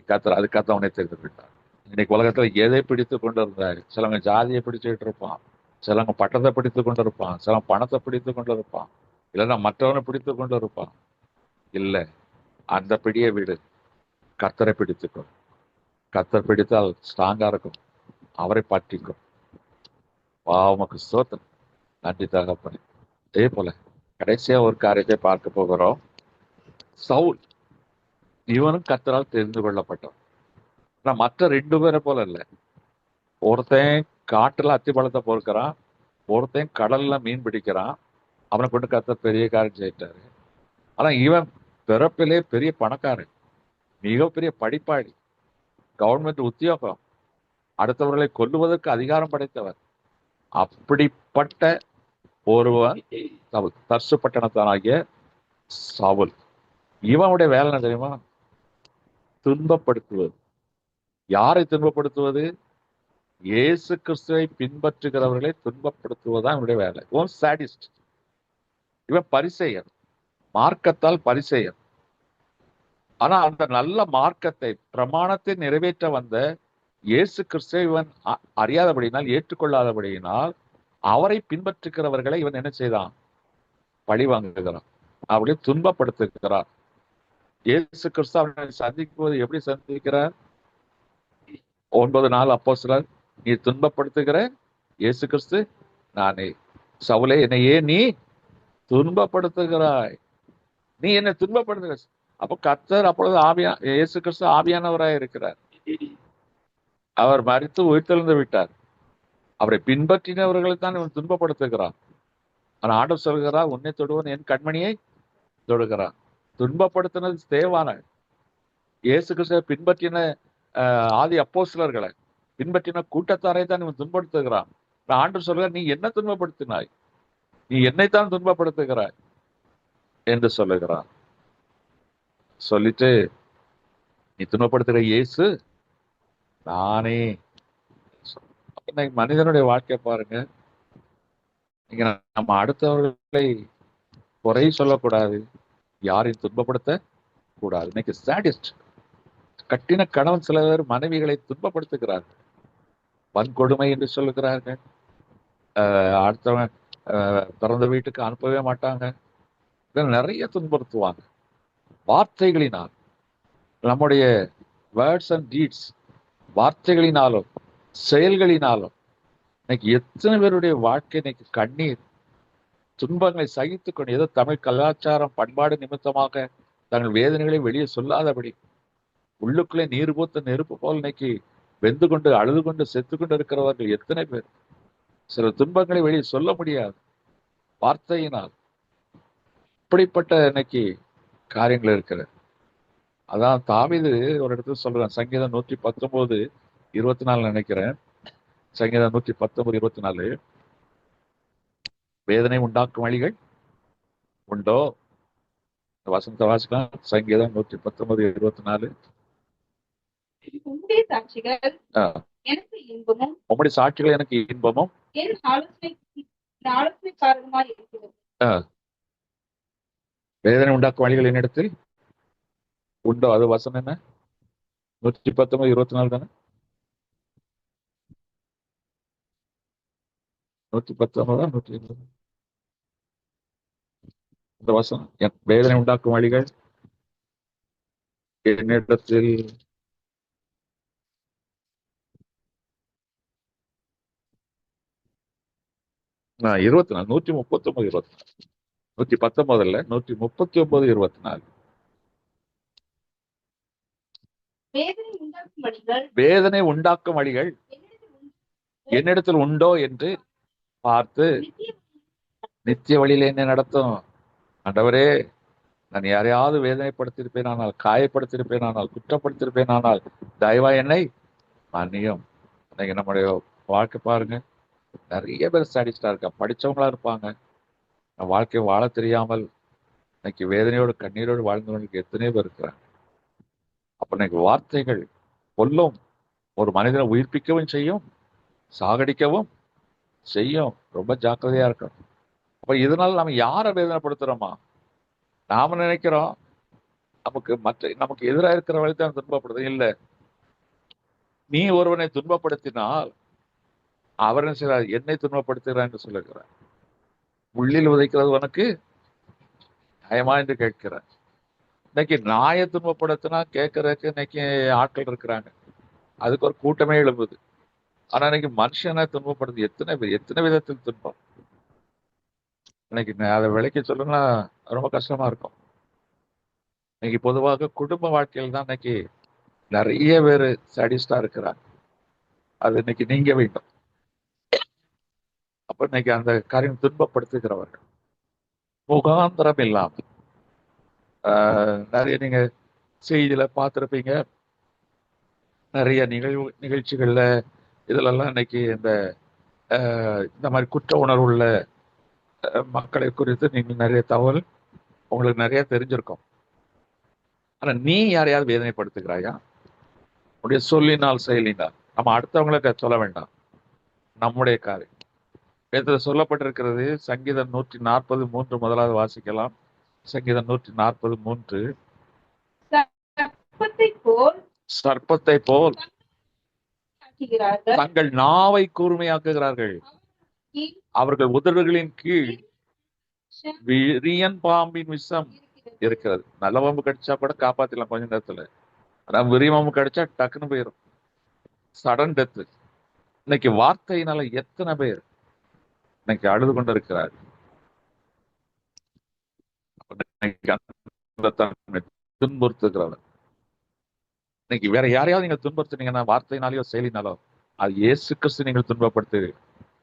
கர்த்தர் அதுக்காக அவனை தெரிந்து விட்டார். இன்னைக்கு உலகத்துல எதை பிடித்து கொண்டு இருந்தாரு? சிலவங்க ஜாதியை பிடிச்சுக்கிட்டு இருப்பான், சிலவங்க பட்டத்தை பிடித்து கொண்டு இருப்பான், சிலவங்க பணத்தை பிடித்து கொண்டு இருப்பான், இல்லைன்னா மற்றவனை பிடித்து கொண்டு இருப்பான். இல்லை, அந்த பிடியை விடு, கர்த்தரை பிடித்துக்கும். கர்த்தர் பிடித்தால் ஸ்ட்ராங்கா இருக்கும். அவரை பற்றிக்கும். உமக்கு ஸ்தோத்திரம். நன்றி தகப்பனே. அதே போல கடைசியா ஒரு காரியத்தை பார்க்க போகிறோம். சவுல், இவனும் கர்த்தரால் தெரிந்து கொள்ளப்பட்டவன். ஆனா மற்ற 2 பேரை போல இல்லை. ஒருத்தன் காட்டுல அத்திப்பழத்தை பொறுக்கிறான், ஒருத்தன் கடல்ல மீன் பிடிக்கிறான். அவனை கொண்டு கர்த்தர் பெரிய காரியம் செய்யிட்டாரு. ஆனா இவன் பிறப்பிலே பெரிய பணக்காரன், மிகப்பெரிய படிப்பாளி, கவர்மெண்ட் உத்தியோகம், அடுத்தவர்களை கொல்லுவதற்கு அதிகாரம் படைத்தவர். அப்படிப்பட்ட ஒருவன் சவுல், தர்சு பட்டணத்தானாகிய சவுல். இவனுடைய வேலை என்ன தெரியுமா? துன்பப்படுத்துவது. யாரை துன்பப்படுத்துவது? இயேசு கிறிஸ்துவை பின்பற்றுகிறவர்களை துன்பப்படுத்துவதுதான் இவனுடைய வேலை. இவன் சாடிஸ்ட், இவன் பரிசேயன், மார்க்கத்தால் பரிசேயன். ஆனா அந்த நல்ல மார்க்கத்தை, பிரமாணத்தை நிறைவேற்ற வந்த இயேசு கிறிஸ்துவை இவன் அறியாதபடியினால், ஏற்றுக்கொள்ளாதபடியினால் அவரை பின்பற்றுகிறவர்களை இவன் என்ன செய்தான்? பழி வாங்குகிறான், அவர்களை துன்பப்படுத்துகிறார். இயேசு கிறிஸ்து அவனை சந்திக்கும் போது எப்படி சந்திக்கிறார்? 9 அப்போஸ்தலர், நீ துன்பப்படுத்துகிற இயேசு கிறிஸ்து நானே. சவுலே, என்னையே நீ துன்பப்படுத்துகிறாய், நீ என்னை துன்பப்படுத்துகிற. அப்போ கர்த்தர் அப்பொழுது இயேசு கிறிஸ்து ஆவியானவராய் இருக்கிறார். அவர் மரித்து உயிர்த்தெழுந்து விட்டார். அவரை பின்பற்றினவர்களை தான் இவன் துன்பப்படுத்துகிறான். ஆனா ஆண்டவர் சொல்கிறார், உன்னை தொடுவன் என் கண்மணியை தொடுகிறான். துன்பப்படுத்தினது தேவான இயேசு கிறிஸ்துவை பின்பற்றின ஆதி அப்போஸ்தலர்களை பின்பற்றின கூட்டத்தாரை தான் இவன் துன்பப்படுத்துகிறான். ஆண்டவர் சொல்கிறார், நீ என்ன துன்பப்படுத்தினாய்? நீ என்னைத்தான் துன்பப்படுத்துகிறாய் என்று சொல்லுகிறான். சொல்லிட்டு, நீ துன்பப்படுத்துகிற இயேசு நானே. மனிதனுடைய வாழ்க்கை பாருங்க. நீங்க நம்ம அடுத்தவர்களை குறை சொல்லக்கூடாது, யாரையும் துன்பப்படுத்த கூடாது. இன்னைக்கு சாடிஸ்ட், கட்டின கணவன் சில பேர் மனைவிகளை துன்பப்படுத்துகிறார்கள், வன்கொடுமை என்று சொல்லுகிறார்கள். அடுத்தவன் பிறந்த வீட்டுக்கு அனுப்பவே மாட்டாங்க, நிறைய துன்பப்படுத்துவாங்க வார்த்தைகளினால். நம்முடைய வேர்ட்ஸ் அண்ட் டீட்ஸ், வார்த்தைகளினாலும் செயல்களினாலும் இன்னைக்கு எத்தனை பேருடைய வாழ்க்கை இன்னைக்கு கண்ணீர், துன்பங்களை சகித்துக்கொண்டு, ஏதோ தமிழ் கலாச்சாரம் பண்பாடு நிமித்தமாக தங்கள் வேதனைகளை வெளியே சொல்லாதபடி உள்ளுக்குள்ளே நீர் பூத்த நெருப்பு போல் இன்னைக்கு வெந்து கொண்டு அழுது கொண்டு செத்து கொண்டு இருக்கிறவர்கள் எத்தனை பேர். சில துன்பங்களை வெளியே சொல்ல முடியாது வார்த்தையினால். இப்படிப்பட்ட இன்னைக்கு காரியங்கள் இருக்கிறது. அதான் தாவீது ஒரு இடத்துல சொல்றேன், சங்கீதம் 119:24 நினைக்கிறேன். சங்கீதம் 119:24, வேதனை உண்டாக்கும் வழிகள் உண்டோ? வசனத்தை வாசிக்கலாம். சங்கீதம் 119:24. உம்முடைய சாட்சிகள் எனக்கு இன்பமும், உம்முடைய சாட்சிகள் எனக்கு இன்பமும், என் ஆலோசனைக்காரருமாய் இருக்கிறது. வேதனை உண்டாக்கும் வழிகள் என்னிடத்தில் உண்டோ? அது வசனம் என்ன? 119:24 தானே? 119 120 இந்த வசனம். வேதனை உண்டாக்கும் வழிகள் என்னிடத்தில் நான் 24 139 24 119 இல்ல, 139:24. வேதனை உண்டாக்கும் வழிகள் என்னிடத்தில் உண்டோ என்று பார்த்து நித்திய வழியில என்ன நடத்தும். ஆண்டவரே, நான் யாரையாவது வேதனைப்படுத்தியிருப்பேன் ஆனால், காயப்படுத்தியிருப்பேன் ஆனால், குற்றப்படுத்தியிருப்பேன் ஆனால், தயவா என்னை மன்னியும். இன்னைக்கு நம்முடைய வாழ்க்கை பாருங்க, நிறைய பேர் சாடிஸ்டா இருக்கா, படிச்சவங்களா இருப்பாங்க, வாழ்க்கை வாழ தெரியாமல் இன்னைக்கு வேதனையோடு கண்ணீரோடு வாழ்ந்தவங்களுக்கு எத்தனையோ பேர் இருக்கிறாங்க. அப்ப இன்னைக்கு வார்த்தைகள் கொல்லும், ஒரு மனிதனை உயிர்ப்பிக்கவும் செய்யும், சாகடிக்கவும் செய்யும். ரொம்ப ஜாக்கிரதையா இருக்கணும். அப்ப இதனால நம்ம யாரை வேதனைப்படுத்துறோமா? நாம நினைக்கிறோம் நமக்கு எதிராக இருக்கிறவளை தான் துன்பப்படுது. இல்ல, நீ ஒருவனை துன்பப்படுத்தினால் அவர் என்ன செய்றார்? என்னை துன்பப்படுத்துகிறார் என்று சொல்லுகிறார். உள்ளில் உதைக்கிறது உனக்கு நியாயமா என்று கேட்கிறார். இன்னைக்கு நாயை துன்பப்படுத்தினா கேட்கறதுக்கு இன்னைக்கு ஆட்கள் இருக்கிறாங்க, அதுக்கு ஒரு கூட்டமே எழுப்புது. ஆனா இன்னைக்கு மனுஷனை துன்பப்படுது எத்தனை விதத்தில் துன்பம். இன்னைக்கு அதை விலைக்கு சொல்லணும்னா ரொம்ப கஷ்டமா இருக்கும். இன்னைக்கு பொதுவாக குடும்ப வாழ்க்கையில் தான் இன்னைக்கு நிறைய பேர் சாடிஸ்டா இருக்கிறாங்க. அது இன்னைக்கு நீங்க வேண்டும். அப்ப இன்னைக்கு அந்த காரியம் துன்பப்படுத்துகிறவர்கள் முகாந்திரம் இல்லாம நிறைய நீங்க செய்தியில பார்த்திருப்பீங்க. நிறைய நிகழ்ச்சிகள்ல இதுலெல்லாம் இன்னைக்கு இந்த மாதிரி குற்ற உணர்வு உள்ள மக்களை குறித்து நீங்க நிறைய தகவல் உங்களுக்கு நிறைய தெரிஞ்சிருக்கும். ஆனா நீ யாரையாவது வேதனைப்படுத்துகிறாயா? உடைய சொல்லினால் செயலினால். நம்ம அடுத்தவங்களுக்கு சொல்ல வேண்டாம், நம்முடைய காரியம். இதுல சொல்லப்பட்டிருக்கிறது சங்கீதம் 140:3 முதலாவது வாசிக்கலாம். சங்கீதம் 140:3. சர்ப்பத்தை போல் தங்கள் நாவை கூர்மையாக்குகிறார்கள், அவர்கள் உதடுகளின் கீழ் விரியன் பாம்பின் விஷம் இருக்கிறது. நல்ல பாம்பு கடிச்சா கூட காப்பாத்திடலாம் கொஞ்ச நேரத்துல, ஆனா விரிய பாம்பு கடிச்சா டக்குன்னு போயிடும், சடன் டெத்து. இன்னைக்கு வார்த்தையினால எத்தனை பேர் இன்னைக்கு அழுது கொண்டு இருக்கிறார். துன்புறுத்துகிறவர். இன்னைக்கு வேற யாரையாவது நீங்க துன்புறுத்துனீங்கன்னா வார்த்தையினாலேயோ செயலினாலோ அது இயேசு கிறிஸ்து நீங்கள் துன்பப்படுத்துவீர்கள்.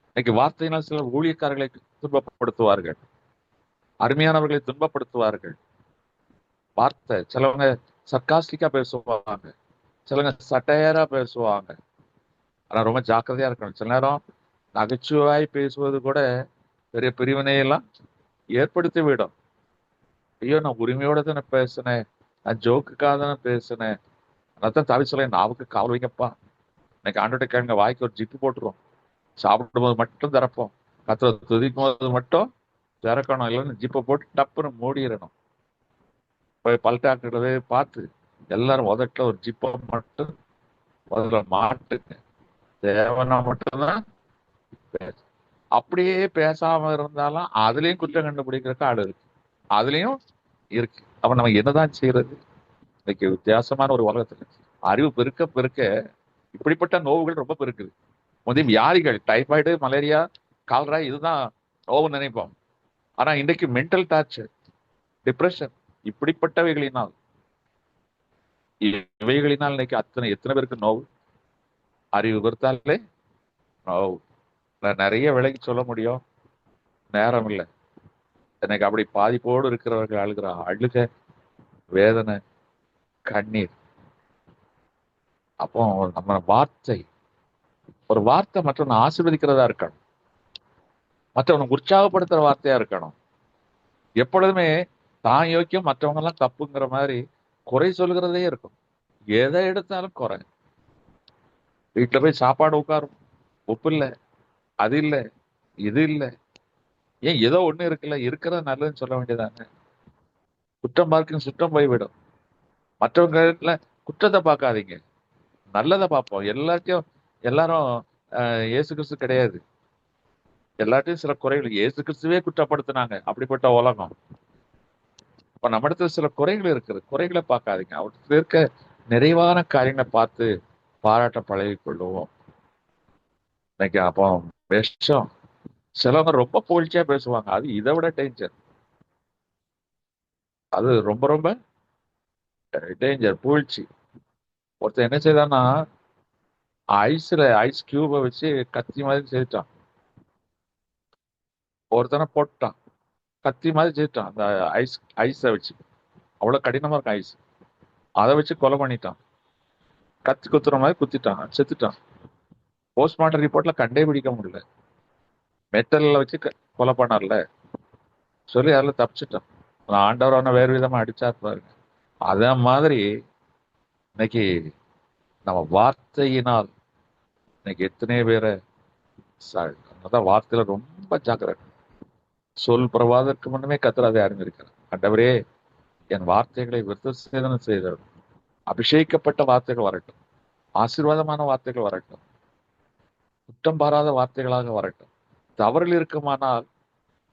இன்னைக்கு வார்த்தையினால் சில ஊழியக்காரர்களை துன்பப்படுத்துவார்கள், அருமையானவர்களை துன்பப்படுத்துவார்கள். வார்த்தை சிலவங்க சர்க்காஸ்டிக்கா பேசுவாங்க, சிலவங்க சட்டையரா பேசுவாங்க. ஆனா ரொம்ப ஜாக்கிரதையா இருக்கணும். சில நேரம் நகைச்சுவாய் பேசுவது கூட பெரிய பிரிவினையெல்லாம் ஏற்படுத்தி விடும். ஐயோ, நான் உரிமையோட தானே பேசினேன், நான் ஜோக்குக்காக தானே பேசினேன், அதான் தவி சொல்ல நாவுக்கு காவல் வைங்கப்பா. இன்னைக்கு ஆண்டோட்ட கேளுங்க, வாய்க்கு ஒரு ஜிப்பு போட்டுருவோம். சாப்பிடும் போது மட்டும் திறப்போம், கத்திர துதிக்கும் போது மட்டும் திறக்கணும், இல்லைன்னு ஜிப்பை போட்டு டப்புன்னு மூடிடணும். போய் பல் டாக்டர்களை பார்த்து எல்லாரும் உதட்டில் ஒரு ஜிப்பை மட்டும் முதல்ல மாட்டுங்க, தேவைன்னா மட்டும்தான் பேச. அப்படியே பேசாம இருந்தாலும் அதுலயும் குற்றம் கண்டுபிடிக்கிறதுக்கு ஆள் இருக்கு, அதுலயும் இருக்கு. அப்ப நம்ம என்னதான் செய்யறது? இன்னைக்கு வித்தியாசமான ஒரு உலகத்துல அறிவு பெருக்க பெருக்க இப்படிப்பட்ட நோவுகள் ரொம்ப பெருக்குது. முதல் வியாதிகள் டைபாய்டு, மலேரியா, கால்ரா இதுதான் நோவு நினைப்போம். ஆனா இன்றைக்கு மென்டல் டார்ச்சர், டிப்ரெஷன், இப்படிப்பட்டவைகளினால் இன்னைக்கு எத்தனை பேருக்கு நோவு. அறிவு பெருத்தாலே நோவு. நிறைய விலைக்கு சொல்ல முடியும், நேரம் இல்லை. எனக்கு அப்படி பாதிப்போடு இருக்கிறவர்கள் அழுகிற அழுக, வேதனை, கண்ணீர். அப்போ நம்ம வார்த்தை, ஒரு வார்த்தை மற்றவனை ஆசீர்வதிக்கிறதா இருக்கணும், மற்றவனை உற்சாகப்படுத்துற வார்த்தையா இருக்கணும். எப்பொழுதுமே தான் யோக்கியம் மற்றவங்க எல்லாம் தப்புங்கிற மாதிரி குறை சொல்கிறதே இருக்கும். எதை எடுத்தாலும் குறை. வீட்டுல போய் சாப்பாடு உட்காரும், உப்பு இல்லை, அது இல்லை, இது இல்லை, ஏன் ஏதோ ஒண்ணு இருக்குல்ல, இருக்கிறது நல்லதுன்னு சொல்ல வேண்டியதாங்க. குற்றம் பார்க்க சுற்றம் போய்விடும். மற்றவங்க குற்றத்தை பார்க்காதீங்க, நல்லதை பார்ப்போம். எல்லாரும் இயேசு கிறிஸ்து கிடையாது, எல்லாத்தையும் சில குறைகள். இயேசு கிறிஸ்துவே குற்றப்படுத்தினாங்க, அப்படிப்பட்ட உலகம். இப்ப நம்ம இடத்துல சில குறைகள் இருக்குது, குறைகளை பார்க்காதீங்க, அவருக்கு இருக்க நிறைவான காரியங்களை பார்த்து பாராட்ட பழகி கொள்ளுவோம். இன்னைக்கு அப்போ விஷம், சிலவங்க ரொம்ப புகழ்ச்சியா பேசுவாங்க, அது இதை விட டேஞ்சர். அது ரொம்ப ரொம்ப டேஞ்சர், புகழ்ச்சி. ஒருத்தர் என்ன செய்தான்னா ஐஸ் கியூபை வச்சு கத்தி மாதிரி செய்துட்டான். ஒருத்தனை போட்டான், கத்தி மாதிரி செய்துட்டான். அந்த ஐஸை வச்சு, அவ்வளவு கடினமா இருக்கும் ஐஸ், அதை வச்சு கொலை பண்ணிட்டான். கத்தி குத்துற மாதிரி குத்திட்டான், செத்துட்டான். போஸ்ட்மார்ட்டம் ரிப்போர்ட்ல கண்டே பிடிக்க முடியல. மெட்டல்ல வச்சு கொலை பண்ணார்ல சொல்லி அதில் தப்பிச்சிட்டோம். ஆண்டவர் அவனை வேறு விதமா அடிச்சார் பாருங்க. அதே மாதிரி இன்னைக்கு நம்ம வார்த்தையினால் இன்னைக்கு எத்தனை பேரை அதான் வார்த்தையில ரொம்ப ஜாக்கிரதை. சொல் பிரவாதற்கு முன்னமே கர்த்தர் அதை அறிந்திருக்கிறார். ஆண்டவரே என் வார்த்தைகளை விருத்தசேதனம் செய்தார். அபிஷேகிக்கப்பட்ட வார்த்தைகள் வரட்டும், ஆசீர்வாதமான வார்த்தைகள் வரட்டும், குற்றம் பாராத வார்த்தைகளாக வரட்டும். தவறில் இருக்குமானால்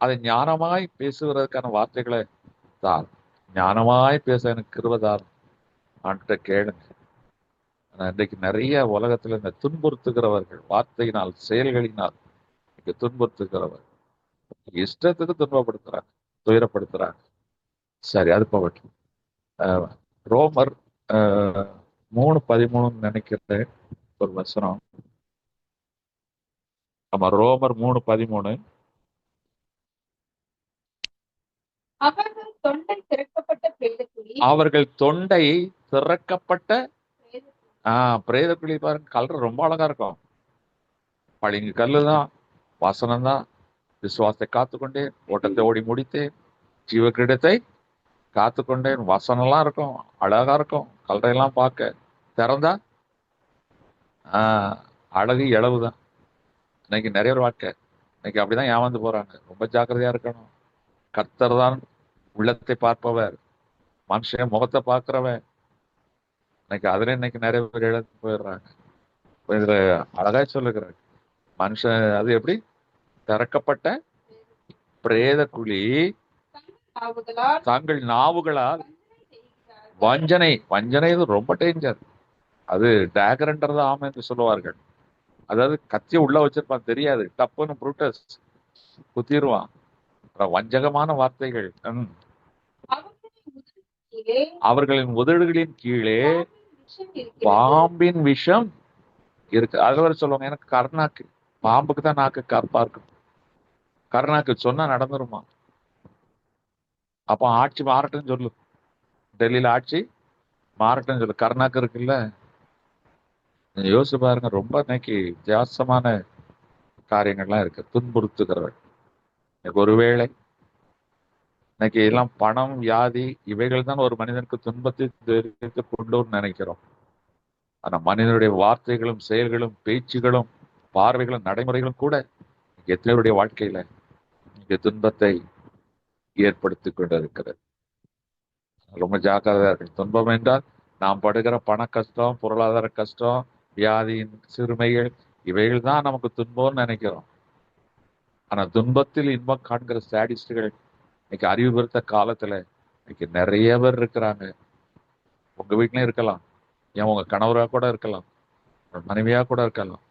அதை ஞானமாய் பேசுவதற்கான வார்த்தைகளை தான். ஞானமாய் பேச எனக்கு கிருபைதார் ஆண்ட கேளுங்க. இன்றைக்கு நிறைய உலகத்துல இந்த துன்புறுத்துகிறவர்கள், வார்த்தையினால் செயல்களினால் இங்க துன்புறுத்துகிறவர், இஷ்டத்துக்கு துன்பப்படுத்துறாங்க, துயரப்படுத்துறாங்க. சரி, அது போகட்டும். ரோமர் 3:13 நினைக்கிறேன் ஒரு வசனம். ஆமா, ரோமர் 3:13. அவர்கள் தொண்டை திறக்கப்பட்ட பிரேதக்குழி, அவர்கள் தொண்டை திறக்கப்பட்ட பிரேதக்குழி பாருங்க. கலர் ரொம்ப அழகா இருக்கும். பளிங்கு கல்லு தான், வசனம் தான். விசுவாசத்தை காத்துக்கொண்டேன், ஓட்டத்தை ஓடி முடித்தேன், ஜீவ கிரீடத்தை காத்துக்கொண்டேன். வசனம்லாம் இருக்கும், அழகா இருக்கும். கலரையெல்லாம் பார்க்க திறந்தா அழகு இளவுதான். இன்னைக்கு நிறைய ஒரு வாழ்க்கை இன்னைக்கு அப்படிதான் ஏமாந்து போறாங்க. ரொம்ப ஜாக்கிரதையா இருக்கணும். கர்த்தர் தான் உள்ளத்தை பார்ப்பவர், மனுஷன் முகத்தை பார்க்கிறவன். இன்னைக்கு அதுல இன்னைக்கு நிறைய பேர் இழந்து போயிடுறாங்க. இதுல அழகா சொல்லுகிறார் மனுஷன் அது எப்படி திறக்கப்பட்ட பிரேத குழி, தங்கள் நாவுகளால் வஞ்சனை. இது ரொம்ப டேஞ்சர். அது டேகரண்டர் தான் ஆமை என்று சொல்லுவார்கள். அதாவது கத்திய உள்ள வச்சிருப்பான், தெரியாது, டப்புன்னு புரூட்டஸ் குத்திடுவான். வஞ்சகமான வார்த்தைகள். அவர்களின் உதடுகளின் கீழே பாம்பின் விஷம் இருக்கு. அதுவரை சொல்லுவாங்க, எனக்கு கர்நாக்கு, பாம்புக்கு தான் நாக்கு கற்பா இருக்கும். கர்நாக்கு சொன்னா நடந்துருமா? அப்போ ஆட்சி மாறட்டும்னு சொல்லு, டெல்லியில ஆட்சி மாறட்டும்னு சொல்லு. கர்நாக்கு இருக்குல்ல, யோசிச்சு பாருங்க. ரொம்ப இன்னைக்கு வித்தியாசமான காரியங்கள்லாம் இருக்கு. துன்புறுத்துகிறவர்கள் ஒருவேளை இன்னைக்கு எல்லாம் பணம், வியாதி, இவைகள் தான் ஒரு மனிதனுக்கு துன்பத்தை தெரிவித்து கொண்டு நினைக்கிறோம். ஆனா மனிதனுடைய வார்த்தைகளும் செயல்களும் பேச்சுகளும் பார்வைகளும் நடைமுறைகளும் கூட எத்தனையுடைய வாழ்க்கையில இங்க துன்பத்தை ஏற்படுத்தி கொண்டு இருக்கிறது. ரொம்ப ஜாக்கிரதையா இருக்கு. துன்பம் என்றால் நாம் படுகிற பண கஷ்டம், பொருளாதார கஷ்டம், வியாதியின் சிறுமைகள், இவைகள் தான் நமக்கு துன்பம்னு நினைக்கிறோம். ஆனா துன்பத்தில் இன்பம் காண்கிற ஸ்டாடிஸ்டுகள் இன்னைக்கு அறிவு பெருத்த காலத்துல இன்னைக்கு நிறைய பேர் இருக்கிறாங்க. உங்க வீட்லயும் இருக்கலாம், ஏன் உங்க கணவரா கூட இருக்கலாம், மனைவியா கூட இருக்கலாம்.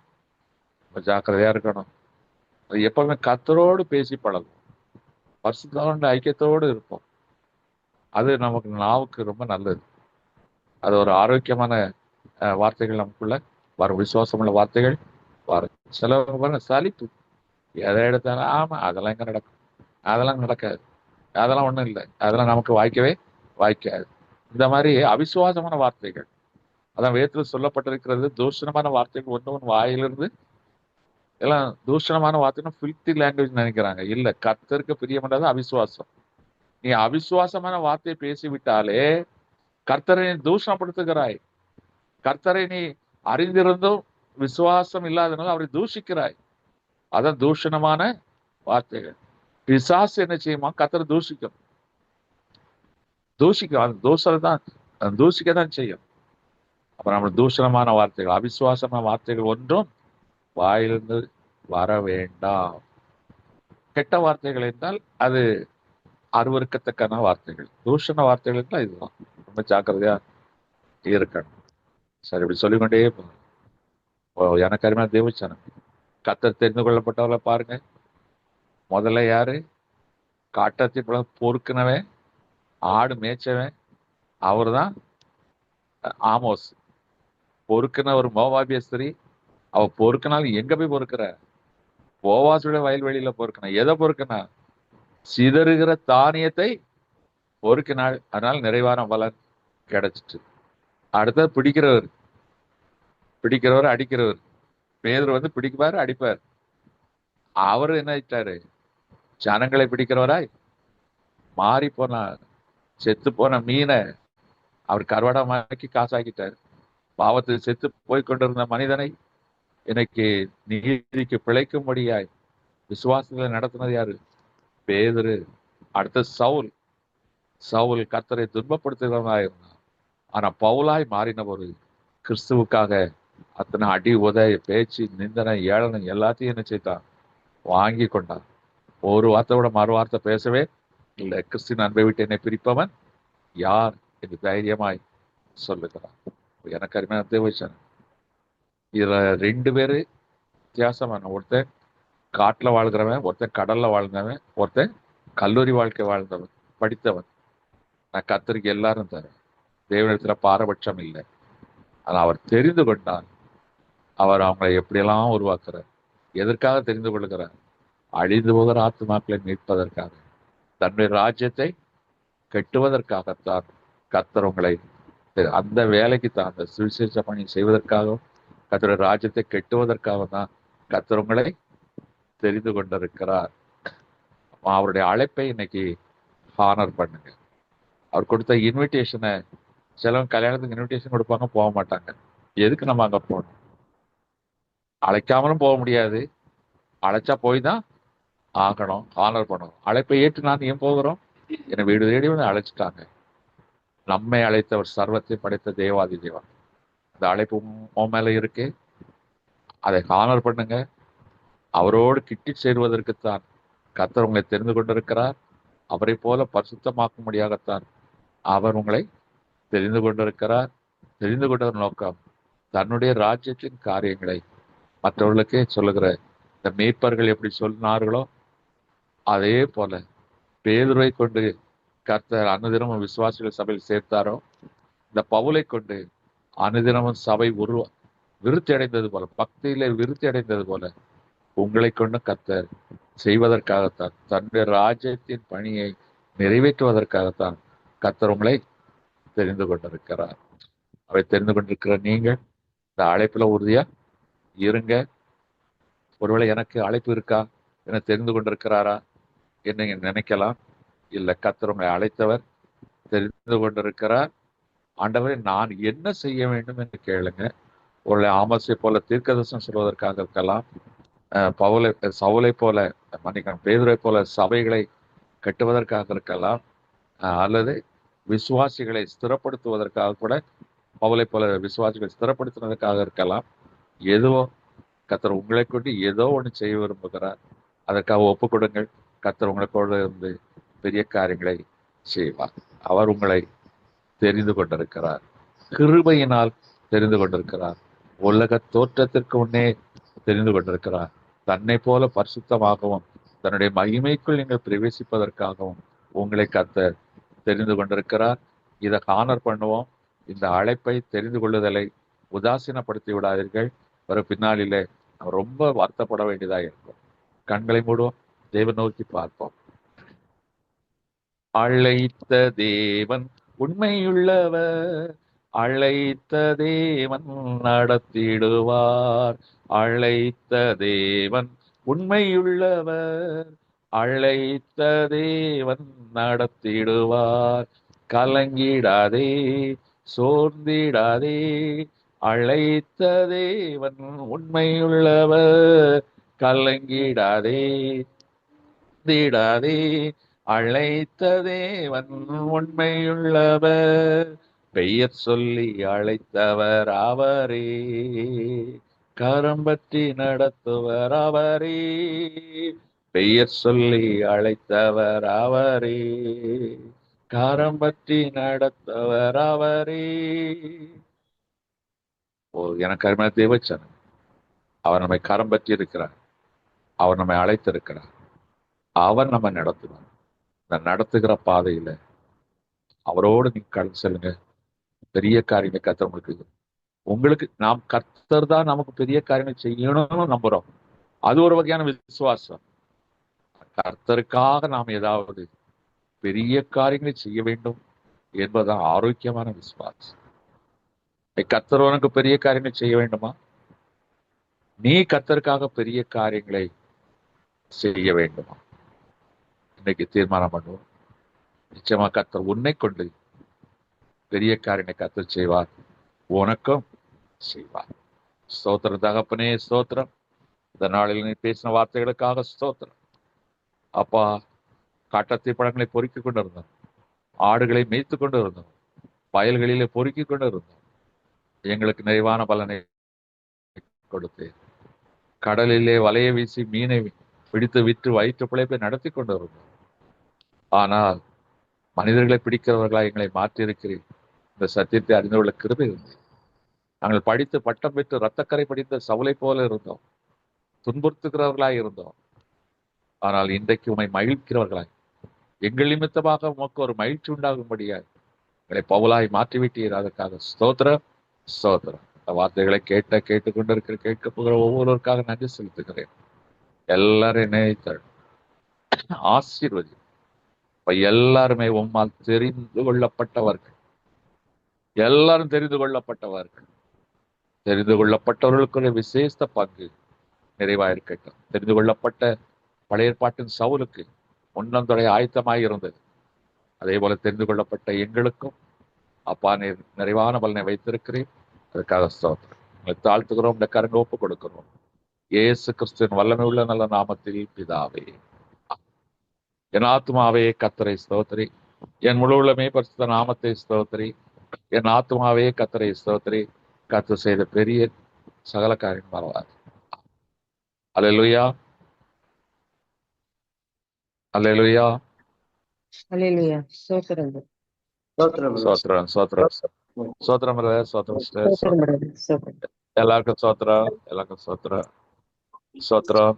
ரொம்ப ஜாக்கிரதையா இருக்கணும். அது எப்பவுமே கர்த்தரோடு பேசி பழகும், பரிசுத்தோட ஐக்கியத்தோடு இருப்போம். அது நமக்கு நாவுக்கு ரொம்ப நல்லது. அது ஒரு ஆரோக்கியமான வார்த்தைகள் நமக்குள்ள வரும், விசுவாசமுள்ள வார்த்தைகள் வரும். சிலவங்க பாருங்க சலிப்பு, எதை எடுத்தாலும் ஆமா அதெல்லாம் எங்க நடக்கும், அதெல்லாம் நடக்காது, அதெல்லாம் ஒண்ணும் இல்லை, அதெல்லாம் நமக்கு வாய்க்காது. இந்த மாதிரி அவிசுவாசமான வார்த்தைகள், அதான் வேதத்தில் சொல்லப்பட்டிருக்கிறது. தூஷணமான வார்த்தைகள் ஒன்று வாயிலிருந்து எல்லாம் தூஷணமான வார்த்தைன்னு ஃபில்த்தி லாங்குவேஜ் நினைக்கிறாங்க. இல்ல, கர்த்தருக்கு பிரியமன்றது அவிசுவாசம். நீ அவிசுவாசமான வார்த்தையை பேசிவிட்டாலே கர்த்தரை நீ தூஷணப்படுத்துகிறாய். கர்த்தரை நீ அறிந்திருந்தும் விசுவாசம் இல்லாதனால அவரை தூஷிக்கிறாய். அதான் தூஷணமான வார்த்தைகள். பிசாசு என்ன செய்யுமா? கர்த்தரை தூஷிக்கும். அந்த தூஷிக்கத்தான் செய்யும். அப்ப நம்ம தூஷணமான வார்த்தைகள், அவிசுவாசமான வார்த்தைகள் ஒன்றும் வாயிலிருந்து வர வேண்டாம். கெட்ட வார்த்தைகள் என்றால் அது அருவருக்கத்தக்கான வார்த்தைகள். தூஷண வார்த்தைகள் என்றால் இதுதான். ரொம்ப ஜாக்கிரதையா இருக்கணும். சரி, இப்படி சொல்லிக்கொண்டே போகணும். எனக்கு அருமையான தேவச்சனம், கர்த்தர் தெரிந்து கொள்ளப்பட்டவர்களை பாருங்க. முதல்ல யாரு? காட்டத்தை பொறுக்கினவன், ஆடு மேய்ச்சவன், அவர் தான் ஆமோஸ். பொறுக்கின ஒரு மோவாபிய ஸ்திரீ, அவ பொறுக்கினாலும் எங்க போய் பொறுக்கிற? போவாசுடைய வயல்வெளியில பொறுக்கினா. எதை பொறுக்கினா? சிதறுகிற தானியத்தை பொறுக்கினாள். அதனால நிறைவான பலன் கிடைச்சிட்டு. அடுத்தது பிடிக்கிறவர் அடிக்கிறவர். பேதுரு பிடிக்குவாரு, அடிப்பார். அவர் என்ன ஆயிட்டாரு? ஜனங்களை பிடிக்கிறவராய் மாறி போனார். செத்து போன மீனை அவர் கருவாடமாக்கி காசாக்கிட்டார். பாவத்தில் செத்து போய் கொண்டிருந்த மனிதனை இன்னைக்கு நீதிக்கு பிழைக்கும்படியாய் விசுவாசங்களை நடத்தினது யாரு? பேதுரு. அடுத்து சவுல். சவுல் கர்த்தரை துன்பப்படுத்துகிறவனாய் இருந்தான். ஆனா பவுலாய் மாறின ஒரு கிறிஸ்துவுக்காக அத்தனை அடி உதய பேச்சு நிந்தனை ஏளனை எல்லாத்தையும் என்ன செய்தான்? வாங்கி கொண்டான். ஒரு வார்த்தையோட மறு வார்த்தை பேசவே இல்லை. கிறிஸ்துவின் அன்பை விட்டு என்னை பிரிப்பவன் யார் என்று தைரியமாய் சொல்லுகிறான். எனக்கு அருமையான தேவச்சன், இதுல 2 பேரு வித்தியாசமான. ஒருத்தன் காட்டுல வாழ்கிறவன், ஒருத்தன் கடல்ல வாழ்ந்தவன், ஒருத்தன் கல்லூரி வாழ்க்கை வாழ்ந்தவன், படித்தவன். நான் கர்த்தருக்கு எல்லாரும் தரேன். தேவனிடத்துல பாரபட்சம் இல்லை. ஆனா அவர் தெரிந்து கொண்டார். அவர் அவங்களை எப்படியெல்லாம் உருவாக்குறார். எதற்காக தெரிந்து கொள்கிறார்? அழிந்து போகிற ஆத்துமாக்களை மீட்பதற்காக, தன்னுடைய ராஜ்யத்தை கட்டுவதற்காகத்தான் கர்த்தர் உங்களை அந்த வேலைக்கு தான், அந்த சுவிசேஷ பணி செய்வதற்காகவும் கர்த்தருடைய ராஜ்யத்தை கட்டுவதற்காக தான் கர்த்தர் உங்களை தெரிந்து கொண்டிருக்கிறார். அவருடைய அழைப்பை இன்னைக்கு ஹானர் பண்ணுங்க. அவர் கொடுத்த இன்விடேஷனை, சிலவங்க கல்யாணத்துக்கு இன்விடேஷன் கொடுப்பாங்க, போக மாட்டாங்க. எதுக்கு நம்ம அங்க போகணும்? அழைக்காமலும் போக முடியாது, அழைச்சா போய் தான் ஆகணும், ஹானர் பண்ணணும். அழைப்பை ஏற்று நான் ஏன் போகிறோம்? என்னை வீடு தேடி வந்து அழைச்சிட்டாங்க. நம்மை அழைத்தவர் சர்வத்தை படைத்த தேவாதி தேவன். அந்த அழைப்பு உன் மேல இருக்கு. அதை ஹானர் பண்ணுங்க. அவரோடு கிட்டி சேருவதற்குத்தான் கர்த்தர் உங்களை தெரிந்து கொண்டிருக்கிறார். அவரை போல பரிசுத்தமாக்கும்படியாகத்தான் அவர் உங்களை தெரிந்து கொண்டிருக்கிறார். தெரிந்து கொண்டவர் நோக்கம் தன்னுடைய ராஜ்யத்தின் காரியங்களை மற்றவர்களுக்கே சொல்லுகிற இந்த மேய்ப்பர்கள் எப்படி சொன்னார்களோ அதே போல பேதுருவை கொண்டு கர்த்தர் அனுதினமும் விசுவாசிகள் சபையில் சேர்த்தாரோ, இந்த பவுலை கொண்டு அனுதினமும் சபை விருத்தி அடைந்தது போல, பக்தியிலே விருத்தி அடைந்தது போல உங்களை கொண்டு கர்த்தர் செய்வதற்காகத்தான், தன்னுடைய ராஜ்யத்தின் பணியை நிறைவேற்றுவதற்காகத்தான் கர்த்தர் உங்களை தெரிந்து கொண்டிருக்கிறார். அவை தெரிந்து கொண்டிருக்கிற நீங்கள் இந்த அழைப்புல உறுதியா இருங்க. ஒருவேளை எனக்கு அழைப்பு இருக்கா, என தெரிந்து கொண்டிருக்கிறாரா என்ன நீங்க நினைக்கலாம். இல்லை, கர்த்தர் உங்களை அழைத்தவர், தெரிந்து கொண்டிருக்கிறார். ஆண்டவரே நான் என்ன செய்ய வேண்டும் என்று கேளுங்க. ஒரு ஆமோஸை போல தீர்க்கதரிசனம் சொல்வதற்காக இருக்கலாம், சவுலை போல மன்னிக்கணும் பேதுரை போல சபைகளை கட்டுவதற்காக இருக்கலாம், அல்லது விசுவாசிகளை ஸ்திரப்படுத்துவதற்காக கூட பவுலை போல விசுவாசிகளை ஸ்திரப்படுத்துவதற்காக இருக்கலாம். எதுவோ கர்த்தர் உங்களை கொண்டு ஏதோ ஒன்று செய்ய விரும்புகிறார். அதற்காக ஒப்பு கொடுங்கள். கர்த்தர் உங்களை கொண்டு இருந்து பெரிய காரியங்களை செய்வார். அவர் உங்களை தெரிந்து கொண்டிருக்கிறார், கிருபையினால் தெரிந்து கொண்டிருக்கிறார், உலக தோற்றத்திற்கு முன்னே தெரிந்து கொண்டிருக்கிறார். தன்னை போல பரிசுத்தமாகவும் தன்னுடைய மகிமைக்குள் நீங்கள் பிரவேசிப்பதற்காகவும் உங்களை கர்த்தர் தெரிந்து கொண்டிருக்கிறார். இதை ஹானர் பண்ணுவோம். இந்த அழைப்பை தெரிந்து கொள்ளுதலை உதாசீனப்படுத்தி விடாதீர்கள். ஒரு பின்னாளிலே நம்ம ரொம்ப வருத்தப்பட வேண்டியதாக இருக்கும். கண்களை மூடுவோம், தேவன் நோக்கி பார்ப்போம். அழைத்த தேவன் உண்மையுள்ளவர், அழைத்த தேவன் நடத்திடுவார். அழைத்த தேவன் உண்மையுள்ளவர், அழைத்த தேவன் நடத்திடுவார். கலங்கிடாதே, சோர்ந்திடாதே, அழைத்த தேவன் உண்மையுள்ளவர். கலங்கிடாதே, சோர்ந்திடாதே, அழைத்த தேவன் உண்மையுள்ளவர். பெயர் சொல்லி அழைத்தவர் அவரே, கரம் பற்றி நடத்துவர் அவரே. பெயர் சொல்லி அழைத்தவர் அவரே, கரம் பற்றி நடத்தவர் அவரே. எனக்கு அருமையான தேவச்சனம், அவர் நம்மை கரம் பற்றி இருக்கிறார், அவர் நம்மை அழைத்திருக்கிறார், அவர் நம்ம நடத்துவார். நடத்துகிற பாதையில அவரோடு நீங்க கடந்து செல்லுங்க. பெரிய காரியங்களை கர்த்தர் உங்களுக்கு நாம் கர்த்தர் தான் நமக்கு பெரிய காரியங்கள் செய்யணும்னு நம்புறோம். அது ஒரு வகையான விசுவாசம். கர்த்தருக்காக நாம் ஏதாவது பெரிய காரியங்களை செய்ய வேண்டும் என்பதுதான் ஆரோக்கியமான விசுவாசம். கர்த்தர் உனக்கு பெரிய காரியங்கள் செய்ய வேண்டுமா? நீ கர்த்தருக்காக பெரிய காரியங்களை செய்ய வேண்டுமா? இன்னைக்கு தீர்மானம் பண்ணுவோம். நிச்சயமா கர்த்தர் உன்னை கொண்டு பெரிய காரியனை கர்த்தர் செய்வார், உனக்கும் செய்வார். ஸ்தோத்திரம் தகப்பனே, ஸ்தோத்திரம். இந்த நாளில் நீ பேசின வார்த்தைகளுக்காக ஸ்தோத்திரம். அப்பா, காட்டத்தி பழங்களை பொறுக்கிக் கொண்டிருந்தோம், ஆடுகளை மேய்த்து கொண்டு இருந்தோம், வயல்களிலே பொறுக்கிக் கொண்டு இருந்தோம். எங்களுக்கு நிறைவான பலனை கொடுத்து கடலிலே வலையை வீசி மீனை பிடித்து விற்று வயிற்று பிழைப்பை நடத்தி கொண்டு இருந்தோம். ஆனால் மனிதர்களை பிடிக்கிறவர்களா எங்களை மாற்றியிருக்கிறேன். இந்த சத்தியத்தை அறிந்து கொள்ள கிருபை இருந்தது. நாங்கள் படித்து பட்டம் பெற்று இரத்தக்கரை படித்த சவுளை போல இருந்தோம், துன்புறுத்துகிறவர்களாய் இருந்தோம். ஆனால் இன்றைக்கு உண்மை மகிழ்க்கிறவர்களாய், எங்கள் நிமித்தமாக உமக்கு ஒரு மகிழ்ச்சி உண்டாகும்படியாய் எங்களை பவுலாய் மாற்றிவிட்டீர். அதற்காக ஸ்தோத்திரம், ஸ்தோத்திரம். இந்த வார்த்தைகளை கேட்டுக்கொண்டிருக்கிற கேட்க போகிற ஒவ்வொருவருக்காக நன்றி செலுத்துகிறேன். எல்லாரும் நினைத்தாள் ஆசீர்வதி. இப்ப எல்லாருமே உம்மால் தெரிந்து கொள்ளப்பட்டவர்கள், எல்லாரும் தெரிந்து கொள்ளப்பட்டவர்கள். தெரிந்து கொள்ளப்பட்டவர்களுக்கு ஒரு விசேஷ பங்கு நிறைவாயிருக்கட்டும். தெரிந்து கொள்ளப்பட்ட பழைய ஏற்பாட்டின் சவுலுக்கு முன்னந்தொடை ஆயத்தமாய் இருந்தது. அதே போல தெரிந்து கொள்ளப்பட்ட எங்களுக்கும் அப்பா நீர் நிறைவான பலனை வைத்திருக்கிறேன். அதுக்காக ஸ்தோத்திரம். உங்களை தாழ்த்துகிறோம், இந்த கரங்க ஒப்பு கொடுக்கிறோம். இயேசு கிறிஸ்துவின் வல்லமை உள்ள நல்ல நாமத்தில் பிதாவே. என் ஆத்மாவே கர்த்தரை ஸ்தோத்திரி, என் முழு உள்ளமே பரிசுத்த நாமத்தை ஸ்தோத்திரி. என் ஆத்மாவே கர்த்தரை ஸ்தோத்திரி. கர்த்தர் செய்த பெரிய சகல காரியம் மறவாது. அல்லேலூயா, அல்லேலூயா, அல்லேலூயா. ஸ்தோத்திரம். ஸ்தோத்திரம். சோத்திரம், சோத்திரம், சோத்திரம், சோத்திரம், ஸ்தோத்திரம். எல்லாருக்கும் சோத்திரம், எல்லாருக்கும் சோத்திரம், சோத்திரம்.